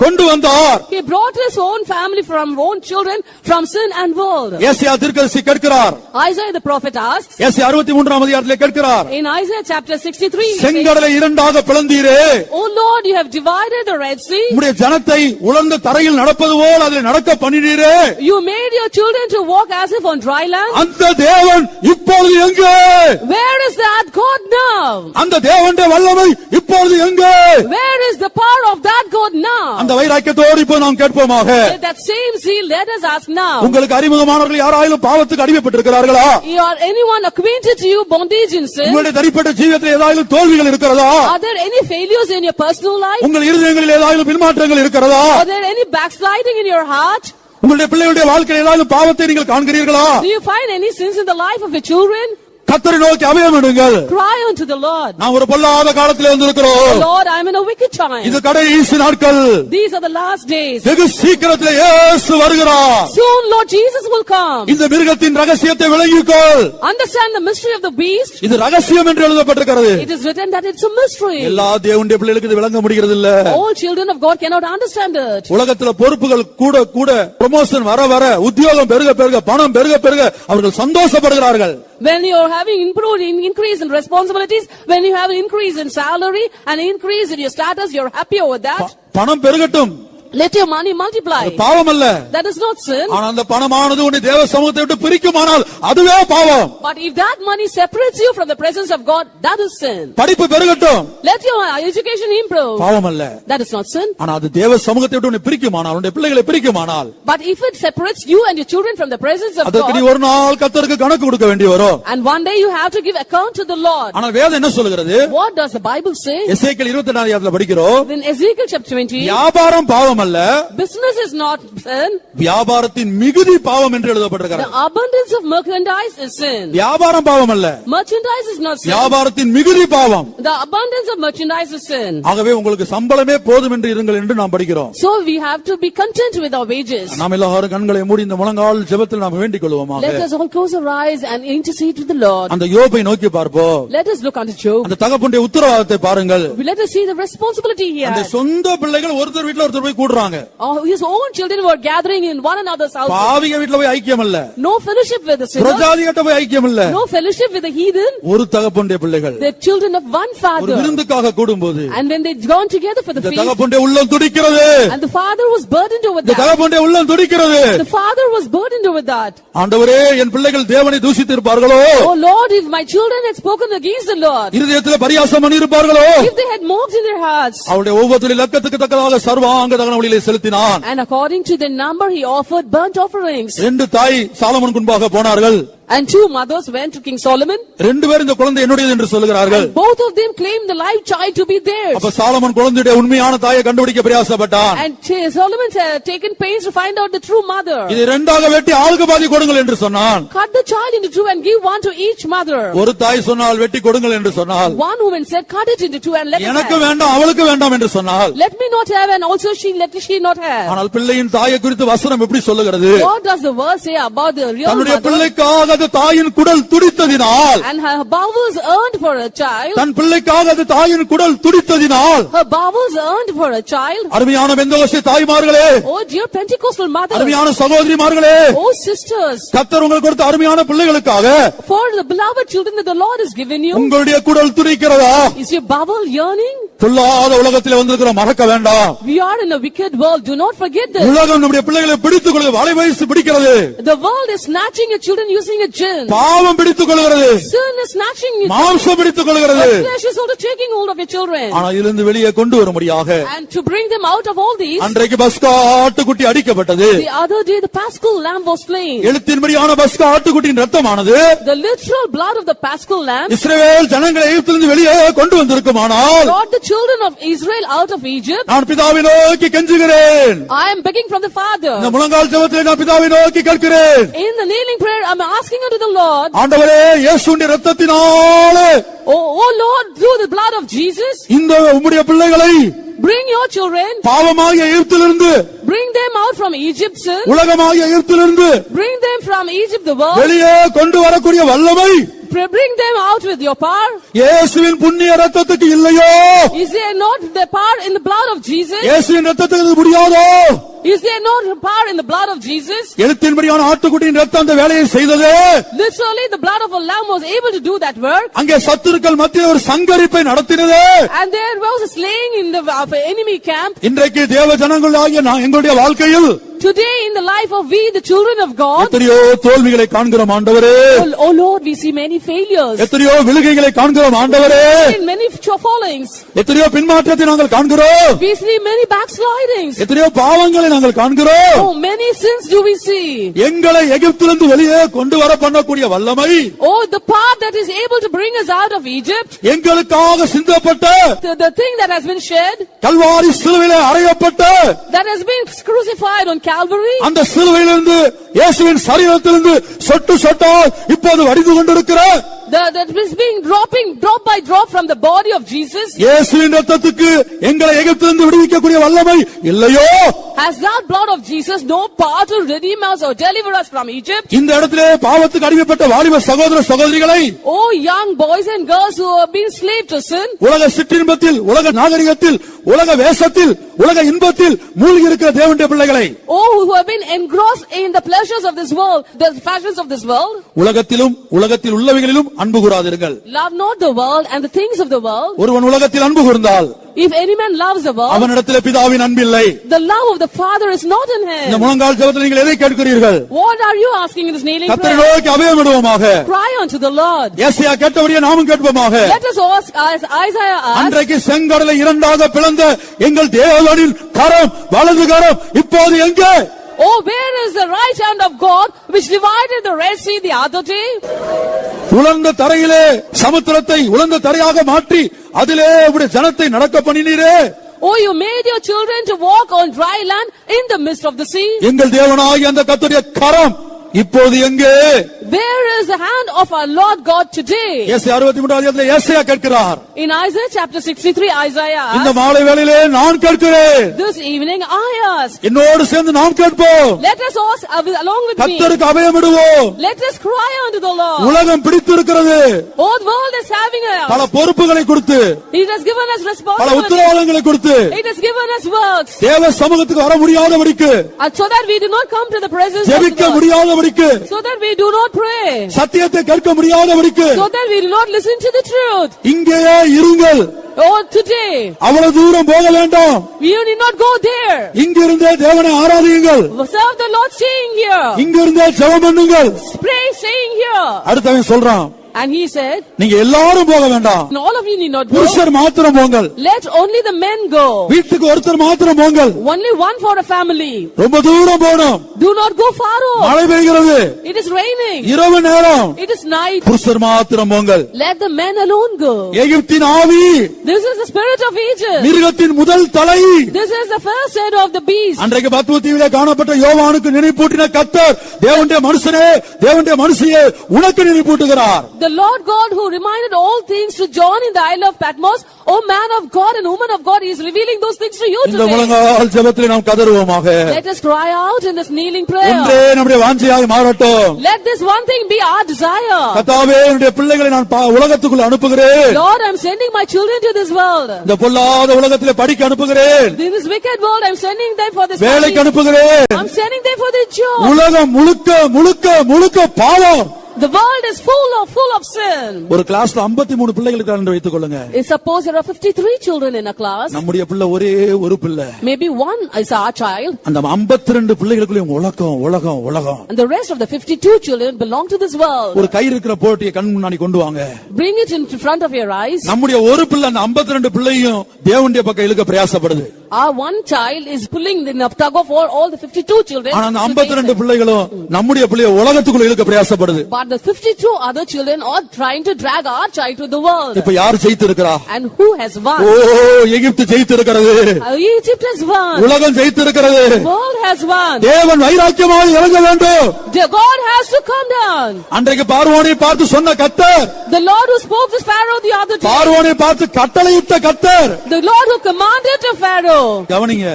கொண்டு வந்தார். he brought his own family from own children from sin and world. ஏசாயா தீர்க்கதரிசி கேட்கிறார். Isaiah the prophet asks, ஏசாயா 63ஆம் அதிகாரத்திலே கேட்கிறார். in Isaiah chapter 63, செங்கடலை இரண்டாக இரண்டாக பிளந்தீரே. Oh Lord, you have divided the Red Sea. உம்முடைய ஜனத்தை உலர்ந்த தரையில் நடப்பது போல் அதில் நடக்க பண்ணினீரே. You made your children to walk as if on dry land. அந்த தேவன் இப்பொழுது எங்கே? Where is that God now? அந்த தேவனுடைய வல்லமை இப்பொழுது எங்கே? Where is the power of that God now? அந்த வைராக்கியத்தோடு இப்போ நாம் கேட்போமாக. With that same zeal, let us ask now. உங்களுக்கு அறிமுகமானவர்கள் யாராயிலும் பாவத்துக்கு அடிமைப்பட்டிருக்கிறார்களா? Are anyone acquainted to you bondage in sin? உங்களுடைய தனிப்பட்ட ஜீவிதத்தில் ஏதாயிலும் தோல்விகள் இருக்கிறதா? Are there any failures in your personal life? உங்கள் இருதயங்களில் ஏதாயிலும் பின்மாற்றங்கள் இருக்கிறதா? Are there any backsliding in your heart? உங்களுடைய பிள்ளைகளுடைய வாழ்க்கையில் ஏதாயிலும் பாவத்தை நீங்கள் காண்கிறீர்களா? Do you find any sins in the life of your children? கர்த்தரை நோக்கி அபயமிடுங்கள். Cry unto the Lord. நாம் ஒரு பொல்லாத காலத்திலே வந்திருக்கிறோம். Lord, I am in a wicked time. இது கடைசி நாட்கள். These are the last days. வெகு சீக்கிரத்திலே இயேசு வருகிறார். Soon Lord Jesus will come. இந்த மிருகத்தின் ரகசியத்தை விளங்கிக்கொள். Understand the mystery of the beast. இது ரகசியம் என்று எழுதப்பட்டிருக்கிறது. It is written that it's a mystery. எல்லா தேவனுடைய பிள்ளைகளுக்கு இது விளங்க முடிகிறது இல்ல. All children of God cannot understand it. உலகத்துல பொறுப்புகள் கூட கூட ப்ரமோஷன் வர வர உத்தியோகம் பெருக பெருக பணம் பெருக பெருக அவர்கள் சந்தோஷப்படுகிறார்கள். When you are having increase in responsibilities, when you have an increase in salary, an increase in your status, you're happy over that. பணம் பெருகட்டும். Let your money multiply. பாவம் அல்ல. That is not sin. ஆனா அந்த பணமானது உன்னை தேவ சமூகத்தை விட்டு பிரிக்குமானால் அதுவே பாவம். But if that money separates you from the presence of God, that is sin. படிப்பு பெருகட்டும். Let your education improve. பாவம் அல்ல. That is not sin. ஆனா அது தேவ சமூகத்தை விட்டு உன்னை பிரிக்குமானால் உன்னுடைய பிள்ளைகளை பிரிக்குமானால் But if it separates you and your children from the presence of அதற்கு நீ God, ஒரு நாள் கர்த்தருக்கு கணக்கு கொடுக்க வேண்டி வரும். and one day you have to give account to the Lord. ஆனா வேதம் என்ன சொல்கிறது? What does the Bible say? எசேக்கியேல் 22 அதிகாரத்துல படிக்கிறோம். In Ezekiel chapter 20, வியாபாரம் பாவம் அல்ல. business is not sin. வியாபாரத்தின் மிகுதி பாவம் என்று எழுதப்பட்டிருக்கிறது. The abundance of merchandise is sin. வியாபாரம் பாவம் அல்ல. Merchandise is not sin. வியாபாரத்தின் மிகுதி பாவம். The abundance of merchandise is sin. ஆகவே உங்களுக்கு சம்பளமே போதும் என்று இருங்கள் என்று நாம் படிக்கிறோம். So we have to be content with our wages. நாம் எல்லாரும் கண்களை மூடி இந்த முழங்கால் ஜெபத்தில் நாம் வேண்டிக் கொள்வோமாக. Let us all close our eyes and intercede with the Lord. அந்த யோபை நோக்கி பார்ப்போம். Let us look unto Job. அந்த தகப்பனுடைய உத்தரவாதத்தை பாருங்கள். Let us see the responsibility here. அந்த சொந்த பிள்ளைகள் ஒருத்தர் வீட்ல ஒருத்தர் போய் கூடுறாங்க. His own children were gathering in one another's house. பாவிக வீட்ல போய் ஐக்கியம் இல்ல. No fellowship with the sinners. பிரஜாதிகிட்ட போய் ஐக்கியம் இல்ல. No fellowship with the heathen. ஒரு தகப்பனுடைய பிள்ளைகள். The children of one ஒரு father. விருந்துக்காக கூடும்போது And when they gone together for the இந்த feast, தகப்பனுடைய உள்ளம் துடிக்கிறது. and the father was burdened over இந்த that. தகப்பனுடைய உள்ளம் துடிக்கிறது. The father was burdened over that. ஆண்டவரே என் பிள்ளைகள் தேவனை தூஷித்து இருப்பார்களோ? Oh Lord, if my children had spoken against the Lord, இருதயத்திலே பரியாசம் பண்ணி இருப்பார்களோ? if they had mocked in their hearts, அவருடைய ஒவ்வொரு லக்கத்துக்கு தக்கதாக சர்வாங்க தகன வழியிலே செலுத்தினான். and according to the number he offered burnt offerings. ரெண்டு தாய் சாலமோன் முன்பாக போனார்கள். And two mothers went to King Solomon. ரெண்டு பேரும் இந்த குழந்தை என்னுடையது என்று சொல்லுகிறார்கள். And both of them claimed the live child to be theirs. அப்ப சாலமோன் குழந்தையுடைய உண்மையான தாயை கண்டுபிடிக்க பிரயாசப்பட்டான். And Solomon had taken pains to find out the true mother. இதை ரெண்டாக வெட்டி ஆளுக்கு பாதி கொடுங்கள் என்று சொன்னான். Cut the child into two and give one to each mother. ஒரு தாய் சொன்னால் வெட்டி கொடுங்கள் என்று சொன்னால். One woman said, cut it into two and let us எனக்கு have. வேண்டாம் அவளுக்கு வேண்டாம் என்று சொன்னால். Let me not have and also let she not have. ஆனால் பிள்ளையின் தாயை குறித்து வசனம் எப்படி சொல்லுகிறது? What does the verse say about the real தன்னுடைய mother? பிள்ளைக்காக அது தாயின் குடல் துடித்ததினால். And her bowels earned for a child. தன் பிள்ளைக்காக அது தாயின் குடல் துடித்ததினால். Her bowels earned for a child. அருமையான பெந்தகோஸ்தே தாய்மார்களே, Oh dear Pentecostal mothers. அருமையான சகோதரிமார்களே, Oh sisters. கர்த்தர் உங்களுக்கு கொடுத்த அருமையான பிள்ளைகளுக்காக For the beloved children that the Lord has given you, உங்களுடைய குடல் துடிக்கிறதா? is your bowel yearning? பொல்லாத உலகத்திலே வந்திருக்கிற மறக்க வேண்டாம். We are in a wicked world. Do not forget this. உலகம் நம்முடைய பிள்ளைகளை பிடித்துக் கொள்கிறது, வலை வைத்து பிடிக்கிறது. The world is snatching your children using a gin. பாவம் பிடித்துக் கொள்கிறது. Sin is snatching your மாம்சம் பிடித்துக் கொள்கிறது. The flesh is also taking hold of your children. ஆனால் இதிலிருந்து வெளியே கொண்டு வரும்படியாக And to bring them out of all these, அன்றைக்கு பஸ்கா ஆட்டுக்குட்டி அடிக்கப்பட்டது. the other day the Paschal lamb was slain. எழுத்தின்படியான பஸ்கா ஆட்டுக்குட்டியின் ரத்தமானது The literal blood of the Paschal lamb இஸ்ரவேல் ஜனங்களை எகிப்திலிருந்து வெளியே கொண்டு வந்திருக்குமானால் brought the children of Israel out of Egypt. நான் பிதாவை நோக்கி கெஞ்சுகிறேன். I am begging from the Father. இந்த முழங்கால் ஜெபத்திலே நான் பிதாவை நோக்கி கேட்கிறேன். In the kneeling prayer I am asking unto the Lord, ஆண்டவரே இயேசுவின் இரத்தத்தினாலே Oh Lord, through the blood of Jesus, இந்த உம்முடைய பிள்ளைகளை bring your children, பாவமாகிய எகிப்திலிருந்து, bring them out from Egypt, sin. உலகமாகிய எகிப்திலிருந்து Bring them from Egypt, the world. வெளியே கொண்டு வரக்கூடிய வல்லமை Bring them out with your power. இயேசுவின் புண்ணிய இரத்தத்துக்கு இல்லையோ? Is there not the power in the blood of Jesus? இயேசுவின் இரத்தத்துக்கு முடியாதோ? Is there no power in the blood of Jesus? எழுத்தின்படியான ஆட்டுக்குட்டியின் ரத்தம் அந்த வேலையை செய்தது. Literally the blood of a lamb was able to do that work. அங்கே சத்துருக்கள் மத்தியில் ஒரு சங்கரிப்பை நடத்தினது. And there was a slaying in the enemy camp. இன்றைக்கு தேவ ஜனங்களாகிய எங்களுடைய வாழ்க்கையில் Today in the life of we the children of God, எத்தனையோ தோல்விகளை காண்கிறோம் ஆண்டவரே. Oh Lord, we see many failures. எத்தனையோ விழுகைகளை காண்கிறோம் ஆண்டவரே. Many fallings. எத்தனையோ பின்மாற்றத்தை நாங்கள் காண்கிறோம். We see many backslidings. எத்தனையோ பாவங்களை நாங்கள் காண்கிறோம். Oh, many sins do we see. எங்களை எகிப்திலிருந்து வெளியே கொண்டு வர பண்ணக்கூடிய வல்லமை. Oh, the power that is able to bring us out of Egypt. எங்களுக்காக சிந்தப்பட்ட the thing that has been shed. Kalvari சிலுவையிலே அறையப்பட்ட that has been crucified on Calvary. அந்த சிலுவையிலிருந்து இயேசுவின் சரீரத்திலிருந்து சொட்டு சொட்டால் இப்போது வடிந்து கொண்டிருக்கிற that is being dropping drop by drop from the body of Jesus. இயேசுவின் இரத்தத்துக்கு எங்களை எகிப்திலிருந்து விடுவிக்கக்கூடிய வல்லமை இல்லையோ? Has that blood of Jesus no power to redeem us or deliver us from Egypt? இந்த இடத்திலே பாவத்துக்கு அடிமைப்பட்ட வாலிப சகோதர சகோதரிகளை, oh young boys and girls who have been slave to sin, உலக சிற்றின்பத்தில், உலக நாகரிகத்தில், உலக வேஷத்தில், உலக இன்பத்தில் மூழ்கி இருக்கிற தேவனுடைய பிள்ளைகளை, oh who have been engrossed in the pleasures of this world, the fashions of this world, உலகத்திலும் உலகத்தில் உள்ளவைகளிலும் அன்பு கூராதிருங்கள். love not the world and the things of the world. ஒருவன் உலகத்தில் அன்பு கூர்ந்தால் if any man loves the world, அவனிடத்திலே பிதாவின் அன்பில்லை. the love of the Father is not in him. இந்த முழங்கால் ஜெபத்தில் நீங்கள் எதை கேட்கிறீர்கள்? what are you asking in this kneeling prayer? கர்த்தரை நோக்கி அபயமிடுவோமாக. cry unto the Lord. ஏசாயா கேட்டபடியே நாமும் கேட்போமாக. let us ask as Isaiah asked. அன்றைக்கு செங்கடலை இரண்டாக பிளந்த எங்கள் தேவனின் கரம், வலது கரம் இப்போது எங்கே? oh where is the right hand of God which divided the Red Sea the other day? உலர்ந்த தரையிலே சமுத்திரத்தை உலர்ந்த தரையாக மாற்றி அதிலே உம்முடைய ஜனத்தை நடக்க பண்ணினீரே. oh you made your children to walk on dry land in the midst of the sea. எங்கள் தேவனாகிய அந்த கர்த்தருடைய கரம் இப்போது எங்கே? where is the hand of our Lord God today? ஏசாயா 63 அதிகாரத்திலே ஏசாயா கேட்கிறார். in Isaiah chapter 63 Isaiah asked, இந்த மாலை வேளையிலே நான் கேட்கிறேன். this evening I ask. என்னோடு சேர்ந்து நாம் கேட்போம். let us ask along with me. கர்த்தருக்கு அபயமிடுவோம். let us cry unto the Lord. உலகம் பிடித்திருக்கிறது. oh the world is having us. பல பொறுப்புகளை கொடுத்து, it has given us பல responsibility. உத்தரவாதங்களை கொடுத்து, it has given us works. தேவ சமூகத்துக்கு வர முடியாதபடிக்கு, so that we do not come to the presence of ஜெபிக்க the Lord. முடியாதபடிக்கு, so that we do not pray. சத்தியத்தை கேட்க முடியாதபடிக்கு, so that we do not listen to the truth. இங்கேயே இருங்கள். oh today அவ்வளவு தூரம் போக வேண்டாம். you need not go there. இங்கிருந்தே தேவனை ஆராதியுங்கள். serve the Lord staying here. இங்கிருந்தே ஜெபம் பண்ணுங்கள். pray staying here. அடுத்தவன் சொல்றான், and he said, நீங்க எல்லாரும் போக வேண்டாம். and all of you need not go. புருஷர் மாத்திரம் போங்கள். let only the men go. வீட்டுக்கு ஒருத்தர் மாத்திரம் போங்கள். only one for a family. ரொம்ப தூரம் போகணும். do not go far off. மழை பெய்கிறது. it is raining. இரவு நேரம். it is night. புருஷர் மாத்திரம் போங்கள். let the men alone go. எகிப்தின் ஆவி, this is the spirit of Egypt. மிருகத்தின் முதல் தலை, this is the first head of the beast. அன்றைக்கு பத்ம தீவிலே காணப்பட்ட யோவானுக்கு நினைப்பூட்டின கர்த்தர், தேவனுடைய மனுஷனே, தேவனுடைய மனுஷியே உனக்கு நினைப்பூட்டுகிறார். the Lord God who reminded all things to John in the isle of Patmos, O man of God and woman of God, he is revealing those things to you இந்த today. முழங்கால் ஜெபத்திலே நாம் கதறுவோமாக. let us cry out in this kneeling prayer. ஒன்றே நம்முடைய வாஞ்சையாய் மாறட்டும். let this one thing be our desire. கர்த்தாவே, என்னுடைய பிள்ளைகளை நான் உலகத்துக்குள் அனுப்புகிறேன். Lord, I am sending my children to this world. இந்த பொல்லாத உலகத்திலே படிக்க அனுப்புகிறேன். in this wicked world I am sending them for this வேலைக்கு அனுப்புகிறேன். I am sending them for the job. உலகம் முழுக்க முழுக்க முழுக்க பாவம். the world is full of sin. ஒரு கிளாஸ்ல 53 பிள்ளைகள் இருக்காங்க என்று வைத்துக் கொள்ளுங்க. suppose there are 53 children in a class. நம்முடைய பிள்ளை ஒரே ஒரு பிள்ளை. maybe one is our child. அந்த 52 பிள்ளைகளுக்குள்ளேயும் உலகம் உலகம் உலகம். and the rest of the 52 children belong to this world. ஒரு கயிறு இருக்கிற போட்டியை கண் முன்னாடி கொண்டு வாங்க. bring it in front of your eyes. நம்முடைய ஒரு பிள்ளை அந்த 52 பிள்ளையும் தேவனுடைய பக்கம் இழுக்க பிரயாசப்படுது. our one child is pulling the tug of all the 52 children. ஆனா அந்த 52 பிள்ளைகளும் நம்முடைய பிள்ளையை உலகத்துக்குள்ள இழுக்க பிரயாசப்படுது. but the 52 other children are trying to drag our child to the world. இப்ப யார் ஜெயித்திருக்கிறா? and who has won? O, Egypt ஜெயித்திருக்கிறது. Egypt has won. உலகம் ஜெயித்திருக்கிறது. world has won. தேவன் வைராக்கியமாய் இறங்க வேண்டும். God has to come down. அன்றைக்கு பார்வோனை பார்த்து சொன்ன கர்த்தர், the Lord who spoke to Pharaoh the other day, பார்வோனை பார்த்து கட்டளையிட்ட கர்த்தர், the Lord who commanded to Pharaoh. கவனிங்க,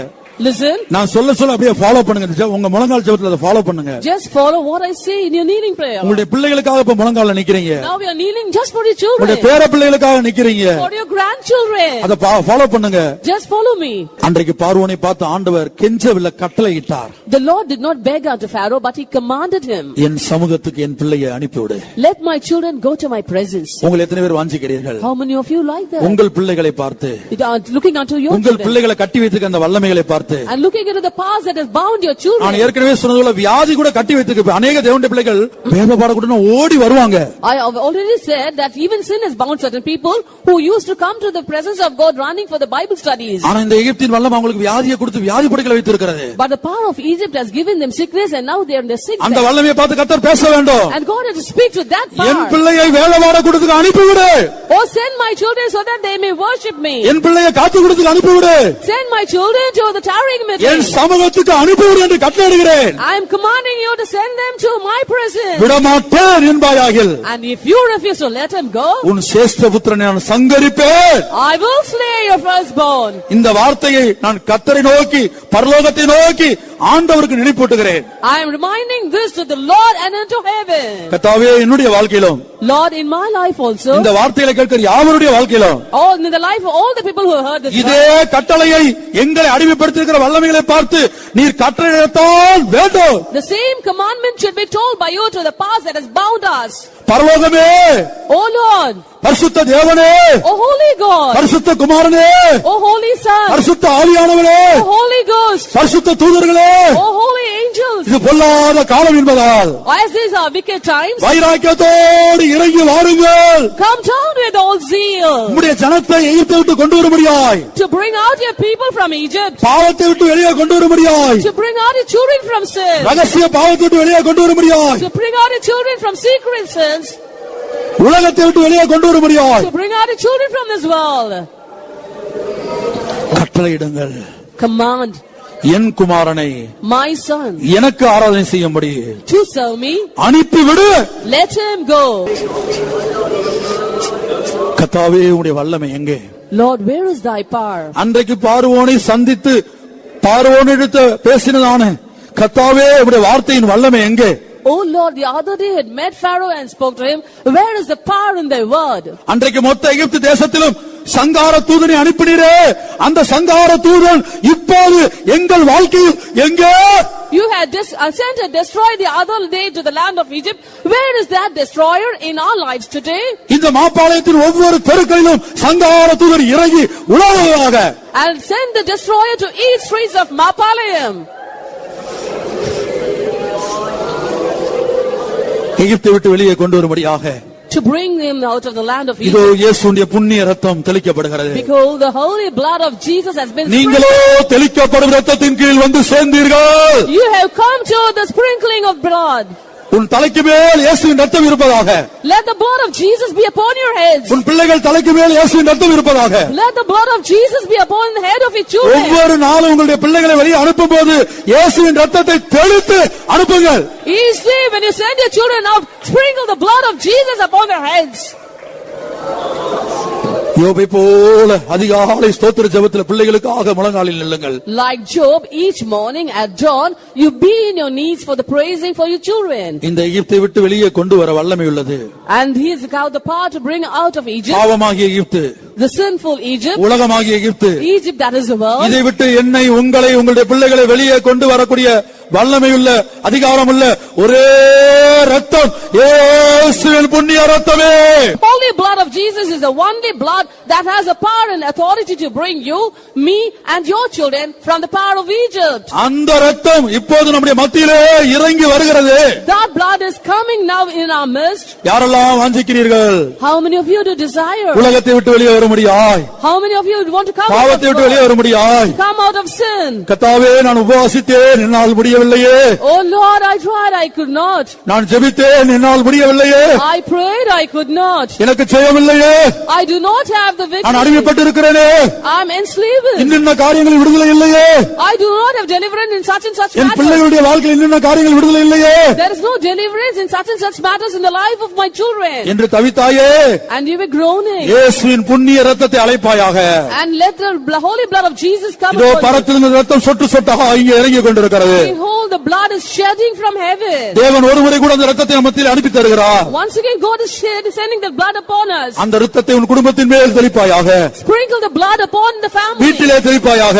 Listen. நான் சொல்ல அப்படியே ஃபாலோ பண்ணுங்க. உங்க முழங்கால் ஜெபத்துல அதை ஃபாலோ பண்ணுங்க. Just follow what I say in your kneeling prayer. உங்களுடைய பிள்ளைகளுக்காக இப்ப முழங்கால்ல நிக்கிறீங்க. Now we are kneeling just for your children. உங்களுடைய பேர பிள்ளைகளுக்காக நிக்கிறீங்க. For your grandchildren. அதை ஃபாலோ பண்ணுங்க. Just follow me. அன்றைக்கு பார்வோனை பார்த்து ஆண்டவர் கெஞ்சவில்லை, கட்டளையிட்டார். The Lord did not beg unto Pharaoh, but he commanded him. என் சமூகத்துக்கு என் பிள்ளையை அனுப்பிவிடு. Let my children go to my presence. உங்களை எத்தனை பேர் வாஞ்சிக்கிறீர்கள்? How many of you like that? உங்கள் பிள்ளைகளை பார்த்து, looking unto your உங்கள் பிள்ளைகளை கட்டி வைத்திருக்க அந்த வல்லமைகளை பார்த்து, and looking into the past that has bound your children. நான் ஏற்கனவே சொன்னதுல வியாதி கூட கட்டி வைத்திருக்க அநேக தேவனுடைய பிள்ளைகள் வேத பாடக்கூட ஓடி வருவாங்க. I have already said that even sin has bound certain people who used to come to the presence of God running for the Bible studies. ஆனா இந்த எகிப்தின் வல்லமை அவங்களுக்கு வியாதியை கொடுத்து வியாதி படுக்கையில வைத்திருக்கிறது. But the power of Egypt has given them sickness and now they are in the sick bed. அந்த வல்லமையை பார்த்து கர்த்தர் பேச வேண்டும். And God has to speak to that power. என் பிள்ளையை வேத பாடக்கூடத்துக்கு அனுப்பிவிடு. Oh, send my children so that they may worship me. என் பிள்ளையை காத்துக்கூடத்துக்கு அனுப்பிவிடு. Send my children to the tarrying meeting. என் சமூகத்துக்கு அனுப்பிவிடு என்று கட்டளையிடுகிறேன். I am commanding you to send them to my presence. விடமாட்டேன் என்பாயாகில். And if you refuse to let them go, உன் சேஷ்ட புத்திரனை நான் சங்கரிப்பேன். I will slay your firstborn. இந்த வார்த்தையை நான் கர்த்தரை நோக்கி பரலோகத்தை நோக்கி ஆண்டவருக்கு நினைப்பூட்டுகிறேன். I am reminding this to the Lord and unto heaven. கர்த்தாவே என்னுடைய வாழ்க்கையிலும், Lord, in my life also, இந்த வார்த்தைகளை கேட்கிற யாவருடைய வாழ்க்கையிலும், all in the life of all the people who heard this, இதே கட்டளையை எங்களை அடிமைப்படுத்தியிருக்கிற வல்லமைகளை பார்த்து நீர் கட்டளையிடத்தான் வேண்டும். the same commandment should be told by you to the past that has bound us. பரலோகமே, O Lord, பரிசுத்த தேவனே, O Holy God, பரிசுத்த குமாரனே, O Holy Son, பரிசுத்த ஆவியானவரே, O Holy Ghost, பரிசுத்த தூதர்களே, O Holy angels, இது பொல்லாத காலம் என்பதால் as these are wicked times, வைராக்கியத்தோடு இறங்கி வாருங்கள். come down with all zeal உம்முடைய ஜனத்தை எகிப்தை விட்டு கொண்டு வரும்படியாய், to bring out your people from Egypt, பாவத்தை விட்டு வெளியே கொண்டு வரும்படியாய், to bring out your children from sin, ரகசிய பாவத்தை விட்டு வெளியே கொண்டு வரும்படியாய், to bring out your children from secret sins, உலகத்தை விட்டு வெளியே கொண்டு வரும்படியாய் to bring out your children from this world. கட்டளையிடுங்கள். Command என் குமாரனை my son எனக்கு ஆராதனை செய்யும்படி to serve me, அனுப்பிவிடு. let him go. கர்த்தாவே உம்முடைய வல்லமை எங்கே? Lord, where is thy power? அன்றைக்கு பார்வோனை சந்தித்து பார்வோனிடத்து பேசினதான கர்த்தாவே உம்முடைய வார்த்தையின் வல்லமை எங்கே? Oh Lord, the other day had met Pharaoh and spoke to him. Where is the power in thy word? அன்றைக்கு மொத்த எகிப்து தேசத்திலும் சங்கார தூதனை அனுப்பினீரே, அந்த சங்கார தூதன் இப்போது எங்கள் வாழ்க்கையில் எங்கே? You had sent and destroyed the other day to the land of Egypt. Where is that destroyer in our lives today? இந்த மாப்பாளையத்தின் ஒவ்வொரு தெருக்களிலும் சங்கார தூதன் இறங்கி உலவுவதாக. And send the destroyer to each streets of Mapalayam. எகிப்தை விட்டு வெளியே கொண்டு வரும்படியாக, to bring him out of the land of இதோ Egypt. இயேசுவின் புண்ணிய இரத்தம் தெளிக்கப்படுகிறது. Because the holy blood of Jesus has been நீங்களோ தெளிக்கப்படும் இரத்தத்தின் கீழ் வந்து சேர்ந்தீர்கள். You have come to the sprinkling of blood. உன் தலைக்கு மேல் இயேசுவின் இரத்தம் இருப்பதாக. Let the blood of Jesus be upon your heads. உன் பிள்ளைகள் தலைக்கு மேல் இயேசுவின் இரத்தம் இருப்பதாக. Let the blood of Jesus be upon the head of your children. ஒவ்வொரு நாளும் உங்களுடைய பிள்ளைகளை வெளியே அனுப்பும்போது இயேசுவின் இரத்தத்தை தெளித்து அனுப்புங்கள். Each day when you send your children out, sprinkle the blood of Jesus upon their heads. யோபை போல அதிகாலை ஸ்தோத்திர ஜெபத்தில் பிள்ளைகளுக்காக முழங்காலில் நில்லுங்கள். Like Job, each morning at dawn, you be in your knees for the praising for your children. இந்த எகிப்தை விட்டு வெளியே கொண்டு வர வல்லமை உள்ளது. And he has got the power to bring out of Egypt, பாவமாகிய Egypt, the sinful Egypt, உலகமாகிய Egypt, Egypt that is the world. இதை விட்டு என்னை உங்களை உங்களுடைய பிள்ளைகளை வெளியே கொண்டு வரக்கூடிய வல்லமையுள்ள அதிகாரமுள்ள ஒரே ரத்தம் இயேசுவின் புண்ணிய ரத்தமே. Holy blood of Jesus is the only blood that has the power and authority to bring you, me and your children from the power of Egypt. அந்த ரத்தம் இப்போது நம்முடைய மத்தியிலே இறங்கி வருகிறது. That blood is coming now in our midst. யாரெல்லாம் வாஞ்சிக்கிறீர்கள்? How many of you do desire? உலகத்தை விட்டு வெளியே வர முடியாய்? How many of you want to come பாவத்தை விட்டு வெளியே வர முடியாய்? come out of sin? கர்த்தாவே நான் உபவாசித்தேன், என்னால் முடியவில்லையே. Oh Lord, I tried, I could not. நான் ஜெபித்தேன், என்னால் முடியவில்லையே. I prayed, I could not. எனக்கு செய்யவில்லையே. I do not have the நான் victory. அடிமைப்பட்டு இருக்கிறேனே. I am enslaved. இன்னென்ன காரியங்கள் விடுதலை இல்லையே. I do not have deliverance in such and such N matters. பிள்ளைகளுடைய வாழ்க்கையில் இன்னென்ன காரியங்கள் விடுதலை இல்லையே. There is no deliverance in such and such matters in the life of my children. என்று தவித்தாயே. And you were groaning. இயேசுவின் புண்ணிய புண்ணிய இரத்தத்தை அழைப்பாயாக. And let the holy blood of Jesus come இதோ upon you. பரத்திலிருந்து இரத்தம் சொட்டு சொட்டாக இங்கே இறங்கி கொண்டிருக்கிறது. Behold, the blood is shedding from heaven. தேவன் ஒருமுறை கூட அந்த இரத்தத்தை நம்ம மத்தியில் அனுப்பி தருகிறார். Once again God is sending the blood upon us. அந்த இரத்தத்தை உன் குடும்பத்தின் மேல் தெளிப்பாயாக. Sprinkle the blood upon the family. வீட்டிலே தெளிப்பாயாக.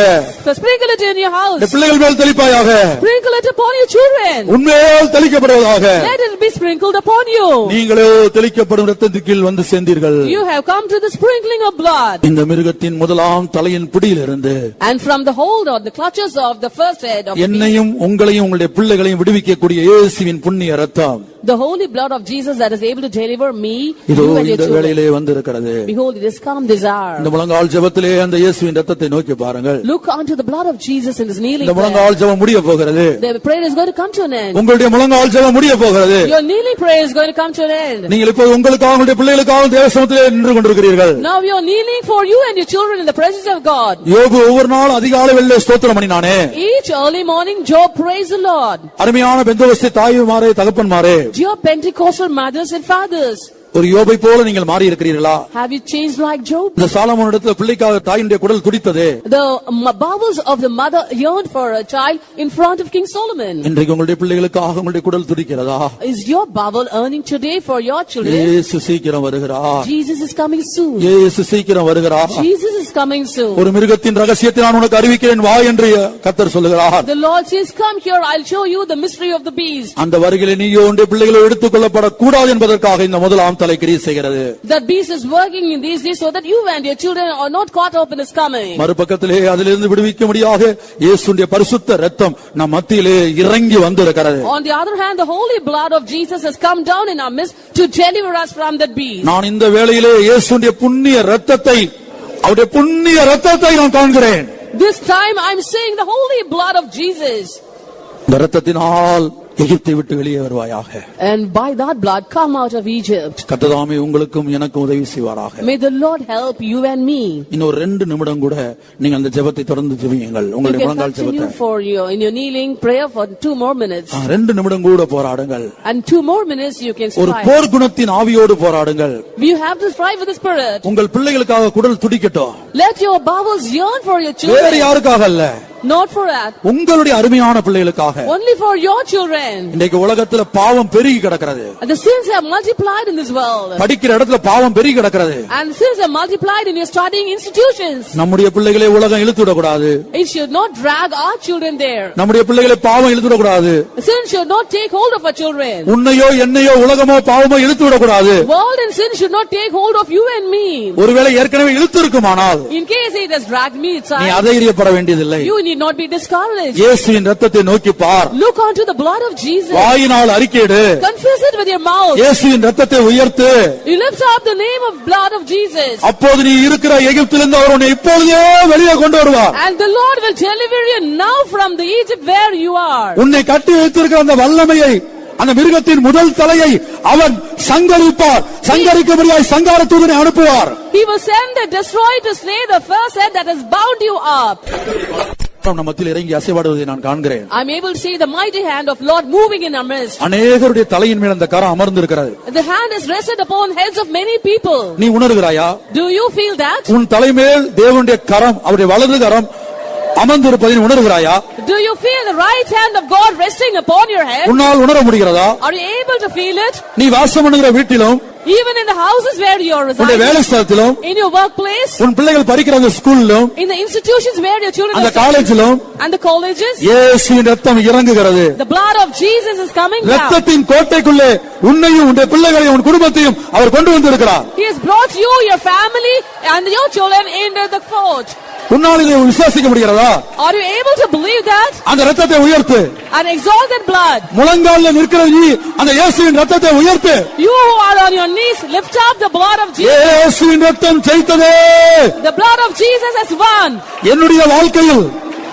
Sprinkle it in your house. பிள்ளைகள் மேல் தெளிப்பாயாக. Sprinkle it upon your children. உன்மேல் தெளிக்கப்படுவதாக. Let it be sprinkled upon you. நீங்களே தெளிக்கப்படும் இரத்தத்தின் கீழ் வந்து சேர்ந்தீர்கள். You have come to the sprinkling of blood. இந்த மிருகத்தின் முதலாம் தலையின் பிடியிலிருந்து And from the hold or the clutches of the first head of என்னையும் உங்களையும் உங்களுடைய பிள்ளைகளையும் விடுவிக்கக்கூடிய இயேசுவின் புண்ணிய இரத்தம், the holy blood of Jesus that is able to deliver me, இதோ you and your இந்த children. வேளையிலே வந்திருக்கிறது. Behold, it has come this hour. இந்த முழங்கால் ஜெபத்திலே அந்த இயேசுவின் இரத்தத்தை நோக்கி பாருங்கள். Look unto the blood of Jesus in this kneeling இந்த prayer. முழங்கால் ஜெபம் முடிய போகிறது. The prayer is going to come to an end. உங்களுடைய முழங்கால் ஜெபம் முடிய போகிறது. Your kneeling prayer is going to come to an end. நீங்கள் இப்போ உங்களுக்காக உங்களுடைய பிள்ளைகளுக்காக தேவ சமூகத்திலே நின்று கொண்டிருக்கிறீர்கள். Now you are kneeling for you and your children in the presence of God. யோபு ஒவ்வொரு நாள் அதிகாலை வேளையிலே ஸ்தோத்திரம் பண்ணினானே. Each early morning Job praised the Lord. அருமையான பெந்தோஸ்தே தாய்மாரே தகப்பன்மாரே, Dear Pentecostal mothers and fathers, ஒரு யோபை போல நீங்கள் மாறி இருக்கிறீர்களா? have you changed like Job? இந்த சாலமோனிடத்துல பிள்ளைக்காக தாயினுடைய குடல் துடித்ததே. The bowels of the mother yearned for a child in front of King Solomon. இன்றைக்கு உங்களுடைய பிள்ளைகளுக்காக உங்களுடைய குடல் துடிக்கிறதா? Is your bowel yearning today for your children? இயேசு சீக்கிரம் வருகிறார். Jesus is coming soon. இயேசு சீக்கிரம் வருகிறார். Jesus is coming soon. ஒரு மிருகத்தின் ரகசியத்தை நான் உனக்கு அறிவிக்கிறேன் வா என்று கர்த்தர் சொல்லுகிறார். The Lord says, come here, I'll show you the mystery of the beast. அந்த வருகையிலே நீயோ உன்னுடைய பிள்ளைகளோ எடுத்துக் கொள்ளப்பட கூடாது என்பதற்காக இந்த முதலாம் தலை கிரியை செய்கிறது. That beast is working in these days so that you and your children are not caught up in his coming. மறுபக்கத்திலே அதிலிருந்து விடுவிக்க முடியாத இயேசுவின் பரிசுத்த இரத்தம் நம் மத்தியிலே இறங்கி வந்திருக்கிறது. On the other hand, the holy blood of Jesus has come down in our midst to deliver us from that beast. நான் இந்த வேளையிலே இயேசுவின் புண்ணிய இரத்தத்தை, அவருடைய புண்ணிய இரத்தத்தை நான் காண்கிறேன். This time I'm seeing the holy blood of Jesus. இந்த இரத்தத்தினால் எகிப்தை விட்டு வெளியே வருவாயாக. And by that blood come out of Egypt. கர்த்ததாமே உங்களுக்கும் எனக்கும் உதவி செய்வாராக. May the Lord help you and me. இன்னொரு 2 நிமிடம் கூட நீங்கள் அந்த ஜெபத்தை தொடர்ந்து ஜெபியுங்கள். You உங்களுடைய can முழங்கால் continue ஜெபத்தை for you in your kneeling prayer for 2 more minutes. 2 நிமிடம் கூட போராடுங்கள். And 2 more minutes you can ஒரு strive. போர் குணத்தின் ஆவியோடு போராடுங்கள். You have to strive with the Spirit. உங்கள் பிள்ளைகளுக்காக குடல் துடிக்கட்டும். Let your bowels yearn for your வேற children. யாருக்காக அல்ல, Not for that. உங்களுடைய அருமையான பிள்ளைகளுக்காக. Only for your children. இன்றைக்கு உலகத்துல பாவம் பெருகி கிடக்கிறது. And the sins have multiplied in this world. படிக்கிற இடத்துல பாவம் பெருகி கிடக்கிறது. And the sins have multiplied in your studying institutions. நம்முடைய பிள்ளைகளை உலகம் இழுத்து விடக்கூடாது. It should not drag our children there. நம்முடைய பிள்ளைகளை பாவம் இழுத்து விடக்கூடாது. Sin should not take hold of our children. உன்னையோ என்னையோ உலகமோ பாவமோ இழுத்து விடக்கூடாது. World and sin should not take hold of you and me. ஒருவேளை ஏற்கனவே இழுத்து இருக்குமானால் In case it has dragged me நீ inside, அதைரியப்பட வேண்டியதில்லை. you need not be discouraged. இயேசுவின் இரத்தத்தை நோக்கி பார். Look onto the blood of Jesus. வாயினால் அறிக்கையிடு. Confess it with your mouth. இயேசுவின் இரத்தத்தை உயர்த்து. You lift up the name of blood of Jesus. அப்போது நீ இருக்கிற எகிப்திலிருந்து அவர் உன்னை இப்பொழுதே வெளியே கொண்டு வருவார். And the Lord will deliver you now from the Egypt where you are. உன்னை கட்டி வைத்திருக்கிற அந்த வல்லமையை, அந்த மிருகத்தின் முதல் தலையை அவன் சங்கரிப்பார். சங்கரிக்கும்படியாய் சங்கார தூதனை அனுப்புவார். He will send the destroyer to slay the first head that has bound you up. நம் மத்தியில் இறங்கி அசைவாடுவதை நான் காண்கிறேன். I'm able to see the mighty hand of Lord moving in our midst. அநேகருடைய தலையின் மேல் அந்த கரம் அமர்ந்திருக்கிறது. The hand is rested upon heads of many people. நீ உணர்கிறாயா? Do you feel that? உன் தலைமேல் தேவனுடைய கரம், அவருடைய வலது கரம் அமர்ந்திருப்பதை உணர்கிறாயா? Do you feel the right hand of God resting upon your head? உன்னால் உணர முடிகிறதா? Are you able to feel it? நீ வாசம் பண்ணுகிற வீட்டிலும், Even in the houses where you are உன்னுடைய வேலை residing, ஸ்தலத்திலும், in your workplace, உன் பிள்ளைகள் படிக்கிற அந்த ஸ்கூலிலும், in the institutions where your children அந்த are studying, காலேஜிலும் and the colleges, இயேசுவின் ரத்தம் இறங்குகிறது. the blood of Jesus is coming down. ரத்தத்தின் கோட்டைக்குள்ளே உன்னையும் உன்னுடைய பிள்ளைகளையும் உன் குடும்பத்தையும் அவர் கொண்டு வந்திருக்கிறார். He has brought you, your family, and your children into the fort. உன்னால் இதை விசுவாசிக்க முடிகிறதா? Are you able to believe that? அந்த ரத்தத்தை உயர்த்து. And exalt that blood. முழங்கால்ல நிற்கிற நீ அந்த இயேசுவின் ரத்தத்தை உயர்த்து. You who are on your knees, lift up the blood of Jesus. இயேசுவின் ரத்தம் ஜெயித்ததே. The blood of Jesus has won. என்னுடைய வாழ்க்கையில்,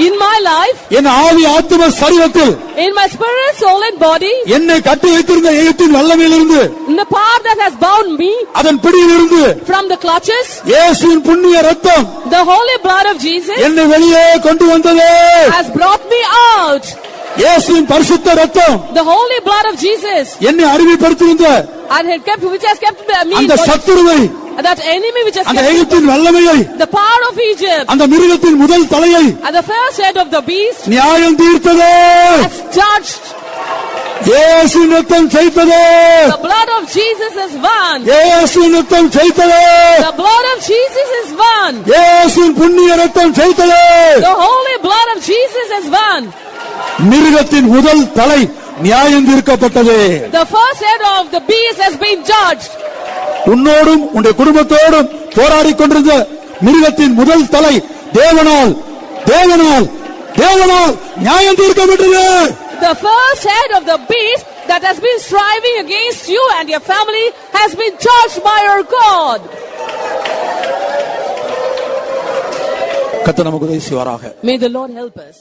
In my life, என் ஆவி ஆத்தும சரீரத்தில், in my spirit, soul and body, என்னை கட்டி வைத்திருந்த எகிப்தின் வல்லமையிலிருந்து, in the power that has bound me, அதன் பிடியிலிருந்து, from the clutches, இயேசுவின் புண்ணிய ரத்தம் the holy blood of Jesus என்னை வெளியே கொண்டு வந்ததே. has brought me out. இயேசுவின் பரிசுத்த ரத்தம் The holy blood of Jesus என்னை அறிமுகப்படுத்துகின்ற and which has kept me அந்த சத்துருவை that enemy which has அந்த kept எகிப்தின் வல்லமையை, the power of Egypt, அந்த மிருகத்தின் முதல் தலையை and the first head of the beast நியாயம் தீர்த்ததே. has judged. இயேசு ரத்தம் செய்ததே. The blood of Jesus is won. இயேசு ரத்தம் செய்ததே. The blood of Jesus is won. இயேசு புண்ணிய ரத்தம் செய்ததே. The holy blood of Jesus is won. மிருகத்தின் முதல் தலை நியாயம் தீர்க்கப்பட்டது. The first head of the beast has been judged. உன்னோடும் உன்னுடைய குடும்பத்தோடும் போராடிக் கொண்டிருந்த மிருகத்தின் முதல் தலை தேவனால் தேவனால் தேவனால் நியாயம் தீர்க்கப்பட்டது. The first head of the beast that has been striving against you and your family has been judged by our God. கர்த்தர் நமக்கு உதவி செய்வாராக. May the Lord help us.